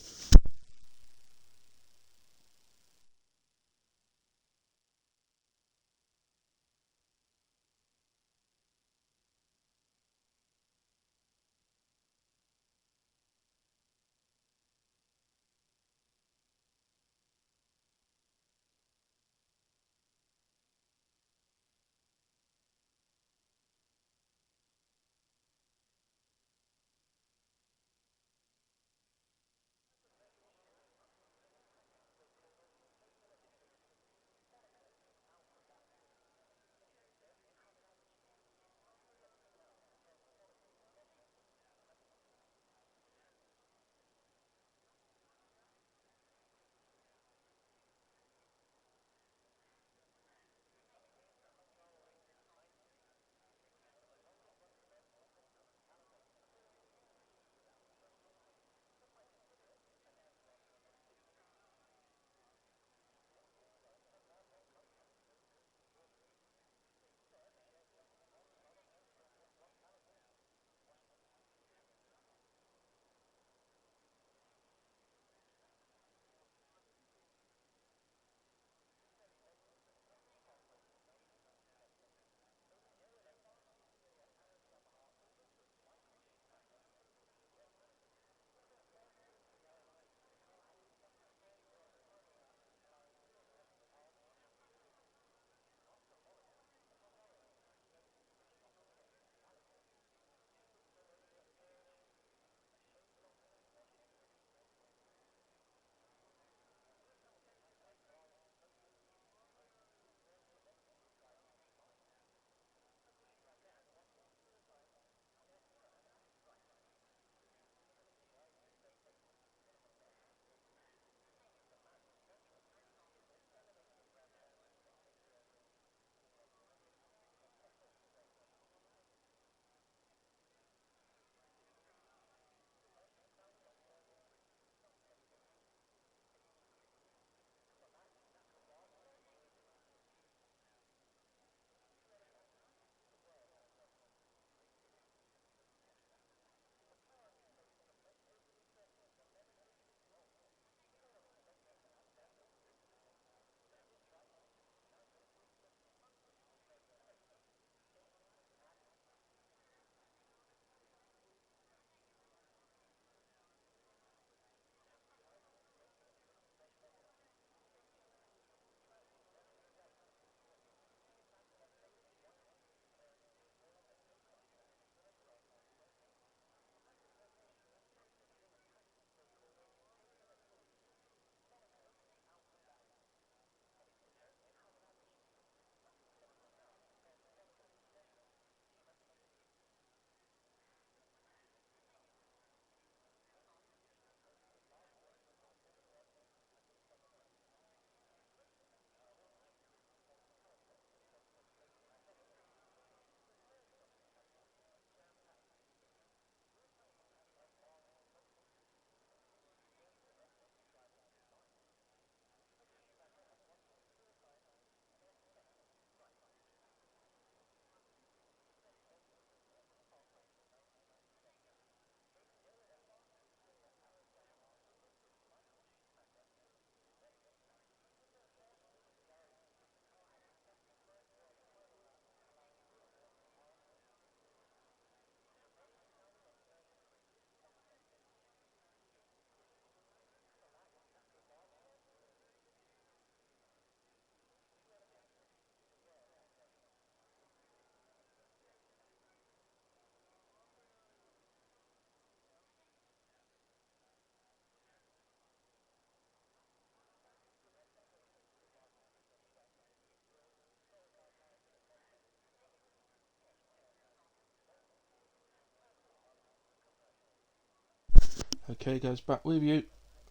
Speaker 1: Okay, goes back with you,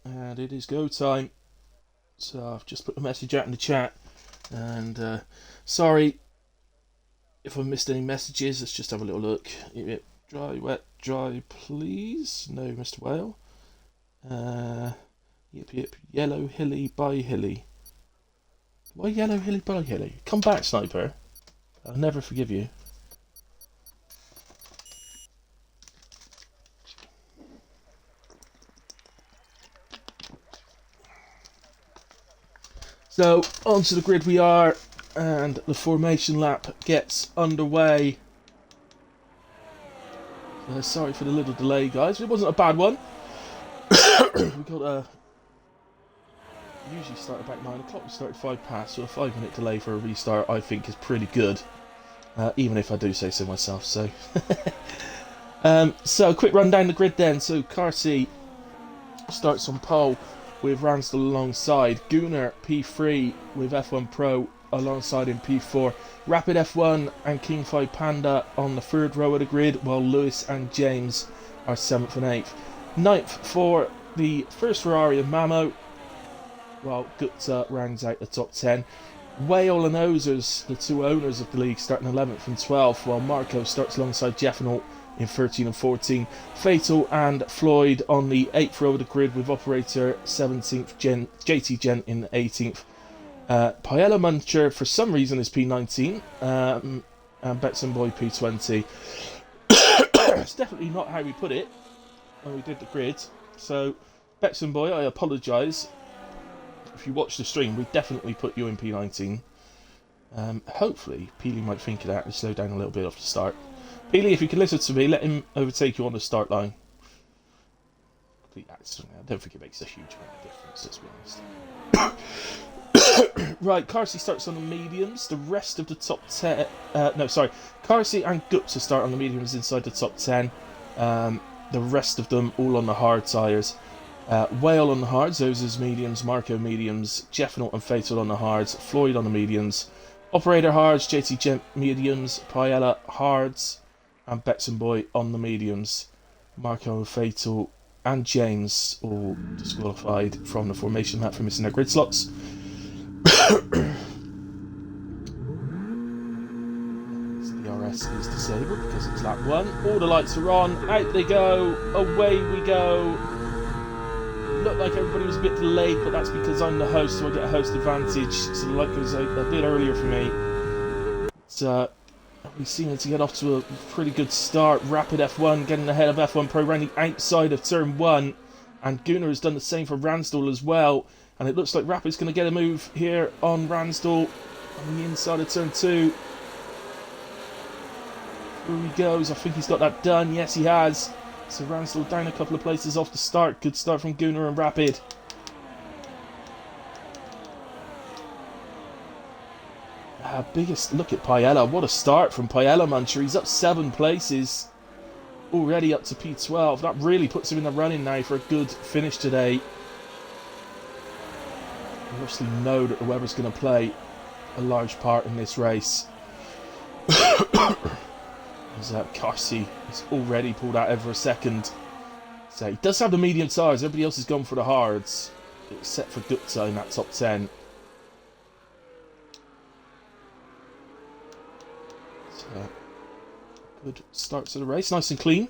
Speaker 1: and it is go time. So I've just put a message out in the chat, and sorry if I've missed any messages. Let's just have a little look. Yep. Dry, wet, dry, please. No, Mr. Whale. Yep. Yellow, hilly, by hilly. Why yellow, hilly, by hilly? Come back, Sniper. I'll never forgive you. So, onto the grid we are, and the formation lap gets underway. Sorry for the little delay, guys. It wasn't a bad one. We got usually start about 9 o'clock. We started 5 past, so a 5-minute delay for a restart I think is pretty good. Even if I do say so myself. So, so quick run down the grid then. So Carsey starts on pole with Ransdell alongside. Gunnar P3 with F1 Pro alongside in P4. Rapid F1 and King 5 Panda on the third row of the grid, while Lewis and James are 7th and 8th. 9th for the first Ferrari of Mamo, while Gupta rounds out the top 10. Whale and Ozers, the two owners of the league, starting 11th and 12th, while Marco starts alongside Jeffenalt in 13 and 14. Fatal and Floyd on the 8th row of the grid, with operator 17th, JT Gent in 18th. Paella Muncher for some reason is P19, and Betson Boy P20. It's definitely not how we put it when we did the grid. So, Betson Boy, I apologise. If you watch the stream, we definitely put you in P19. Hopefully, Peely might think of that and slow down a little bit off the start. Peely, if you can listen to me, let him overtake you on the start line. Complete accident. I don't think it makes a huge amount of difference, let's be honest. Right, Carsey starts on the mediums. The rest of the top 10... Carsey and Gupta start on the mediums inside the top 10. The rest of them all on the hard tyres. Whale on the hards, Ozers mediums, Marco mediums, Jeffenalt and Fatal on the hards, Floyd on the mediums, Operator hards, JT Gent mediums, Paella hards, and Betson Boy on the mediums. Marco, Fatal and James all disqualified from the formation lap for missing their grid slots. The DRS is disabled because it's lap 1. All the lights are on, out they go, away we go. Looked like everybody was a bit delayed, but that's because I'm the host, so I get a host advantage. So the light goes out a bit earlier for me. But, we seem to get off to a pretty good start. Rapid F1 getting ahead of F1 Pro around the outside of turn 1. And Gunnar has done the same for Ransdell as well. And it looks like Rapid's going to get a move here on Ransdell on the inside of turn 2. Here he goes. I think he's got that done. Yes, he has. So Ransdell down a couple of places off the start. Good start from Gunnar and Rapid. Biggest look at Paella. What a start from Paella Muncher. He's up 7 places. Already up to P12. That really puts him in the running now for a good finish today. We obviously know that the weather's going to play a large part in this race. As Carsey has already pulled out over a second. So he does have the medium tyres. Everybody else has gone for the hards, except for Gupta in that top 10. So, good start to the race. Nice and clean.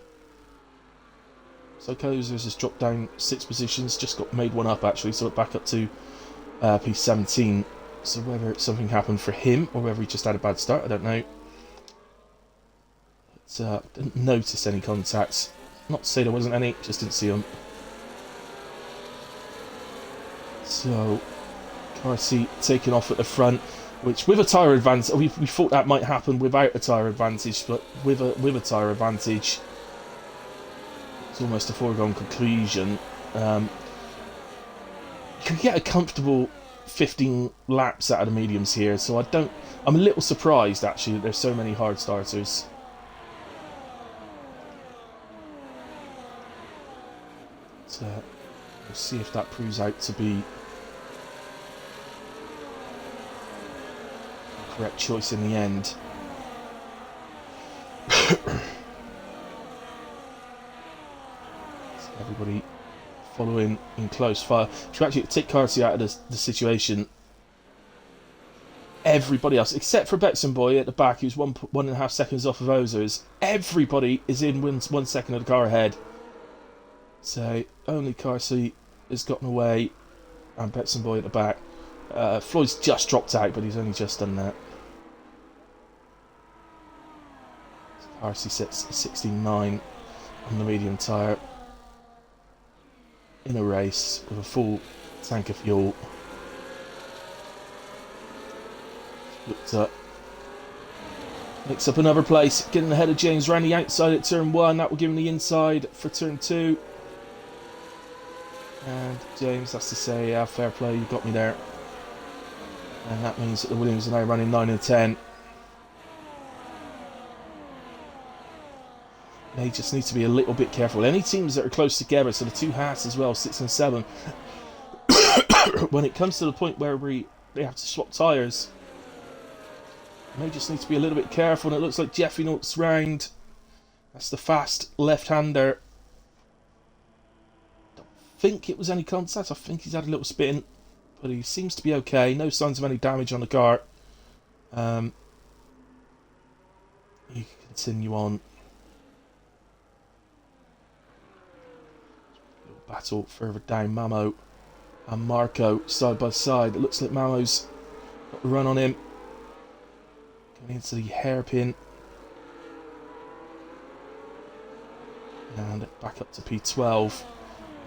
Speaker 1: So Kozers has dropped down 6 positions. Just got made one up actually, so back up to P17. So whether something happened for him or whether he just had a bad start, I don't know. Didn't notice any contacts. Not to say there wasn't any, just didn't see them. So, Carsey taking off at the front, which with a tyre advantage, we thought that might happen without a tyre advantage, but with a tyre advantage, it's almost a foregone conclusion. You can get a comfortable 15 laps out of the mediums here, so I'm a little surprised actually that there's so many hard starters. We'll see if that proves out to be the correct choice in the end. Everybody following in close fire. If you actually take Carsey out of the situation, everybody else, except for Bexon Boy at the back, who's 1.5 seconds off of Ozers, everybody is in 1 second of the car ahead. So only Carsey has gotten away, and Bexon Boy at the back. Floyd's just dropped out, but he's only just done that. Carsey sets 69 on the medium tyre in a race with a full tank of fuel. Looks up. Makes up another place, getting ahead of James round the outside at turn 1. That will give him the inside for turn 2. And James has to say, fair play, you got me there. And that means that the Williams are now running 9 and 10. They just need to be a little bit careful. Any teams that are close together, so the two Haas as well, 6 and 7, when it comes to the point where they have to swap tyres, they just need to be a little bit careful. And it looks like Jeffy Nutt's round. That's the fast left-hander. Don't think it was any contact. I think he's had a little spin, but he seems to be okay. No signs of any damage on the car. You can continue on. Battle further down. Mamo and Marco side by side. It looks like Mamo's got the run on him. Going into the hairpin. And back up to P12.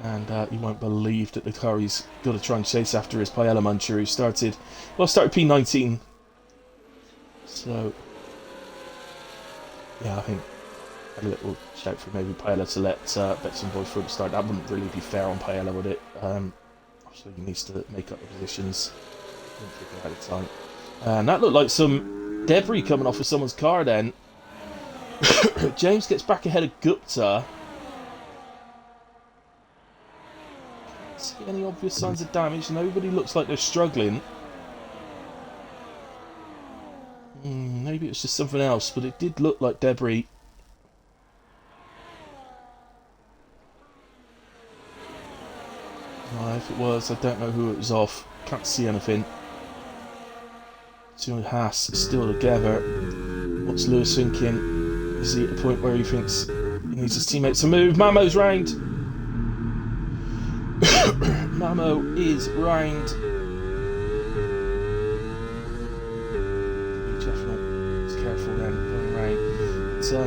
Speaker 1: And you won't believe that the car he's got to try and chase after is Paella Muncher, who started P19. So, yeah, I think a little shout for maybe Paella to let Bexon Boy through the start. That wouldn't really be fair on Paella, would it? Obviously, he needs to make up the positions. Didn't figure out the time. And that looked like some debris coming off of someone's car then. James gets back ahead of Gupta. Can't see any obvious signs of damage. Nobody looks like they're struggling. Maybe it's just something else, but it did look like debris. If it was, I don't know who it was off. Can't see anything. Two Haas still together. What's Lewis thinking? Is he at the point where he thinks he needs his teammates to move? Mamo's round. Mamo is round. Be careful then going round. It's, yeah,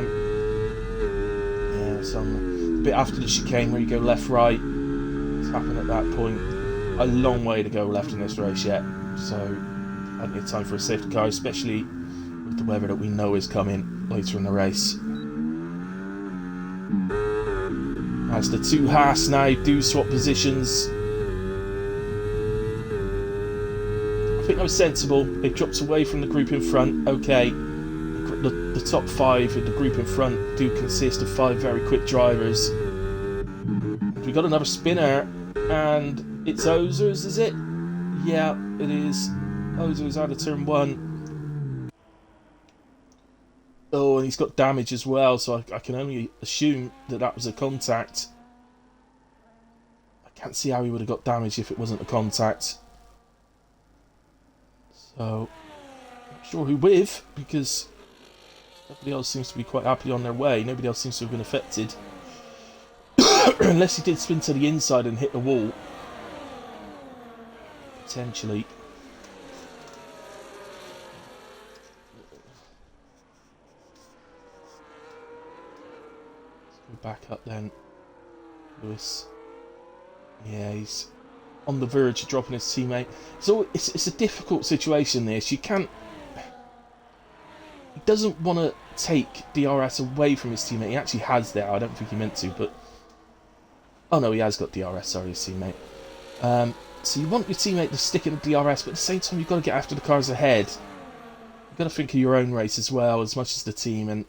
Speaker 1: it's on the bit after the chicane where you go left, right. Happen at that point. A long way to go left in this race yet, so plenty of time for a safety car, especially with the weather that we know is coming later in the race. As the two Haas now do swap positions, I think that was sensible. They dropped away from the group in front. Okay, the top 5 of the group in front do consist of 5 very quick drivers. We got another spinner, and it's Ozers, is it? Yeah, it is. Ozers out of turn 1. Oh, and he's got damage as well, so I can only assume that was a contact. I can't see how he would have got damage if it wasn't a contact. So, not sure who with, because everybody else seems to be quite happily on their way. Nobody else seems to have been affected. Unless he did spin to the inside and hit the wall. Potentially. Let's go back up then. Lewis. Yeah, he's on the verge of dropping his teammate. So it's a difficult situation this. You can't... He doesn't want to take DRS away from his teammate. He actually has there. I don't think he meant to, but... Oh no, he has got DRS, sorry, his teammate. So you want your teammate to stick in the DRS, but at the same time you've got to get after the cars ahead. You've got to think of your own race as well, as much as the team, and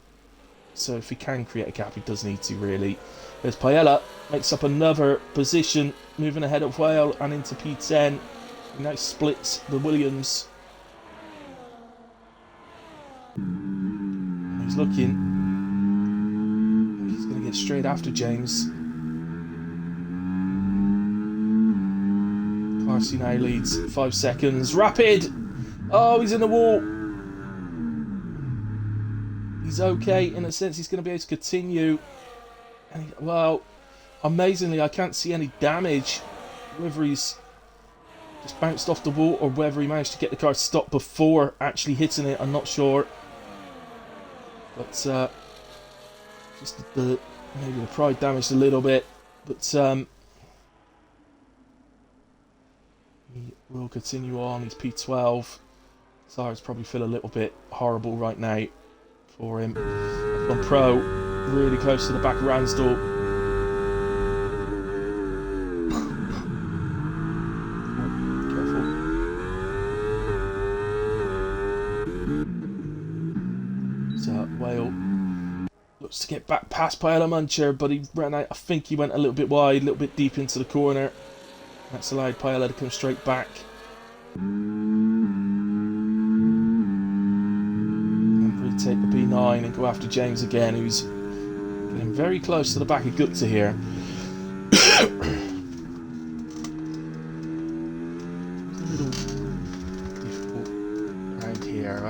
Speaker 1: so if he can create a gap, he does need to, really. There's Paella, makes up another position, moving ahead of Whale and into P10. He now splits the Williams. He's looking. He's going to get straight after James. RC now leads 5 seconds. Rapid! Oh, he's in the wall. He's okay. In a sense, he's going to be able to continue. And well, amazingly, I can't see any damage. Whether he's just bounced off the wall or whether he managed to get the car stopped before actually hitting it, I'm not sure. But just maybe the pride damaged a little bit. But he will continue on. He's P12. Tires probably feel a little bit horrible right now for him. F1 Pro, really close to the back of Ransdell. Careful. So, Whale looks to get back past Paella Muncher, but he ran out. I think he went a little bit wide, a little bit deep into the corner. That's allowed Paella to come straight back. Take the B9 and go after James again, who's getting very close to the back of Gupta here. A little difficult around here.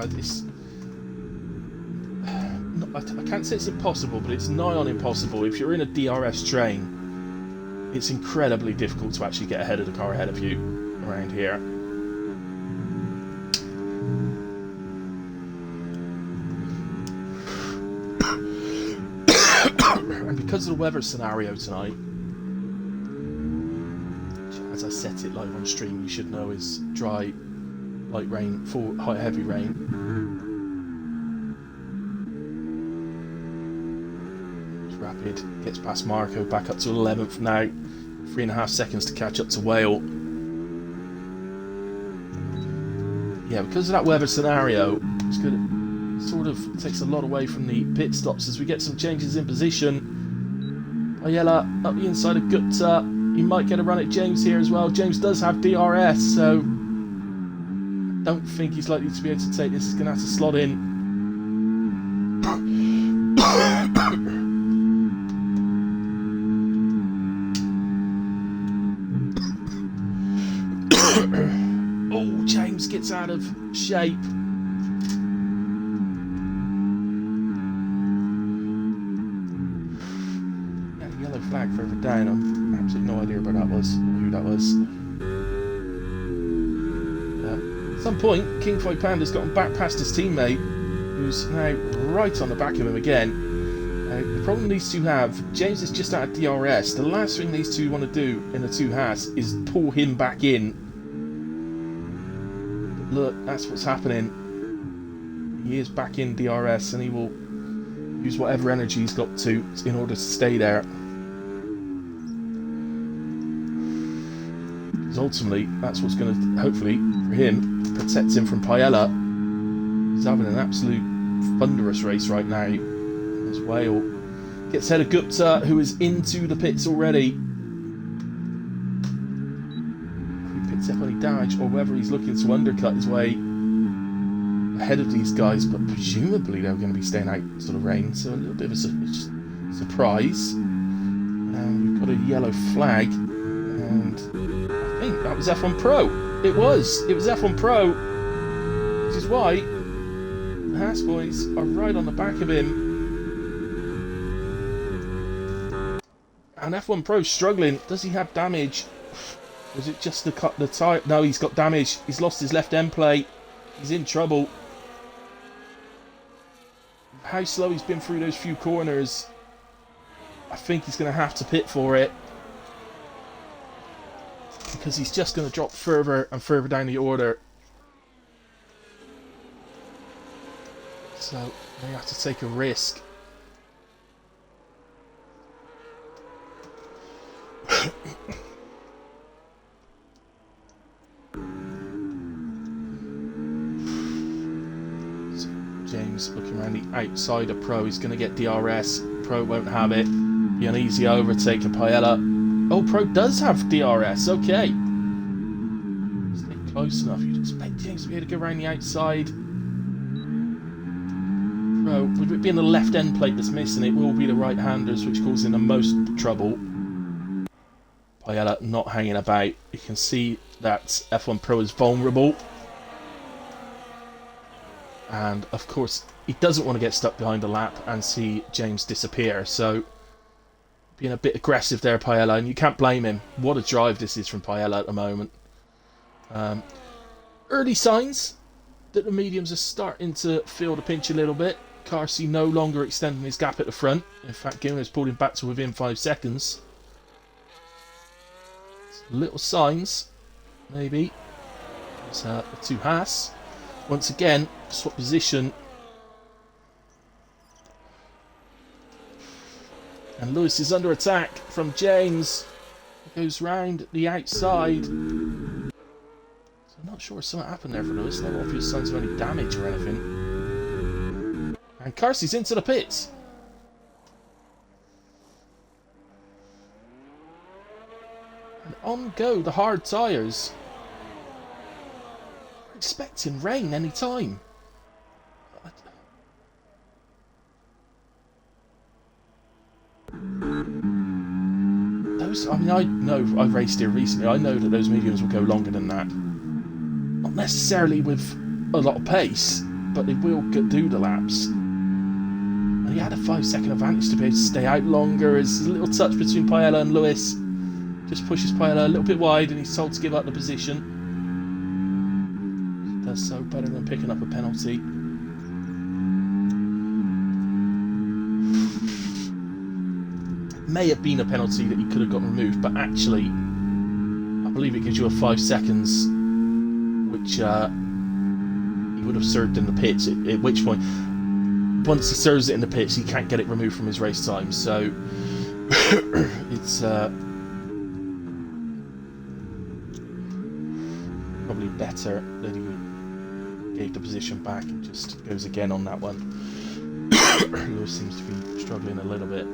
Speaker 1: I can't say it's impossible, but it's nigh on impossible. If you're in a DRS train, it's incredibly difficult to actually get ahead of the car ahead of you around here. And because of the weather scenario tonight, as I set it live on stream, you should know is dry, light rain, full, high, heavy rain. It's rapid, gets past Marco, back up to 11th now. 3.5 seconds to catch up to Whale. Yeah, because of that weather scenario, it's good. Sort of takes a lot away from the pit stops as we get some changes in position. Paella up the inside of Gupta. He might get a run at James here as well. James does have DRS, so I don't think he's likely to be able to take this. He's going to have to slot in. Oh, James gets out of shape. Flag further down. I'm absolutely no idea where that was, who that was. At some point, King Fight Panda's gotten back past his teammate, who's now right on the back of him again. The problem these two have, James is just out of DRS. The last thing these two want to do in the 2 has is pull him back in. But look, that's what's happening. He is back in DRS and he will use whatever energy he's got to in order to stay there. Ultimately, that's what's going to, hopefully, for him, protect him from Paella. He's having an absolute thunderous race right now. As Whale gets ahead of Gupta, who is into the pits already. If he picks up any damage, or whether he's looking to undercut his way ahead of these guys, but presumably they're going to be staying out sort of rain, so a little bit of a surprise. And we've got a yellow flag, and I think that was F1 Pro. It was F1 Pro, which is why the Haas boys are right on the back of him. And F1 Pro's struggling. Does he have damage? Was it just the tyre? No, he's got damage. He's lost his left end plate. He's in trouble. How slow he's been through those few corners. I think he's going to have to pit for it. Because he's just going to drop further and further down the order. So they have to take a risk. James looking around the outside of Pro. He's going to get DRS. Pro won't have it. Be an easy overtake of Paella. Oh, Pro does have DRS. Okay. Stay close enough. You'd expect James to be able to go around the outside. Pro, with it being the left end plate that's missing, it will be the right-handers which cause him the most trouble. Paella not hanging about. You can see that F1 Pro is vulnerable. And of course, he doesn't want to get stuck behind the lap and see James disappear. So, being a bit aggressive there, Paella, and you can't blame him. What a drive this is from Paella at the moment. Early signs that the mediums are starting to feel the pinch a little bit. Carsey no longer extending his gap at the front. In fact, Gilman has pulled him back to within 5 seconds. Little signs, maybe. There's the two Haas. Once again, swap position. And Lewis is under attack from James. He goes round the outside. So I'm not sure if something happened there for Lewis. No obvious signs of any damage or anything. And Carsey's into the pits. And on go the hard tyres. We're expecting rain any time. I mean, I know I've raced here recently. I know that those mediums will go longer than that. Not necessarily with a lot of pace, but they will do the laps. And he had a 5-second advantage to be able to stay out longer. There's a little touch between Paella and Lewis. Just pushes Paella a little bit wide, and he's told to give up the position. Does so better than picking up a penalty. May have been a penalty that he could have got removed, but actually, I believe it gives you a 5 seconds, which he would have served in the pits. At which point, once he serves it in the pits, he can't get it removed from his race time. So it's probably better that he gave the position back and just goes again on that one. Lewis seems to be struggling a little bit.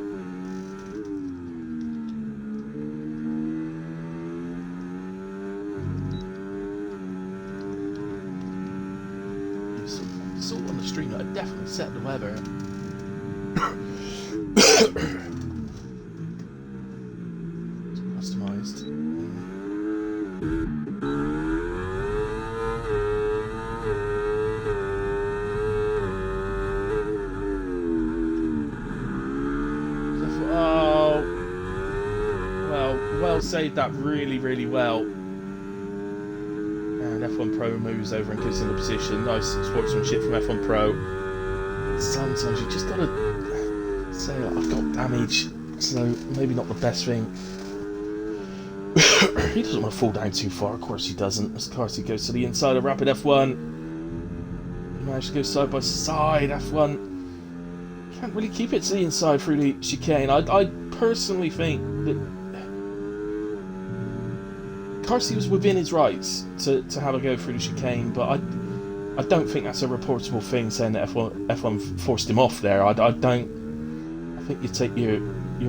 Speaker 1: Salt on the stream that I definitely set the weather. It's customised. Oh, well saved that really well. And F1 Pro moves over and gives him the position. Nice sportsmanship from F1 Pro. Sometimes you just gotta say, like, I've got damage, so maybe not the best thing. He doesn't want to fall down too far, of course he doesn't. As Carsey goes to the inside of Rapid F1. He managed to go side by side. F1 can't really keep it to the inside through the chicane. I personally think that Carsey was within his rights to have a go through the chicane, but I don't think that's a reportable thing, saying that F1 forced him off there. I think you take your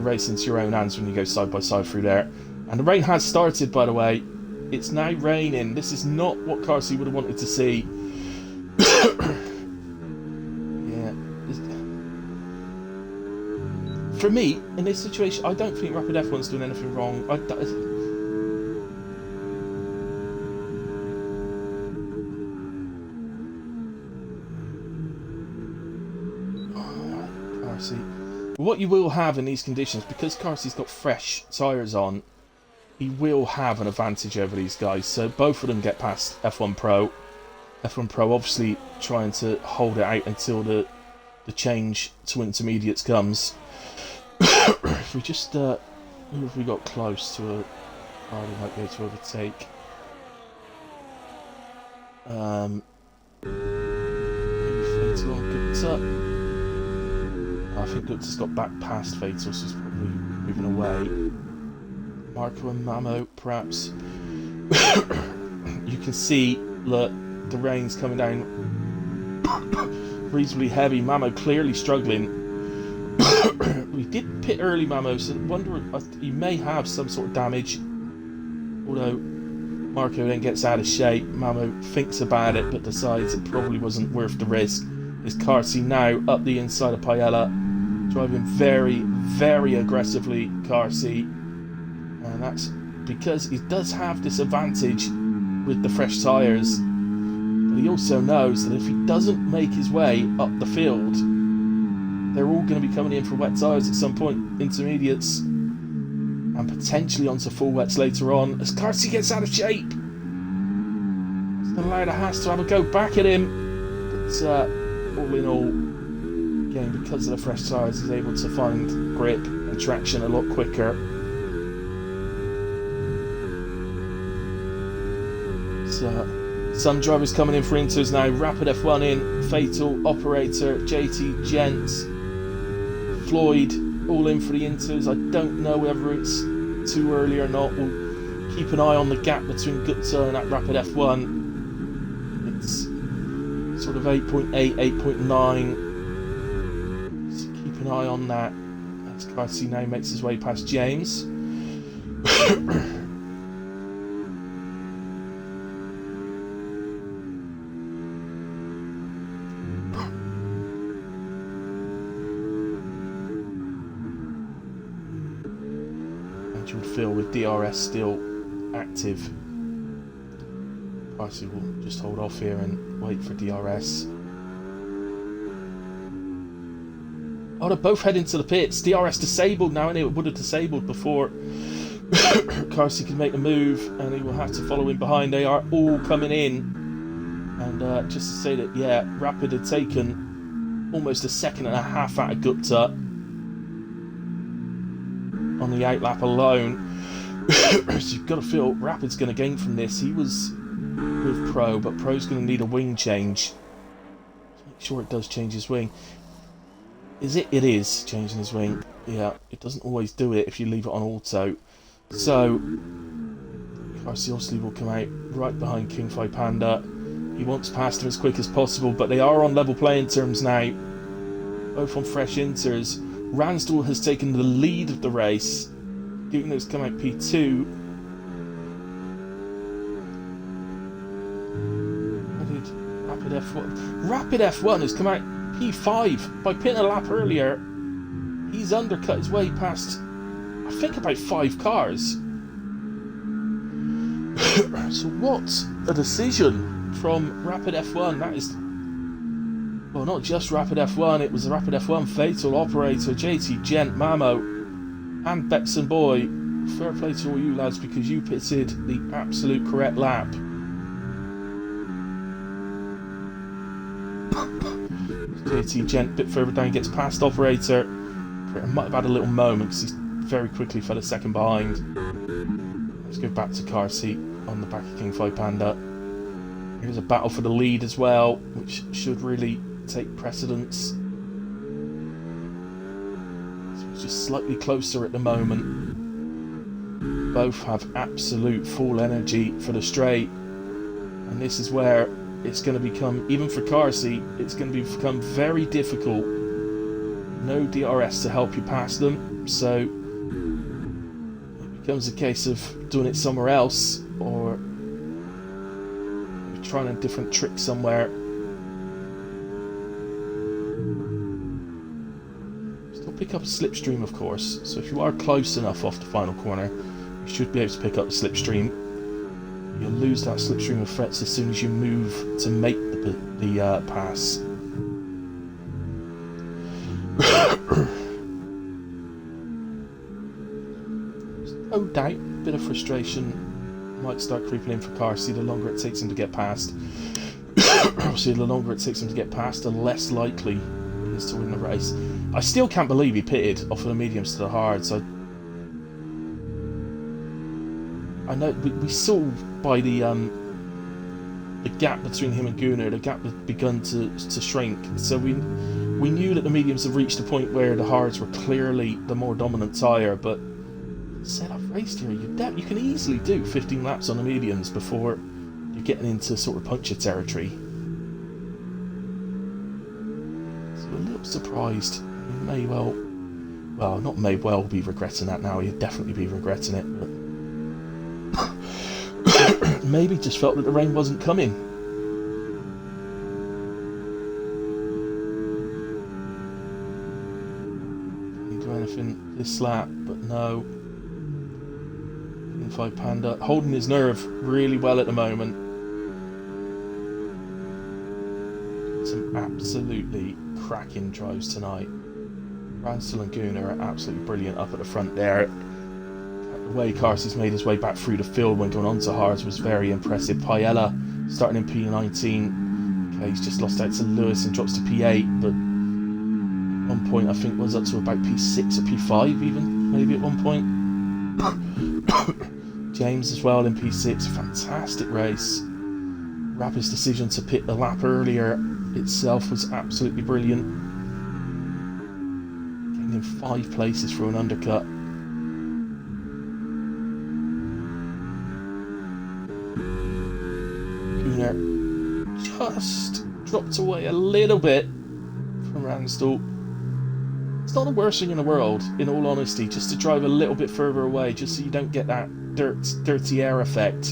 Speaker 1: race into your own hands when you go side by side through there. And the rain has started, by the way. It's now raining. This is not what Carsey would have wanted to see. Yeah. For me, in this situation, I don't think Rapid F1's doing anything wrong. What you will have in these conditions, because Carsey's got fresh tyres on, he will have an advantage over these guys. So both of them get past F1 Pro. F1 Pro obviously trying to hold it out until the change to intermediates comes. If we just if we got close to a car we might be able to overtake. Maybe Fatal gets up. I think Lutz got back past Fatal, so he's probably moving away. Marco and Mamo, perhaps. You can see that the rain's coming down reasonably heavy. Mamo clearly struggling. We did pit early, Mamo, so I wonder he may have some sort of damage. Although Marco then gets out of shape. Mamo thinks about it, but decides it probably wasn't worth the risk. Is Carsey now up the inside of Paella, driving very, very aggressively, Carsey. And that's because he does have this advantage with the fresh tyres. But he also knows that if he doesn't make his way up the field, they're all going to be coming in for wet tyres at some point, intermediates, and potentially onto full wets later on as Carsey gets out of shape. It's going to allow the Haas to have a go back at him, but all in all, again, because of the fresh tyres, he's able to find grip and traction a lot quicker. So, some drivers coming in for inters now. Rapid F1 in, Fatal, Operator, JT, Gents, Floyd, all in for the inters. I don't know whether it's too early or not. We'll keep an eye on the gap between Gupta and that Rapid F1. It's sort of 8.8, 8.9. So keep an eye on that. As Carsey now makes his way past James. You would feel with DRS still active, Carsey will just hold off here and wait for DRS. Oh, they're both heading to the pits. DRS disabled now, and it would have disabled before Carsey can make the move, and he will have to follow in behind. They are all coming in, and just to say that, yeah, Rapid had taken almost a second and a half out of Gupta on the outlap alone. So you've got to feel Rapid's going to gain from this. He was with Pro, but Pro's going to need a wing change. Make sure it does change his wing. Is it? It is changing his wing. Yeah, it doesn't always do it if you leave it on auto. So Carsey obviously will come out right behind King Fi Panda. He wants past him as quick as possible, but they are on level playing terms now. Both on fresh inters. Ransdell has taken the lead of the race. Gugner's come out P2. Where did Rapid F1? Rapid F1 has come out P5 by pitting a lap earlier. He's undercut his way past, I think, about 5 cars. So what a decision from Rapid F1. That is, well, not just Rapid F1, it was the Rapid F1, Fatal, Operator, JT, Gent, Mamo, and Betson Boy. Fair play to all you lads, because you pitted the absolute correct lap. JT, Gent, a bit further down, gets past Operator. Might have had a little moment because he's very quickly fell a second behind. Let's go back to Carsey on the back of King Fi Panda. Here's a battle for the lead as well, which should really take precedence. So it's just slightly closer at the moment. Both have absolute full energy for the straight, and this is where it's going to become, even for Carsey, it's going to become very difficult. No DRS to help you pass them, so it becomes a case of doing it somewhere else, or trying a different trick somewhere. Still pick up a slipstream, of course, so if you are close enough off the final corner, you should be able to pick up the slipstream. You'll lose that slipstream of threats as soon as you move to make the pass. No doubt, a bit of frustration might start creeping in for Carsey the longer it takes him to get past. Obviously, the longer it takes him to get past, the less likely he is to win the race. I still can't believe he pitted off of the mediums to the hards. I know we saw by the gap between him and Gunnar, the gap had begun to shrink. So we knew that the mediums have reached a point where the hards were clearly the more dominant tyre. But said I've raced here, you can easily do 15 laps on the mediums before you're getting into sort of puncture territory. So a little surprised. He may well not may well be regretting that now. He'd definitely be regretting it. But maybe just felt that the rain wasn't coming. Didn't do anything this lap, but no. King 5 Panda holding his nerve really well at the moment. Some absolutely cracking drives tonight. Ransel and Gunnar are absolutely brilliant up at the front there. The way Carsey's made his way back through the field when going on to hards was very impressive. Paella starting in P19. Okay, he's just lost out to Lewis and drops to P8, but at one point I think was up to about P6 or P5 even, maybe at one point. James as well in P6, fantastic race. Rapid's decision to pit the lap earlier itself was absolutely brilliant. Getting in 5 places through an undercut. Gunnar just dropped away a little bit from Ransdell. It's not the worst thing in the world, in all honesty, just to drive a little bit further away, just so you don't get that dirty air effect.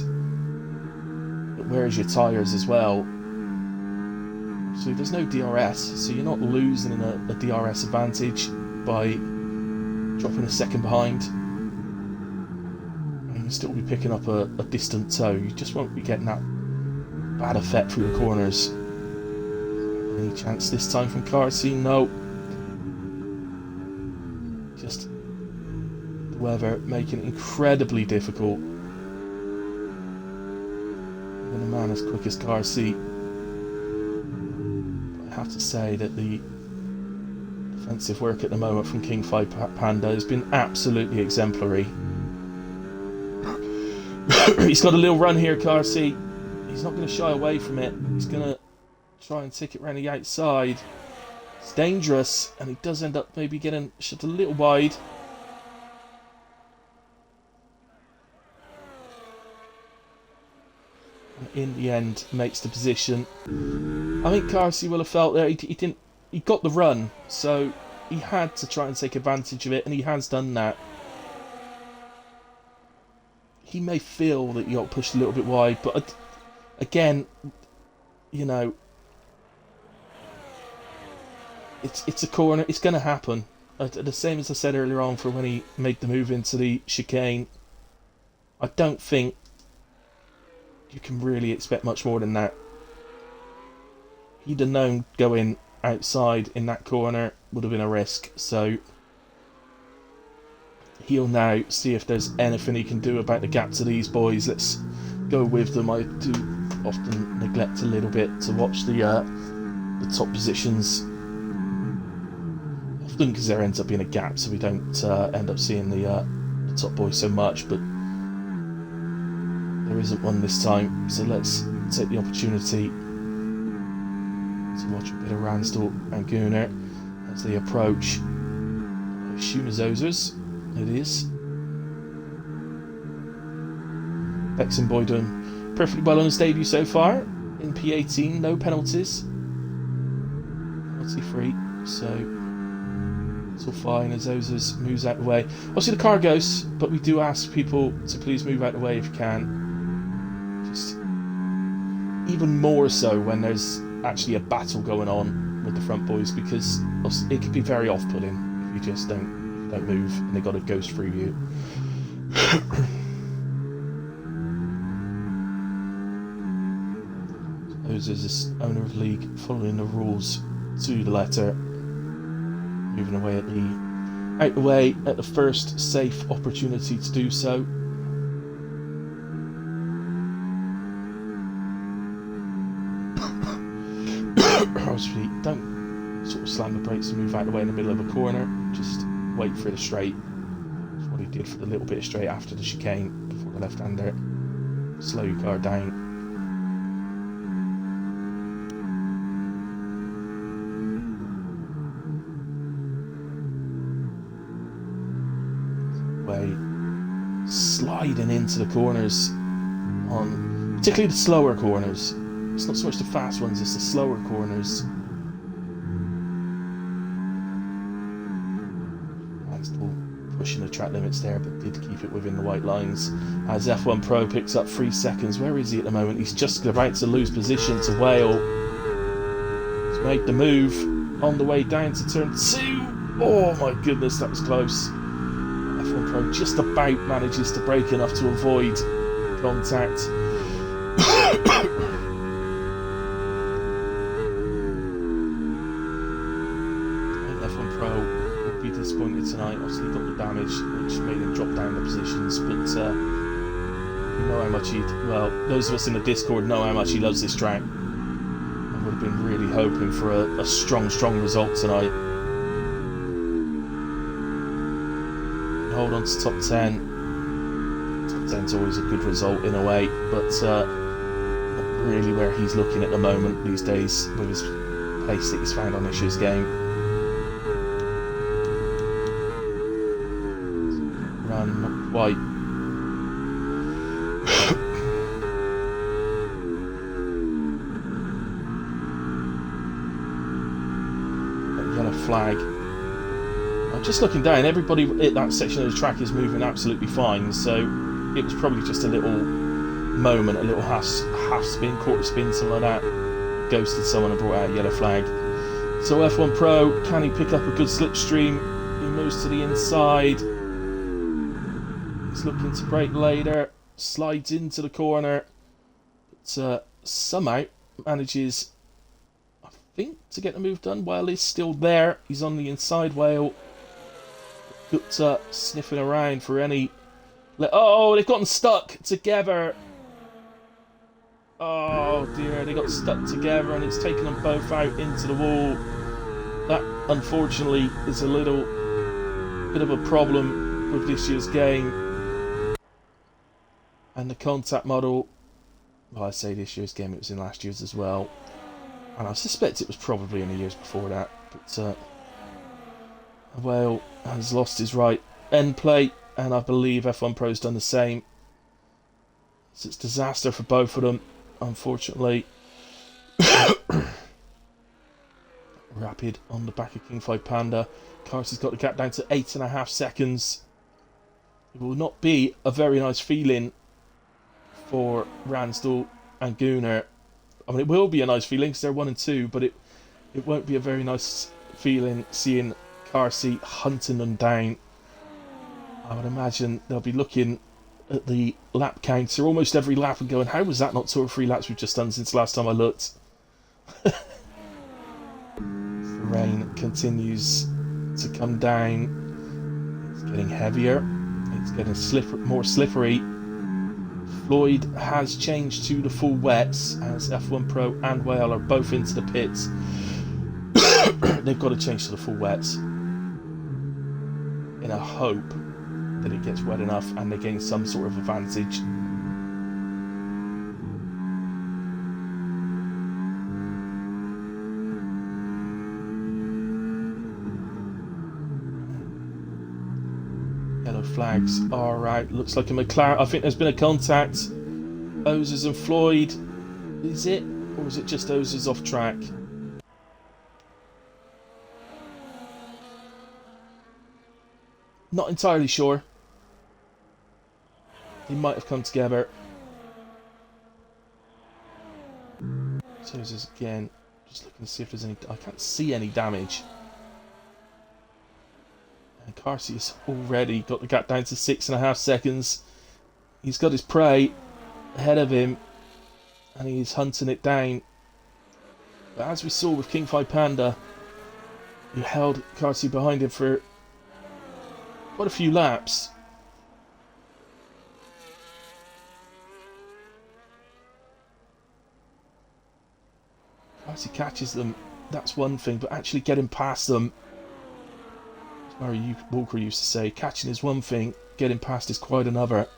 Speaker 1: It wears your tyres as well. So there's no DRS, so you're not losing a DRS advantage by dropping a second behind. And you'll still be picking up a distant tow. You just won't be getting that bad effect through the corners. Any chance this time from Carsey? No. Just the weather making it incredibly difficult. Even a man as quick as Carsey. But I have to say that the defensive work at the moment from King 5 Panda has been absolutely exemplary. He's got a little run here, Carsey. He's not going to shy away from it. He's going to try and take it around the outside. It's dangerous, and he does end up maybe getting shut a little wide. And in the end, makes the position. I think Carsey will have felt there. He got the run, so he had to try and take advantage of it, and he has done that. He may feel that he got pushed a little bit wide, but again, you know, it's a corner. It's going to happen. The same as I said earlier on for when he made the move into the chicane. I don't think you can really expect much more than that. He'd have known going outside in that corner would have been a risk, so he'll now see if there's anything he can do about the gap to these boys. Let's go with them. I do often neglect a little bit to watch the top positions, often because there ends up being a gap, so we don't end up seeing the top boys so much, but there isn't one this time, so let's take the opportunity to watch a bit of Ransdell and Gunnar as they approach Schumazozers. It is. Bexenboy doing perfectly well on his debut so far. In P18, no penalties. Penalty free, so it's all fine as Ozers moves out the way. Obviously the car goes, but we do ask people to please move out the way if you can. Just even more so when there's actually a battle going on with the front boys, because it can be very off-putting if you just don't move and they got to ghost through you. Ozers is owner of the league, following the rules to the letter, moving away out the way at the first safe opportunity to do so. Obviously, don't sort of slam the brakes and move out the way in the middle of a corner. Just wait for the straight. That's what he did for the little bit of straight after the chicane before the left-hander. Slow your car down. Sliding into the corners, on particularly the slower corners. It's not so much the fast ones, it's the slower corners. And still pushing the track limits there, but did keep it within the white lines. As F1 Pro picks up 3 seconds. Where is he at the moment? He's just about to lose position to Whale. He's made the move on the way down to turn 2. Oh my goodness, that was close. F1 Pro just about manages to brake enough to avoid contact. F1 Pro will be disappointed tonight. Obviously, he got the damage, which made him drop down the positions, but you know how much well, those of us in the Discord know how much he loves this track. I would have been really hoping for a strong result tonight. Hold on to top 10. Top 10's always a good result in a way, but not really where he's looking at the moment these days with his pace that he's found on this year's game. Run, not quite. Yellow flag. I'm just looking down, everybody at that section of the track is moving absolutely fine, so it was probably just a little moment, a little half spin, quarter spin, something like that. Ghosted someone and brought out a yellow flag. So F1 Pro, can he pick up a good slipstream? He moves to the inside. He's looking to brake later, slides into the corner, but somehow manages, I think, to get the move done. Whale is still there. He's on the inside. Whale sniffing around for any... Oh, they've gotten stuck together. Oh dear, they got stuck together and it's taken them both out into the wall. That, unfortunately, is a little bit of a problem with this year's game. And the contact model... Well, I say this year's game, it was in last year's as well. And I suspect it was probably in the years before that. But Whale has lost his right end plate, and I believe F1 Pro's done the same. So it's disaster for both of them, unfortunately. Rapid on the back of King 5 Panda. Carsey's got the gap down to 8.5 seconds. It will not be a very nice feeling for Ransdell and Gunnar. I mean, it will be a nice feeling because they're 1 and 2, but it won't be a very nice feeling seeing Carsey hunting them down. I would imagine they'll be looking at the lap counter almost every lap and going, how was that not 2 or 3 laps we've just done since last time I looked? The rain continues to come down. It's getting heavier. It's getting more slippery. Floyd has changed to the full wets as F1 Pro and Whale are both into the pits. They've got to change to the full wets in a hope that it gets wet enough and they gain some sort of advantage. Yellow flags are out. Looks like a McLaren. I think there's been a contact. Ozers and Floyd. Is it? Or is it just Ozers off track? Not entirely sure. They might have come together. So Ozers again. Just looking to see if there's any... I can't see any damage. And Carsey's already got the gap down to 6.5 seconds. He's got his prey ahead of him. And he's hunting it down. But as we saw with King 5 Panda, he held Carsey behind him for quite a few laps. Carsey catches them, that's one thing, but actually getting past them, as Murray Walker used to say, catching is one thing, getting past is quite another.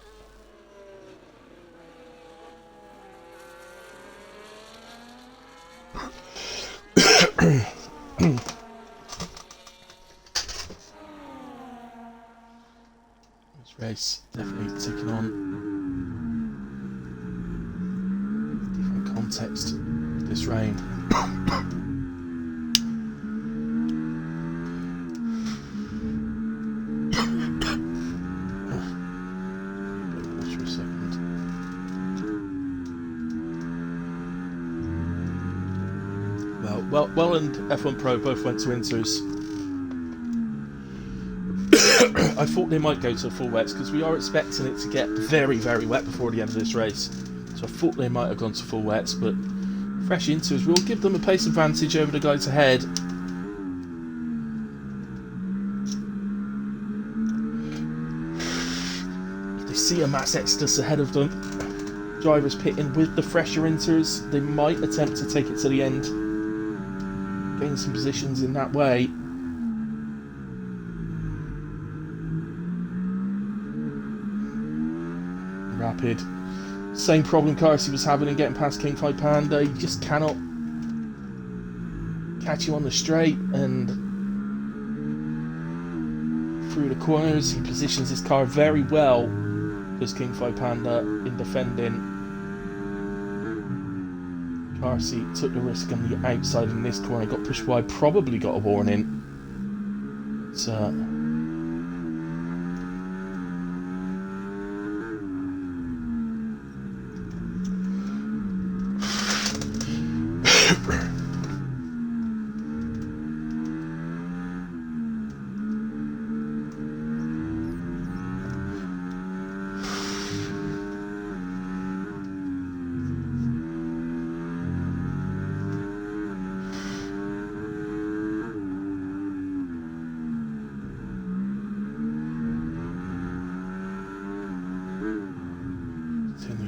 Speaker 1: This race definitely taking on a different context with this rain. For a second. Well, and F1 Pro both went to Inters. I thought they might go to full wets because we are expecting it to get very, very wet before the end of this race. So I thought they might have gone to full wets, but fresh inters will give them a pace advantage over the guys ahead. They see a mass exodus ahead of them. Drivers pitting with the fresher inters. They might attempt to take it to the end, gain some positions in that way. Rapid. Same problem Carsey was having in getting past King 5 Panda. He just cannot catch you on the straight, and through the corners he positions his car very well as King 5 Panda in defending. Carsey took the risk on the outside in this corner, got pushed wide, probably got a warning. So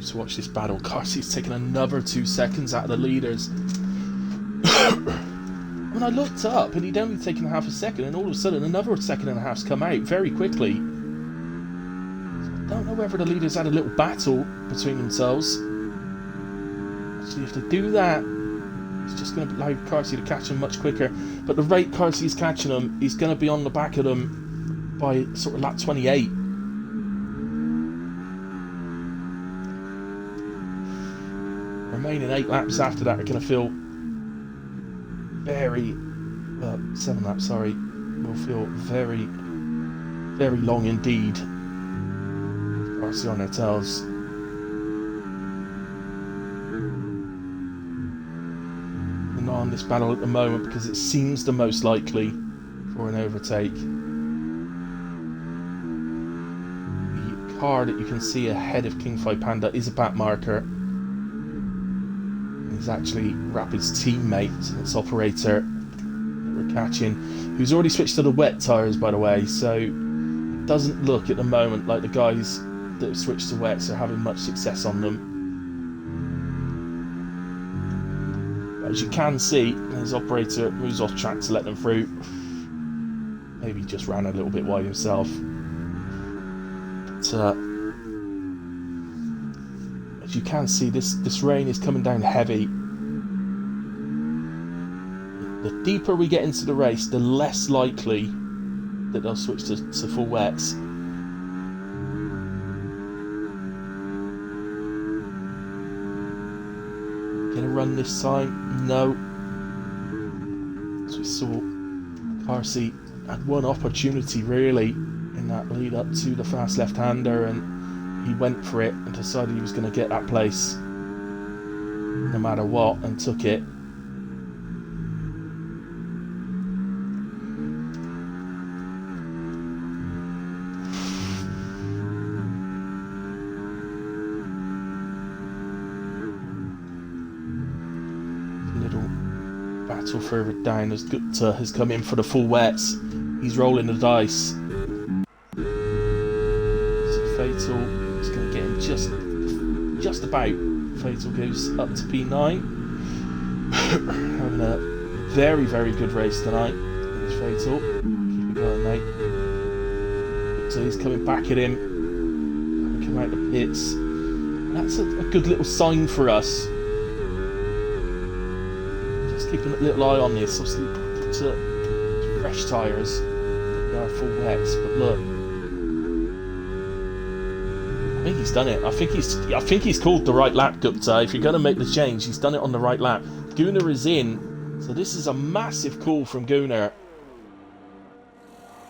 Speaker 1: to watch this battle. Carsey's taken another 2 seconds out of the leaders. When I looked up and he'd only taken half a second, and all of a sudden another second and a half's come out very quickly. I don't know whether the leaders had a little battle between themselves. Actually, if they do that, it's just going to allow Carsey to catch them much quicker. But the rate Carsey's catching them, he's going to be on the back of them by sort of lap 28. Remaining 8 laps after that are going to feel very... 7 laps, sorry. Will feel very, very long indeed. Carsey on their tails. And not on this battle at the moment because it seems the most likely for an overtake. The car that you can see ahead of King 5 Panda is a back marker. He's actually Rapid's teammate, its operator that we're catching, who's already switched to the wet tyres, by the way, so it doesn't look at the moment like the guys that have switched to wets are having much success on them. But as you can see, his operator moves off track to let them through. Maybe just ran a little bit wide himself. But, you can see this rain is coming down heavy. The deeper we get into the race, the less likely that they'll switch to full wets. Gonna run this time? No. As we saw, Carsey had one opportunity really in that lead up to the fast left-hander, and he went for it and decided he was going to get that place no matter what, and took it. A little battle further down as Gupta has come in for the full wets. He's rolling the dice. Fatal is going to get him just about. Fatal goes up to P9. Having a very, very good race tonight. It's Fatal. Keep it going, mate. So he's coming back at him. Come out the pits. That's a good little sign for us. Just keeping a little eye on this. Obviously, to fresh tyres. They are full wets, but look. I think he's done it. I think he's called the right lap, Gupta. If you're going to make the change, he's done it on the right lap. Gunnar is in, so this is a massive call from Gunnar.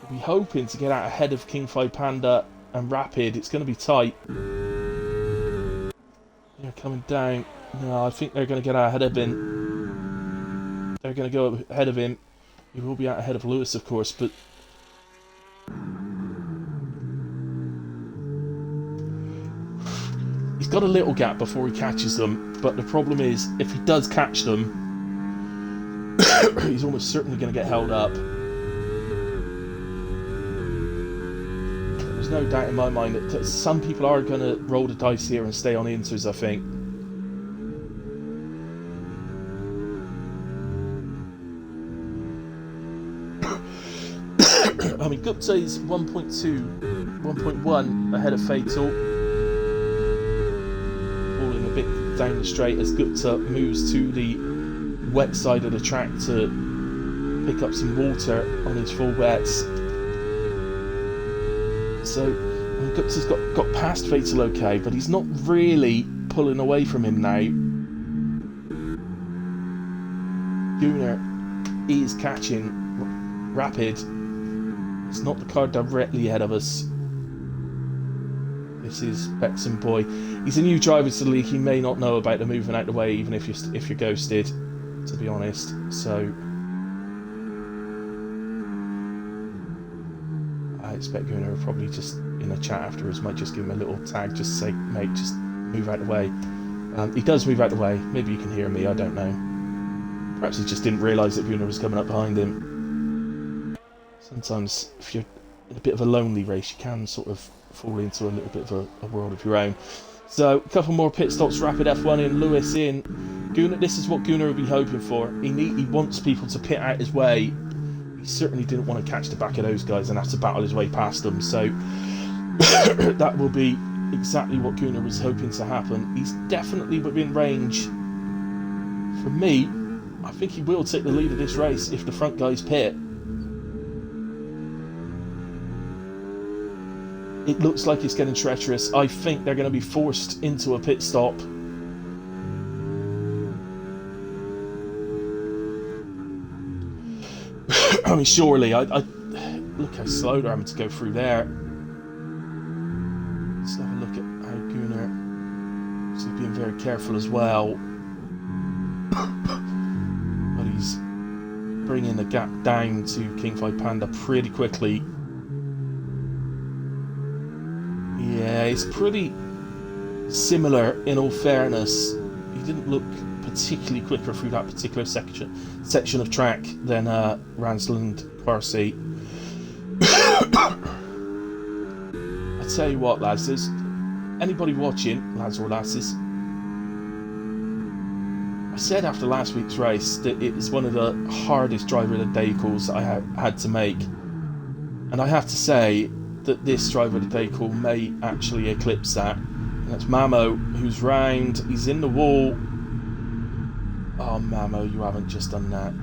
Speaker 1: We'll be hoping to get out ahead of King 5 Panda and Rapid. It's going to be tight. They're coming down. No, I think they're going to get out ahead of him. They're going to go ahead of him. He will be out ahead of Lewis, of course, but got a little gap before he catches them, but the problem is, if he does catch them, he's almost certainly going to get held up. There's no doubt in my mind that some people are going to roll the dice here and stay on inters, I think. I mean, Gupta is 1.1 ahead of Fatal. Falling a bit down the straight as Gupta moves to the wet side of the track to pick up some water on his full wets. So, I mean, Gupta's got past Fatal okay, but he's not really pulling away from him now. Gunnar is catching Rapid. It's not the car directly ahead of us. This is Bexon Boy. He's a new driver to the league. He may not know about the moving out the way, even if you're ghosted, to be honest. So I expect Gunnar probably just in a chat afterwards might just give him a little tag, just say, mate, just move out the way. He does move out the way. Maybe you can hear me. I don't know. Perhaps he just didn't realise that Gunnar was coming up behind him. Sometimes, if you're in a bit of a lonely race, you can sort of fall into a little bit of a world of your own. So, a couple more pit stops, Rapid F1 in, Lewis in. Gunnar, this is what Gunnar would be hoping for. He wants people to pit out his way. He certainly didn't want to catch the back of those guys and have to battle his way past them. So, that will be exactly what Gunnar was hoping to happen. He's definitely within range. For me, I think he will take the lead of this race if the front guys pit. It looks like it's getting treacherous. I think they're going to be forced into a pit stop. I mean, surely, I look how slow they're having to go through there. Let's have a look at how Gunnar is being very careful as well. But he's bringing the gap down to King 5 Panda pretty quickly. Yeah, it's pretty similar in all fairness. He didn't look particularly quicker through that particular section of track than Ransland Carsey. I tell you what, lads, there's anybody watching, lads or lasses, I said after last week's race that it was one of the hardest driver of the day calls I had to make, and I have to say that this driver of the day call may actually eclipse that. And that's Mamo, who's round, he's in the wall. Oh, Mamo, you haven't just done that.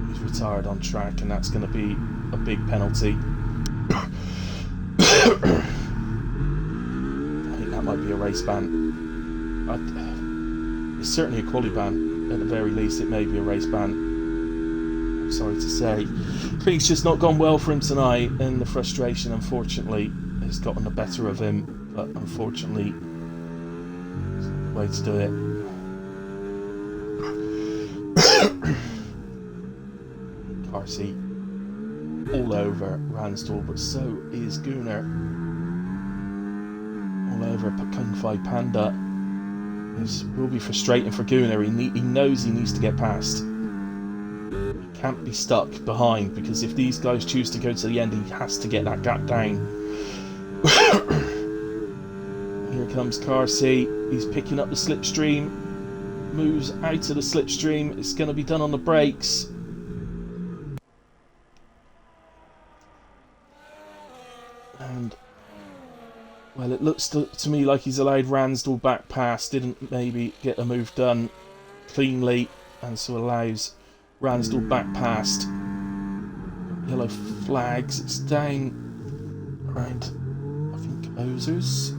Speaker 1: He's retired on track, and that's going to be a big penalty. I think that might be a race ban. It's certainly a quali ban. At the very least, it may be a race ban. I'm sorry to say. I think it's just not gone well for him tonight, and the frustration, unfortunately, has gotten the better of him. But unfortunately, it's not the way to do it. Carsey all over Ransdell, but so is Gunnar. All over Kung Fai Panda. This will be frustrating for Gunnar. He knows he needs to get past. He can't be stuck behind, because if these guys choose to go to the end, he has to get that gap down. Here comes Carsey. He's picking up the slipstream. Moves out of the slipstream. It's going to be done on the brakes. And, well, it looks to me like he's allowed Ransdell back past. Didn't maybe get the move done cleanly, and so allows Ransdell back past. Yellow flags. It's down around, I think, Ozers.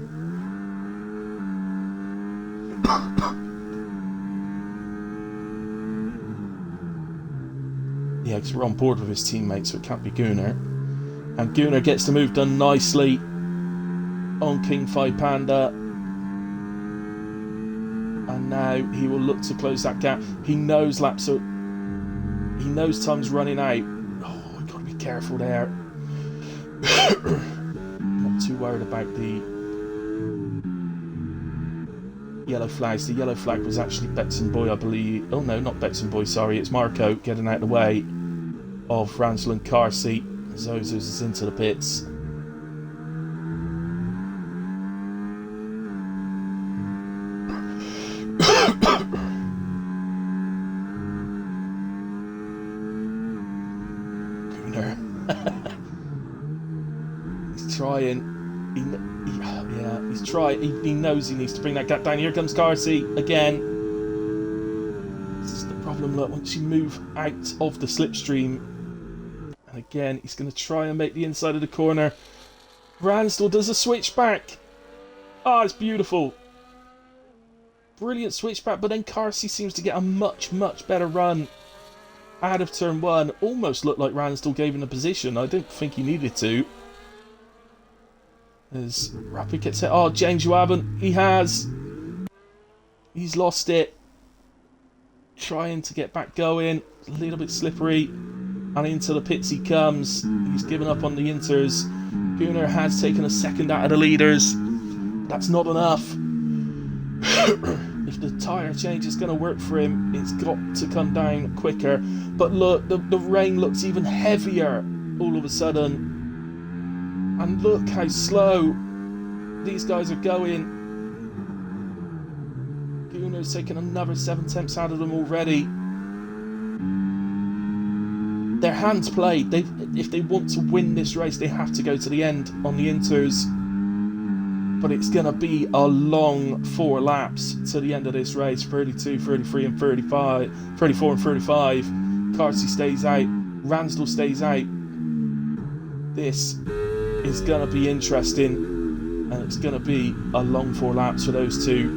Speaker 1: Yeah, because we're on board with his teammates, so it can't be Gunnar. And Gunnar gets the move done nicely on King Phi Panda. And now he will look to close that gap. He knows laps are... He knows time's running out. Oh, I've got to be careful there. Not too worried about the yellow flags. The yellow flag was actually Betson Boy, I believe. Oh no, not Betson Boy, sorry. It's Marco getting out of the way of Ransdell and Carsey. Zozos is into the pits. He's trying. He's trying. He knows he needs to bring that gap down. Here comes Carsey again. This is the problem. Look, once you move out of the slipstream, and again, he's going to try and make the inside of the corner. Ransdell does a switchback. Ah, it's beautiful. Brilliant switchback, but then Carsey seems to get a much better run out of turn one. Almost looked like Ransdell gave him the position. I don't think he needed to. As Rapid gets hit. Oh, James, you haven't. He has. He's lost it. Trying to get back going. A little bit slippery. And into the pits he comes. He's given up on the inters. Gunnar has taken a second out of the leaders. That's not enough. If the tyre change is going to work for him, it's got to come down quicker. But look, the rain looks even heavier all of a sudden. And look how slow these guys are going. Gunnar's taken another 7 tenths out of them already. Their hands played. If they want to win this race, they have to go to the end on the inters. But it's going to be a long 4 laps to the end of this race. 32, 33 and 35. 34 and 35. Carsey stays out. Ransdell stays out. This is going to be interesting. And it's going to be a long 4 laps for those two.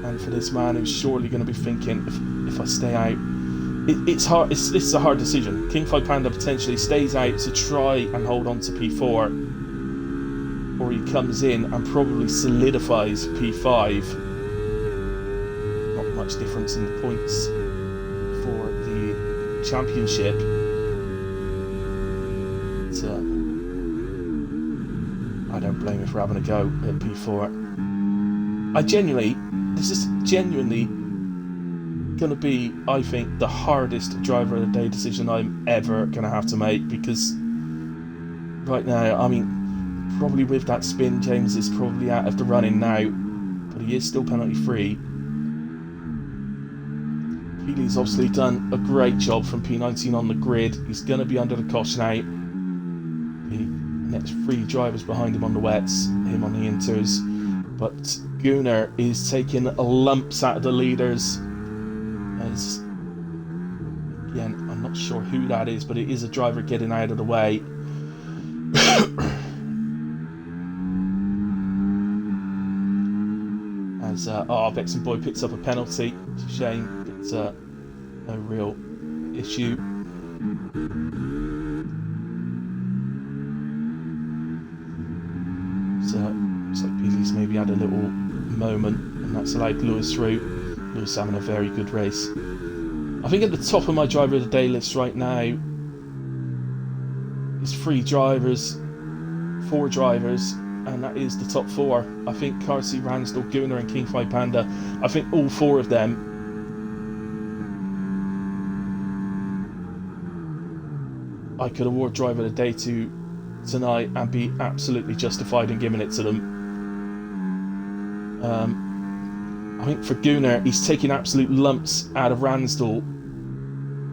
Speaker 1: And for this man who's surely going to be thinking, if I stay out, it's hard. This is a hard decision. King 5 Panda potentially stays out to try and hold on to P4. Or he comes in and probably solidifies P5. Not much difference in the points for the championship. But, I don't blame him for having a go at P4. This is genuinely going to be, I think, the hardest driver of the day decision I'm ever going to have to make, because right now, I mean, probably with that spin, James is probably out of the running now, but he is still penalty free. Healy's obviously done a great job from P19 on the grid. He's going to be under the caution out. The next 3 drivers behind him on the wets, him on the inters. But Gunnar is taking lumps out of the leaders. As, again, I'm not sure who that is, but it is a driver getting out of the way. As Bexon Boy picks up a penalty. It's a shame. It's no real issue. So looks like Peely's maybe had a little moment, and that's allowed Lewis through. Lewis having a very good race. I think at the top of my driver of the day list right now is 4 drivers, and that is the top 4. I think Carsey, Ransdell, Gunnar and King 5 Panda, I think all 4 of them I could award driver of the day to tonight and be absolutely justified in giving it to them. I think for Gunnar, he's taking absolute lumps out of Ransdell.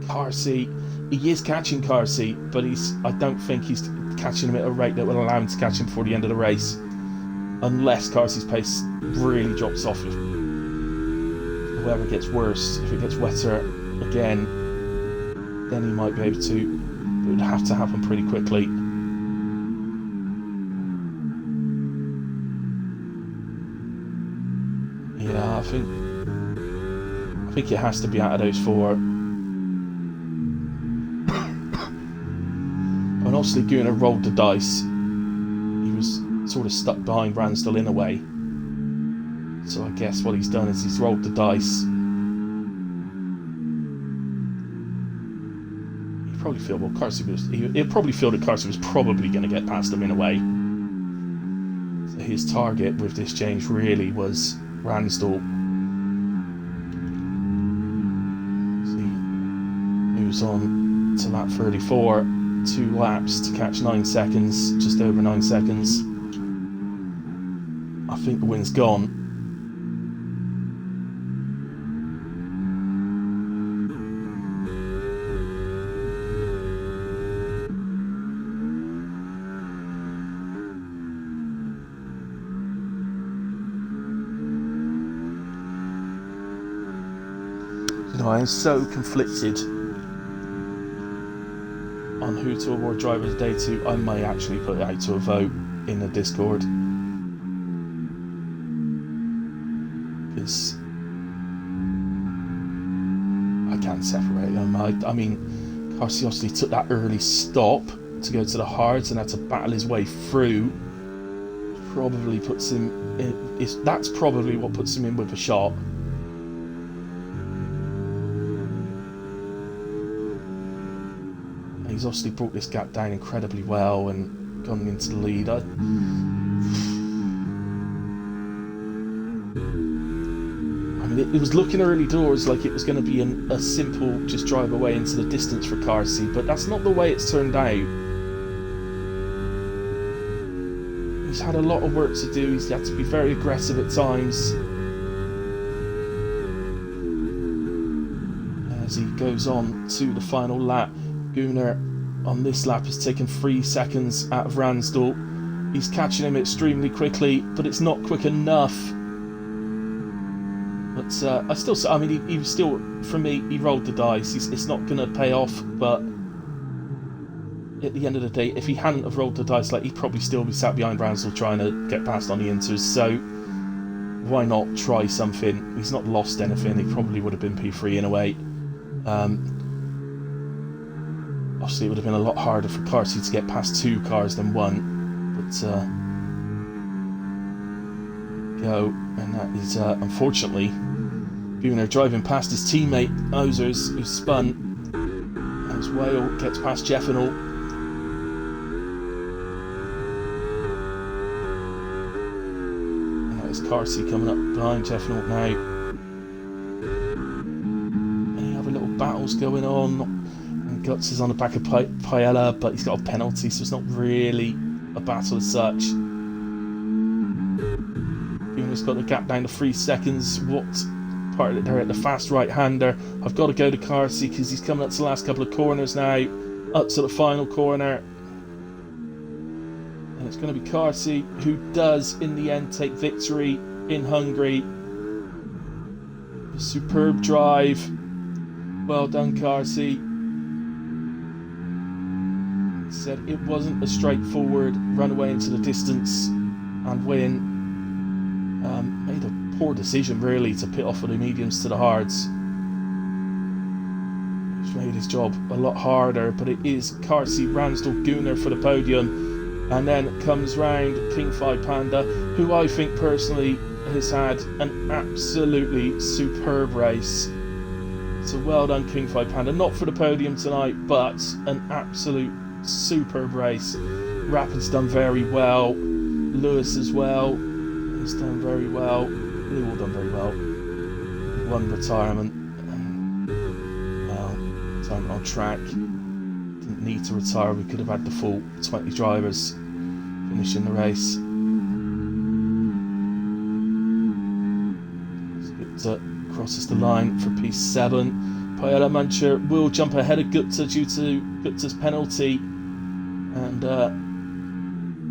Speaker 1: Carsey, he is catching Carsey, but I don't think he's catching him at a rate that will allow him to catch him before the end of the race, unless Carsey's pace really drops off. If the weather gets worse, if it gets wetter again, then he might be able to. It would have to happen pretty quickly. Yeah, I think it has to be out of those 4. And obviously Gunnar rolled the dice. He was sort of stuck behind Ransdell in a way. So I guess what he's done is he's rolled the dice. He'll probably feel, he'll probably feel that Carsey was probably going to get past him in a way. his target with this change really was Ransdell. He moves on to lap 34, 2 laps to catch 9 seconds, just over 9 seconds. I think the win's gone. I am so conflicted on who to award Driver of the Day to. I may actually put it out to a vote in the Discord, because I can't separate them. I mean, Carsey obviously took that early stop to go to the hards and had to battle his way through. Probably puts him in, that's probably what puts him in with a shot. He's obviously brought this gap down incredibly well and gone into the lead. I mean, it was looking early doors like it was going to be a simple just drive away into the distance for Carsey, but that's not the way it's turned out. He's had a lot of work to do. He's had to be very aggressive at times. As he goes on to the final lap, Gunnar on this lap has taken 3 seconds out of Ransdell. He's catching him extremely quickly, but it's not quick enough. But I mean, he was still, for me, he rolled the dice. It's not going to pay off, but at the end of the day, if he hadn't have rolled the dice, like, he'd probably still be sat behind Ransdell trying to get past on the inters. So why not try something? He's not lost anything. He probably would have been P3 in a way. Obviously, it would have been a lot harder for Carsey to get past 2 cars than 1, but go, and that is unfortunately Gunnar driving past his teammate Ozers, who spun, as Whale gets past Jeffinal. And that is Carsey coming up behind Jeffinal now. Any other little battles going on? Guts is on the back of Paella, but he's got a penalty, so it's not really a battle as such. Gunnar's got the gap down to 3 seconds. What part of it? They're at the fast right-hander. I've got to go to Carsey because he's coming up to the last couple of corners now, up to the final corner. And it's going to be Carsey who does, in the end, take victory in Hungary. A superb drive. Well done, Carsey. Said it wasn't a straightforward run away into the distance and win. Made a poor decision really to pit off of the mediums to the hards, which made his job a lot harder. But it is Carsey, Ransdell, Gunnar for the podium, and then comes round King 5 Panda, who I think personally has had an absolutely superb race. So well done, King 5 Panda. Not for the podium tonight, but an absolute superb race. Rappin's done very well. Lewis as well has done very well. They all done very well. One retirement. Retirement on track. Didn't need to retire. We could have had the full 20 drivers finishing the race. It crosses the line for P7. Paella Muncher will jump ahead of Gupta due to Gupta's penalty. And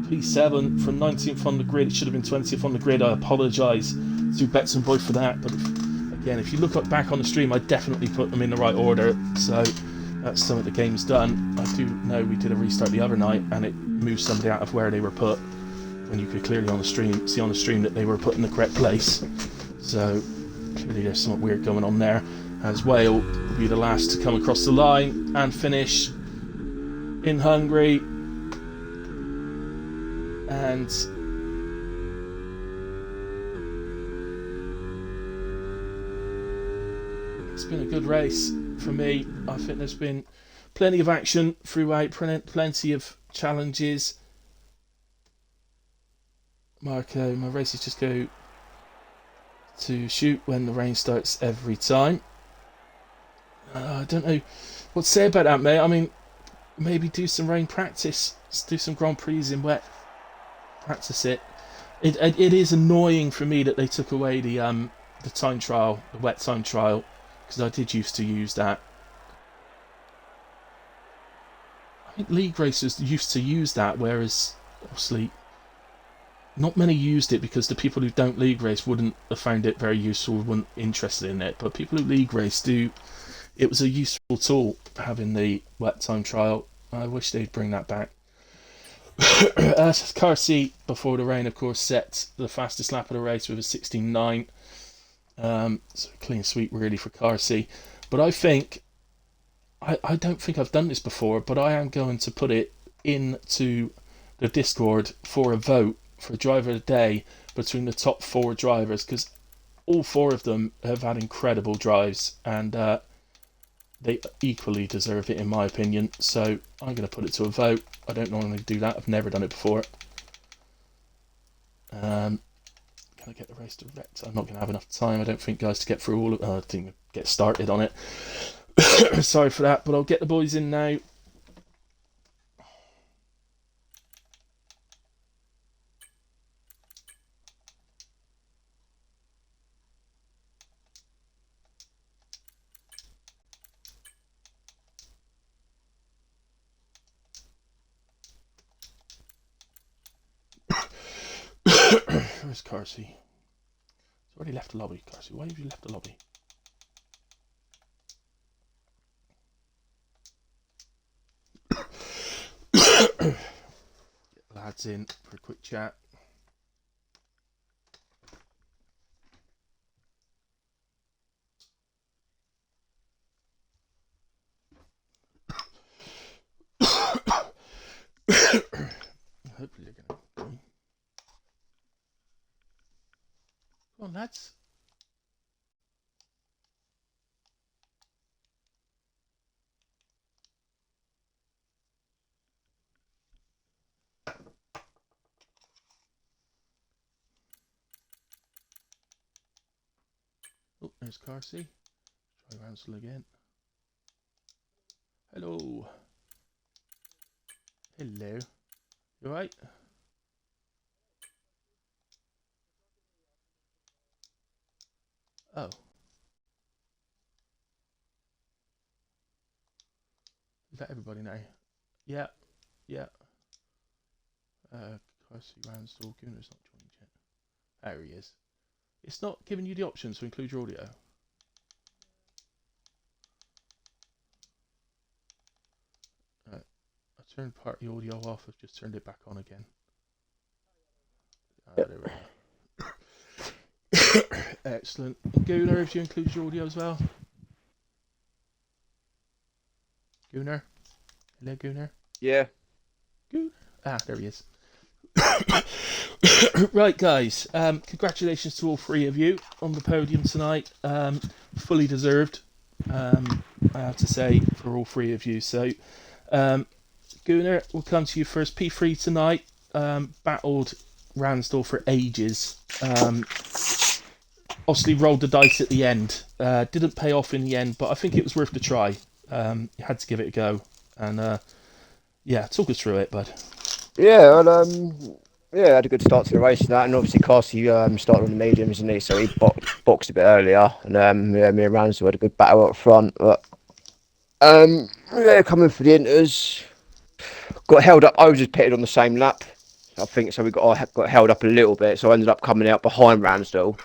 Speaker 1: P7 from 19th on the grid. It should have been 20th on the grid. I apologise to Betts and Boyd for that. But if you look back on the stream, I definitely put them in the right order. So that's something the game's done. I do know we did a restart the other night and it moved somebody out of where they were put. And you could clearly see on the stream that they were put in the correct place. So clearly there's something weird going on there. As Whale will be the last to come across the line and finish in Hungary. And it's been a good race for me. I think there's been plenty of action throughout, plenty of challenges. Marco, my races just go to shoot when the rain starts every time. I don't know what to say about that, mate. I mean, maybe do some rain practice. Let's do some Grand Prix in wet. Practice it. It is annoying for me that they took away the time trial, the wet time trial, because I did used to use that. I think league racers used to use that, whereas obviously not many used it because the people who don't league race wouldn't have found it very useful, weren't interested in it. But people who league race do. It was a useful tool having the wet time trial. I wish they'd bring that back. Car C before the rain, of course, set the fastest lap of the race with a 16.9. So clean sweep really for Car C. But I think, I don't think I've done this before, but I am going to put it into the Discord for a vote for driver of the day between the top 4 drivers, because all 4 of them have had incredible drives, and they equally deserve it in my opinion. So I'm going to put it to a vote. I don't normally do that. I've never done it before. Can I get the race direct? I'm not going to have enough time, I don't think, guys, to get through all of it. I think get started on it. Sorry for that, but I'll get the boys in now. Where's Carsey? He's already left the lobby. Carsey, why have you left the lobby? Get the lads in for a quick chat. Hopefully they're going to. Come on, lads. Oh, there's Carsey. Try Ransel again. Hello. Hello. You alright? Oh. Is that everybody now? Yeah. Yeah. Carsey, Ransel, Gunner's not joining yet. There he is. It's not giving you the options to include your audio. I turned party audio off. I've just turned it back on again. There we go. Excellent. Gunner, if you include your audio as well. Gunner? Hello, Gunner?
Speaker 3: Yeah.
Speaker 1: Gunner? Ah, there he is. Right, guys. Congratulations to all 3 of you on the podium tonight. Fully deserved, I have to say, for all 3 of you. So, Gunnar, we'll come to you first. P3 tonight. Battled Ransdell for ages. Obviously rolled the dice at the end. Didn't pay off in the end, but I think it was worth the try. You had to give it a go. And yeah, talk us through it, bud.
Speaker 5: Yeah, well, yeah, I had a good start to the race and that, and obviously Carsey started on the mediums, and so he boxed a bit earlier, and yeah, me and Ransdell had a good battle up front, but yeah, coming for the inters, got held up. I was just pitted on the same lap, I think, so we got held up a little bit, so I ended up coming out behind Ransdell,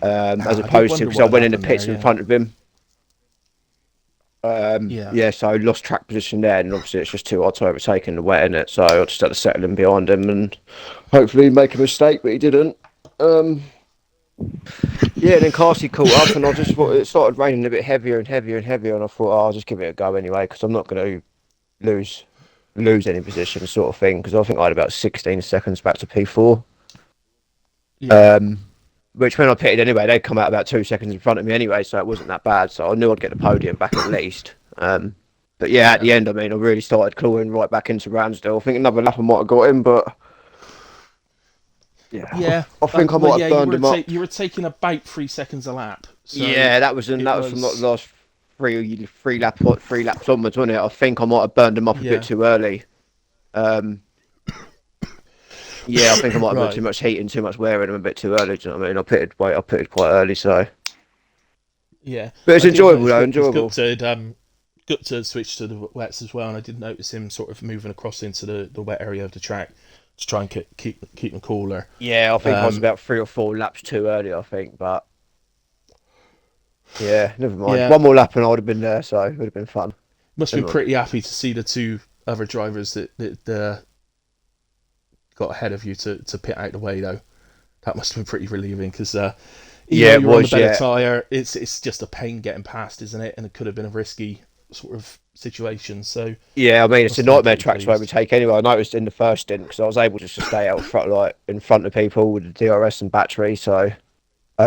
Speaker 5: as opposed to because I went in the pits in front of him. Yeah, so I lost track position there, and obviously it's just too hard to overtake in the wet, isn't it? So I just had to settle in behind him and hopefully make a mistake, but he didn't. Yeah, and then Carsey caught up, and I just thought it started raining a bit heavier and heavier and heavier, and I thought, I'll just give it a go anyway, because I'm not going to lose any position, sort of thing, because I think I had about 16 seconds back to P4. Yeah. Which when I pitted anyway, they'd come out about 2 seconds in front of me anyway, so it wasn't that bad. So I knew I'd get the podium back at least. But yeah, at the end, I mean, I really started clawing right back into Ransdell. I think another lap I might have got him, but
Speaker 1: Yeah,
Speaker 5: I think I might have burned him up.
Speaker 1: you were taking about 3 seconds a lap. So
Speaker 5: Yeah, that was from the last three laps onwards, wasn't it? I think I might have burned him up a
Speaker 1: Yeah.
Speaker 5: bit too early. Yeah, I think I might have
Speaker 1: Right.
Speaker 5: put too much heat and too much wear in him a bit too early. Do you know what I mean? I pitted quite early, so.
Speaker 1: Yeah,
Speaker 5: But it's
Speaker 1: I did
Speaker 5: enjoyable
Speaker 1: notice
Speaker 5: though,
Speaker 1: that
Speaker 5: enjoyable.
Speaker 1: Gupta had switched to the wets as well, and I did notice him sort of moving across into the wet area of the track to try and keep them cooler.
Speaker 5: Yeah, I think I was about 3 or 4 laps too early, I think, but yeah, never mind.
Speaker 1: Yeah,
Speaker 5: One more lap and I would have been there, so it would have been fun.
Speaker 1: must have
Speaker 5: Never
Speaker 1: been
Speaker 5: mind.
Speaker 1: pretty happy to see the two other drivers that got ahead of you to pit out the way though. That must have been pretty relieving because even
Speaker 5: Yeah,
Speaker 1: though
Speaker 5: it
Speaker 1: you're on the
Speaker 5: was,
Speaker 1: better
Speaker 5: yeah.
Speaker 1: tyre, it's just a pain getting past, isn't it? And it could have been a risky sort of situation. So
Speaker 5: Yeah, I mean, it's
Speaker 1: must
Speaker 5: a
Speaker 1: have been
Speaker 5: nightmare
Speaker 1: pretty
Speaker 5: track to
Speaker 1: pleased.
Speaker 5: overtake anyway. I noticed in the first stint because I was able just to stay out front, like in front of people with the DRS and battery, so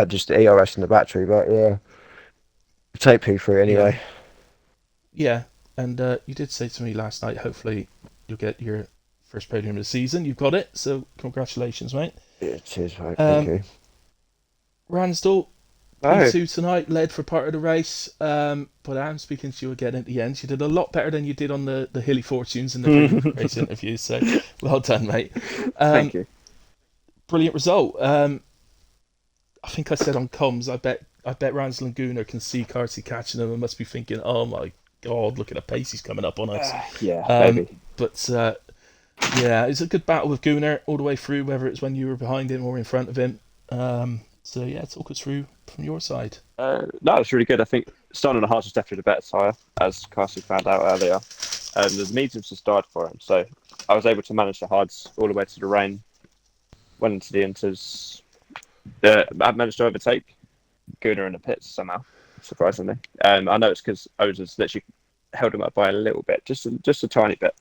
Speaker 5: just the ERS and the battery. But yeah, take P3 anyway.
Speaker 1: Yeah, and you did say to me last night, hopefully you'll get your first podium of the season. You've got it, so congratulations, mate.
Speaker 5: Yeah, cheers, mate. Thank you.
Speaker 1: Ransdell,
Speaker 5: Oh,
Speaker 1: P2 tonight, led for part of the race, but I'm speaking to you again at the end. You did a lot better than you did on the Hilly Fortunes in the previous race interview, so well done, mate.
Speaker 3: Thank you.
Speaker 1: Brilliant result. I think I said on comms, I bet Ransdell and Gunnar can see Carsey catching them and must be thinking, oh my God, look at the pace he's coming up on us.
Speaker 3: Yeah, maybe.
Speaker 1: But yeah, it's a good battle with Gunnar all the way through, whether it's when you were behind him or in front of him. So yeah, talk us through from your side.
Speaker 3: No, it's really good. I think starting on the hards was definitely the better tyre, as Carson found out earlier. The mediums just died for him, so I was able to manage the hards all the way to the rain. Went into the inters. I managed to overtake Gunnar in the pits somehow, surprisingly. I know it's because I was just literally held him up by a little bit, just a tiny bit.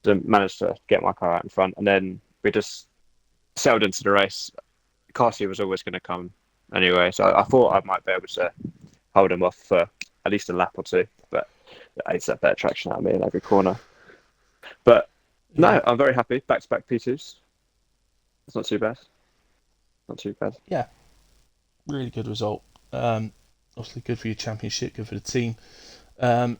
Speaker 3: To manage to get my car out in front, and then we just sailed into the race. Carsey was always going to come anyway, so I thought I might be able to hold him off for at least a lap or two, but it's that better traction out of me in every corner. But no, I'm very happy. Back-to-back P2s. It's not too bad. Not too bad.
Speaker 1: Yeah, really good result. Obviously good for your championship, good for the team.
Speaker 3: Where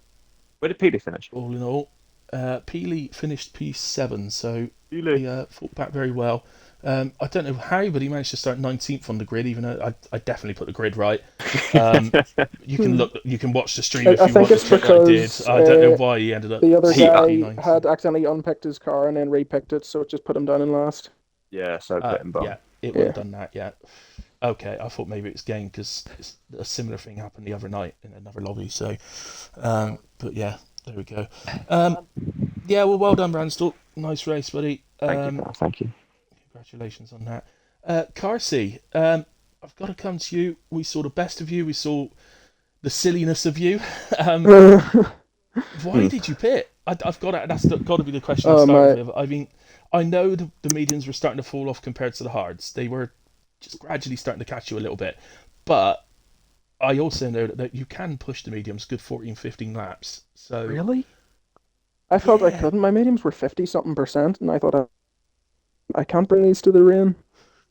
Speaker 3: did Peely finish?
Speaker 1: All in all, Peely finished P7, so he fought back very well. I don't know how, but he managed to start 19th on the grid, even though I definitely put the grid right. You can watch the stream if
Speaker 4: I
Speaker 1: you
Speaker 4: think
Speaker 1: want.
Speaker 4: it's because
Speaker 1: I don't know why he ended up.
Speaker 4: the other guy
Speaker 1: 19th.
Speaker 4: had accidentally unpicked his car and then repicked it, so it just put him down in last.
Speaker 3: Yeah, so put him bottom.
Speaker 1: Yeah, it would have done that. Yeah. Okay, I thought maybe it was game because a similar thing happened the other night in another lobby. So, but yeah, there we go. Yeah, well done, Ransdell. Nice race, buddy.
Speaker 3: Thank you.
Speaker 1: Congratulations on that. Carsey, I've got to come to you. We saw the best of you. We saw the silliness of you. Why did you pit? I've got to, that's got to be the question I started with. I mean, I know the mediums were starting to fall off compared to the hards. They were just gradually starting to catch you a little bit. But I also know that you can push the mediums good 14, 15 laps. So
Speaker 4: Really? I felt I couldn't. My mediums were 50-something%, and I thought I can't bring these to the rain.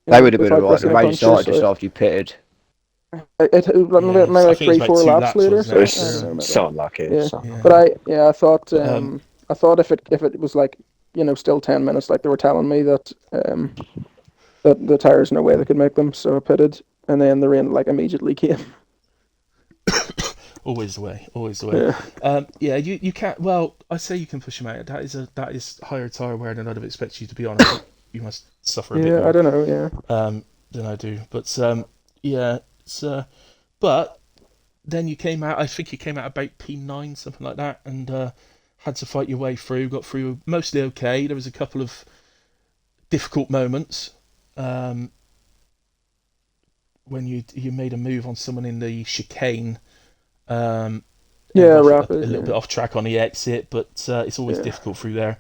Speaker 5: They would have been
Speaker 4: without
Speaker 5: alright. The
Speaker 4: pressing a
Speaker 5: race
Speaker 4: puncture,
Speaker 5: started just
Speaker 4: so
Speaker 5: after you pitted.
Speaker 4: It maybe
Speaker 1: I
Speaker 4: like
Speaker 1: think it was
Speaker 4: 3-4
Speaker 1: about 2
Speaker 4: laps
Speaker 1: laps,
Speaker 4: later.
Speaker 1: wasn't it?
Speaker 4: So I don't know, maybe.
Speaker 3: So unlucky.
Speaker 4: Yeah.
Speaker 3: So.
Speaker 1: Yeah.
Speaker 4: But I thought if it was like still 10 minutes like they were telling me that that the tires no way they could make them, so I pitted, and then the rain like immediately came.
Speaker 1: Always the way.
Speaker 4: Yeah.
Speaker 1: You can't. Well, I say you can push them out. That is higher tire wear than I'd have expected you to be on. I think you must suffer a bit
Speaker 4: Yeah,
Speaker 1: more
Speaker 4: I don't know. Yeah.
Speaker 1: than I do. But yeah, it's but then you came out. I think you came out about P9, something like that, and had to fight your way through. Got through mostly okay. There was a couple of difficult moments when you made a move on someone in the chicane.
Speaker 4: Yeah,
Speaker 1: a
Speaker 4: rapid.
Speaker 1: little bit off track on the exit, but it's always difficult through there.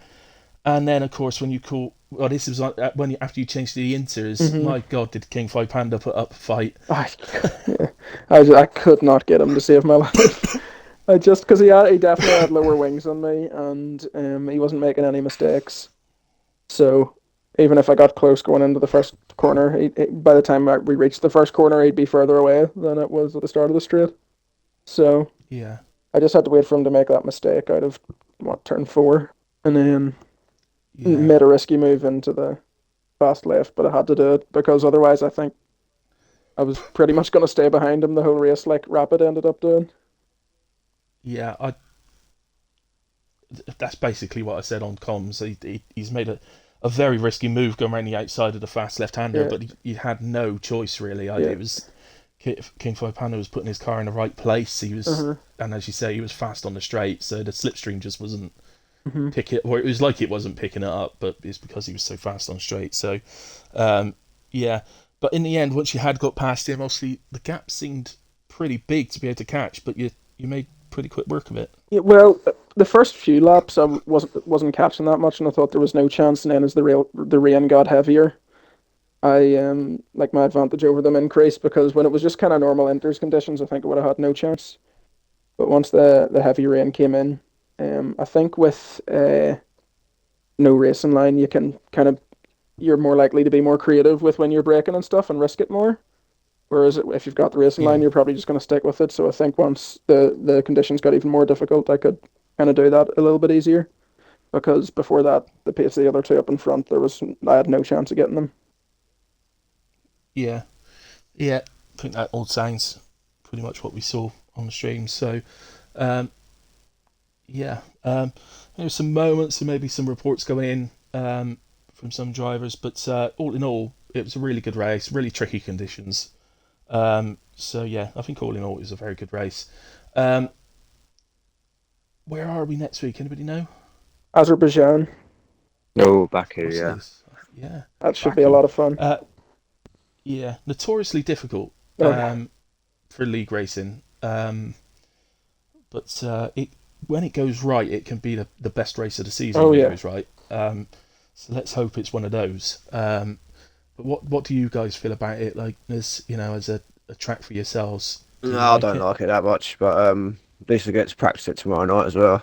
Speaker 1: And then, of course, when you call, well, this was after you changed to the inters. My God, did King Five Panda put up a fight?
Speaker 4: I could not get him to save my life. Because he definitely had lower wings than me, and he wasn't making any mistakes. So
Speaker 6: even if I got close going into the first corner, by the time we reached the first corner, he'd be further away than it was at the start of the straight. So
Speaker 1: Yeah.
Speaker 6: I just had to wait for him to make that mistake out of turn 4, and then
Speaker 1: Yeah.
Speaker 6: made a risky move into the fast left, but I had to do it because otherwise I think I was pretty much going to stay behind him the whole race, like Rapid ended up doing.
Speaker 1: Yeah, that's basically what I said on comms. He's made a very risky move going around the outside of the fast left-hander,
Speaker 6: Yeah.
Speaker 1: but he had no choice really.
Speaker 6: Yeah.
Speaker 1: It was King Five Panda was putting his car in the right place. He was, and as you say, he was fast on the straight, so the slipstream just wasn't picking, or it was like it wasn't picking it up, but it's because he was so fast on straight. So, yeah. But in the end, once you had got past him, obviously the gap seemed pretty big to be able to catch, but you made pretty quick work of it.
Speaker 6: Yeah, well, the first few laps I wasn't catching that much, and I thought there was no chance. And then as the rain got heavier, I like my advantage over them increased, because when it was just kind of normal inters conditions, I think I would have had no chance. But once the heavy rain came in, I think with no racing line, you can you're more likely to be more creative with when you're braking and stuff and risk it more. Whereas if you've got the racing line, you're probably just going to stick with it. So I think once the conditions got even more difficult, I could kind of do that a little bit easier. Because before that, the pace of the other two up in front, I had no chance of getting them.
Speaker 1: Yeah, I think that all sounds pretty much what we saw on the stream. So, yeah, there were some moments and maybe some reports going in from some drivers, but all in all, it was a really good race, really tricky conditions. So yeah, I think all in all, it was a very good race. Where are we next week? Anybody know?
Speaker 6: Azerbaijan.
Speaker 3: No, Baku,
Speaker 1: What's
Speaker 3: yeah.
Speaker 1: this? Yeah.
Speaker 6: That should be a lot of fun.
Speaker 1: Yeah, notoriously difficult
Speaker 6: Okay.
Speaker 1: for league racing. But when it goes right, it can be the best race of the season
Speaker 6: Oh,
Speaker 1: when
Speaker 6: yeah.
Speaker 1: it goes right. So let's hope it's one of those. But what do you guys feel about it? Like, as a track for yourselves? Do you
Speaker 5: No, I don't like it that much, but at least we get to practice it tomorrow night as well.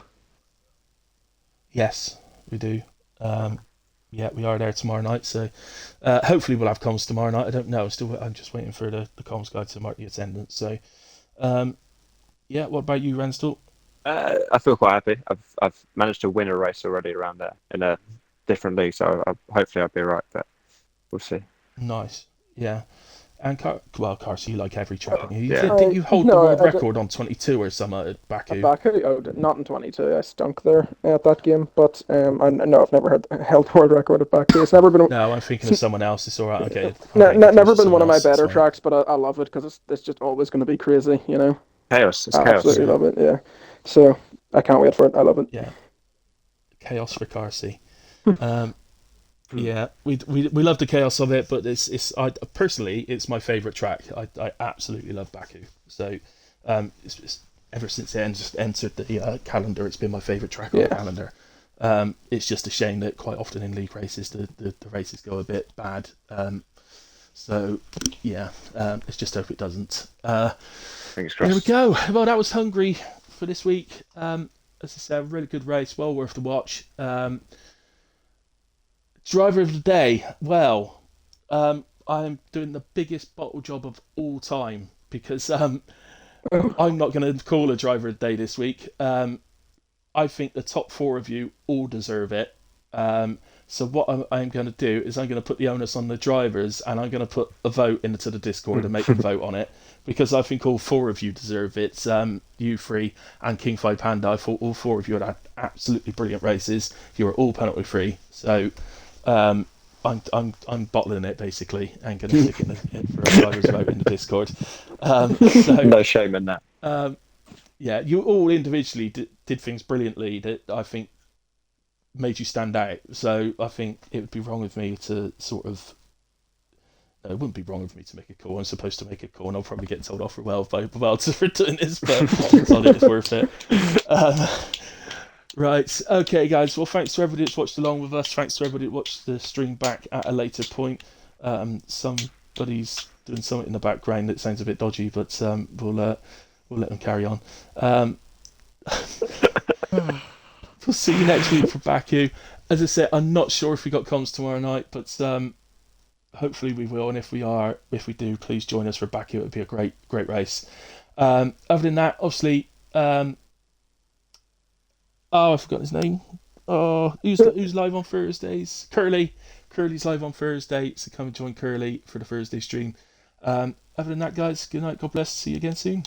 Speaker 1: Yes, we do. Yeah, we are there tomorrow night, so hopefully we'll have comms tomorrow night. I don't know. I'm just waiting for the comms guy to mark the attendance. So, yeah. What about you, Renstall?
Speaker 3: I feel quite happy. I've managed to win a race already around there in a different league, so hopefully I'll be right, but we'll see.
Speaker 1: Nice. Yeah. And Carson, you like every track. Don't you?
Speaker 3: Yeah.
Speaker 1: Didn't you hold the
Speaker 6: No,
Speaker 1: world
Speaker 6: I
Speaker 1: record on 22 or something at Baku?
Speaker 6: At Baku? Oh, not in 22. I stunk there at that game. But no, I've never held the world record at Baku. It's never been.
Speaker 1: No, I'm thinking of someone else. It's all right. Okay.
Speaker 6: Never been one of my better tracks, but I love it because it's just always going to be crazy, you know.
Speaker 3: Chaos. It's
Speaker 6: I
Speaker 3: chaos.
Speaker 6: absolutely love it. Yeah. So I can't wait for it. I love it.
Speaker 1: Yeah. Chaos for Carson. Yeah, we love the chaos of it, but I personally, it's my favourite track. I absolutely love Baku. So, it's ever since it entered the calendar, it's been my favourite track on the calendar. It's just a shame that quite often in league races the races go a bit bad. So yeah, let's just hope it doesn't.
Speaker 3: Fingers crossed.
Speaker 1: There we go. Well, that was Hungary for this week. As I said, really good race, well worth the watch. Driver of the day. Well, I'm doing the biggest bottle job of all time because I'm not going to call a driver of the day this week. I think the top 4 of you all deserve it. So what I'm going to do is I'm going to put the onus on the drivers, and I'm going to put a vote into the Discord and make them vote on it, because I think all 4 of you deserve it. You 3 and King Five Panda. I thought all 4 of you had absolutely brilliant races. You were all penalty free. So I'm bottling it basically and going to stick it for a driver's vote in the Discord.
Speaker 3: No shame in that.
Speaker 1: Yeah, you all individually did things brilliantly that I think made you stand out. So I think it would be wrong of me to sort of. No, it wouldn't be wrong of me to make a call. I'm supposed to make a call, and I'll probably get told off for for doing this, but I think it's worth it. Right, okay, guys. Well, thanks to everybody that's watched along with us. Thanks to everybody that watched the stream back at a later point. Somebody's doing something in the background that sounds a bit dodgy, but we'll let them carry on. We'll see you next week for Baku. as I said, I'm not sure if we got comms tomorrow night, but hopefully we will. And if we do, please join us for Baku. It would be a great race. Other than that, obviously, I forgot his name. Oh, who's live on Thursdays? Curly. Curly's live on Thursday, so come and join Curly for the Thursday stream. Other than that, guys, good night. God bless. See you again soon.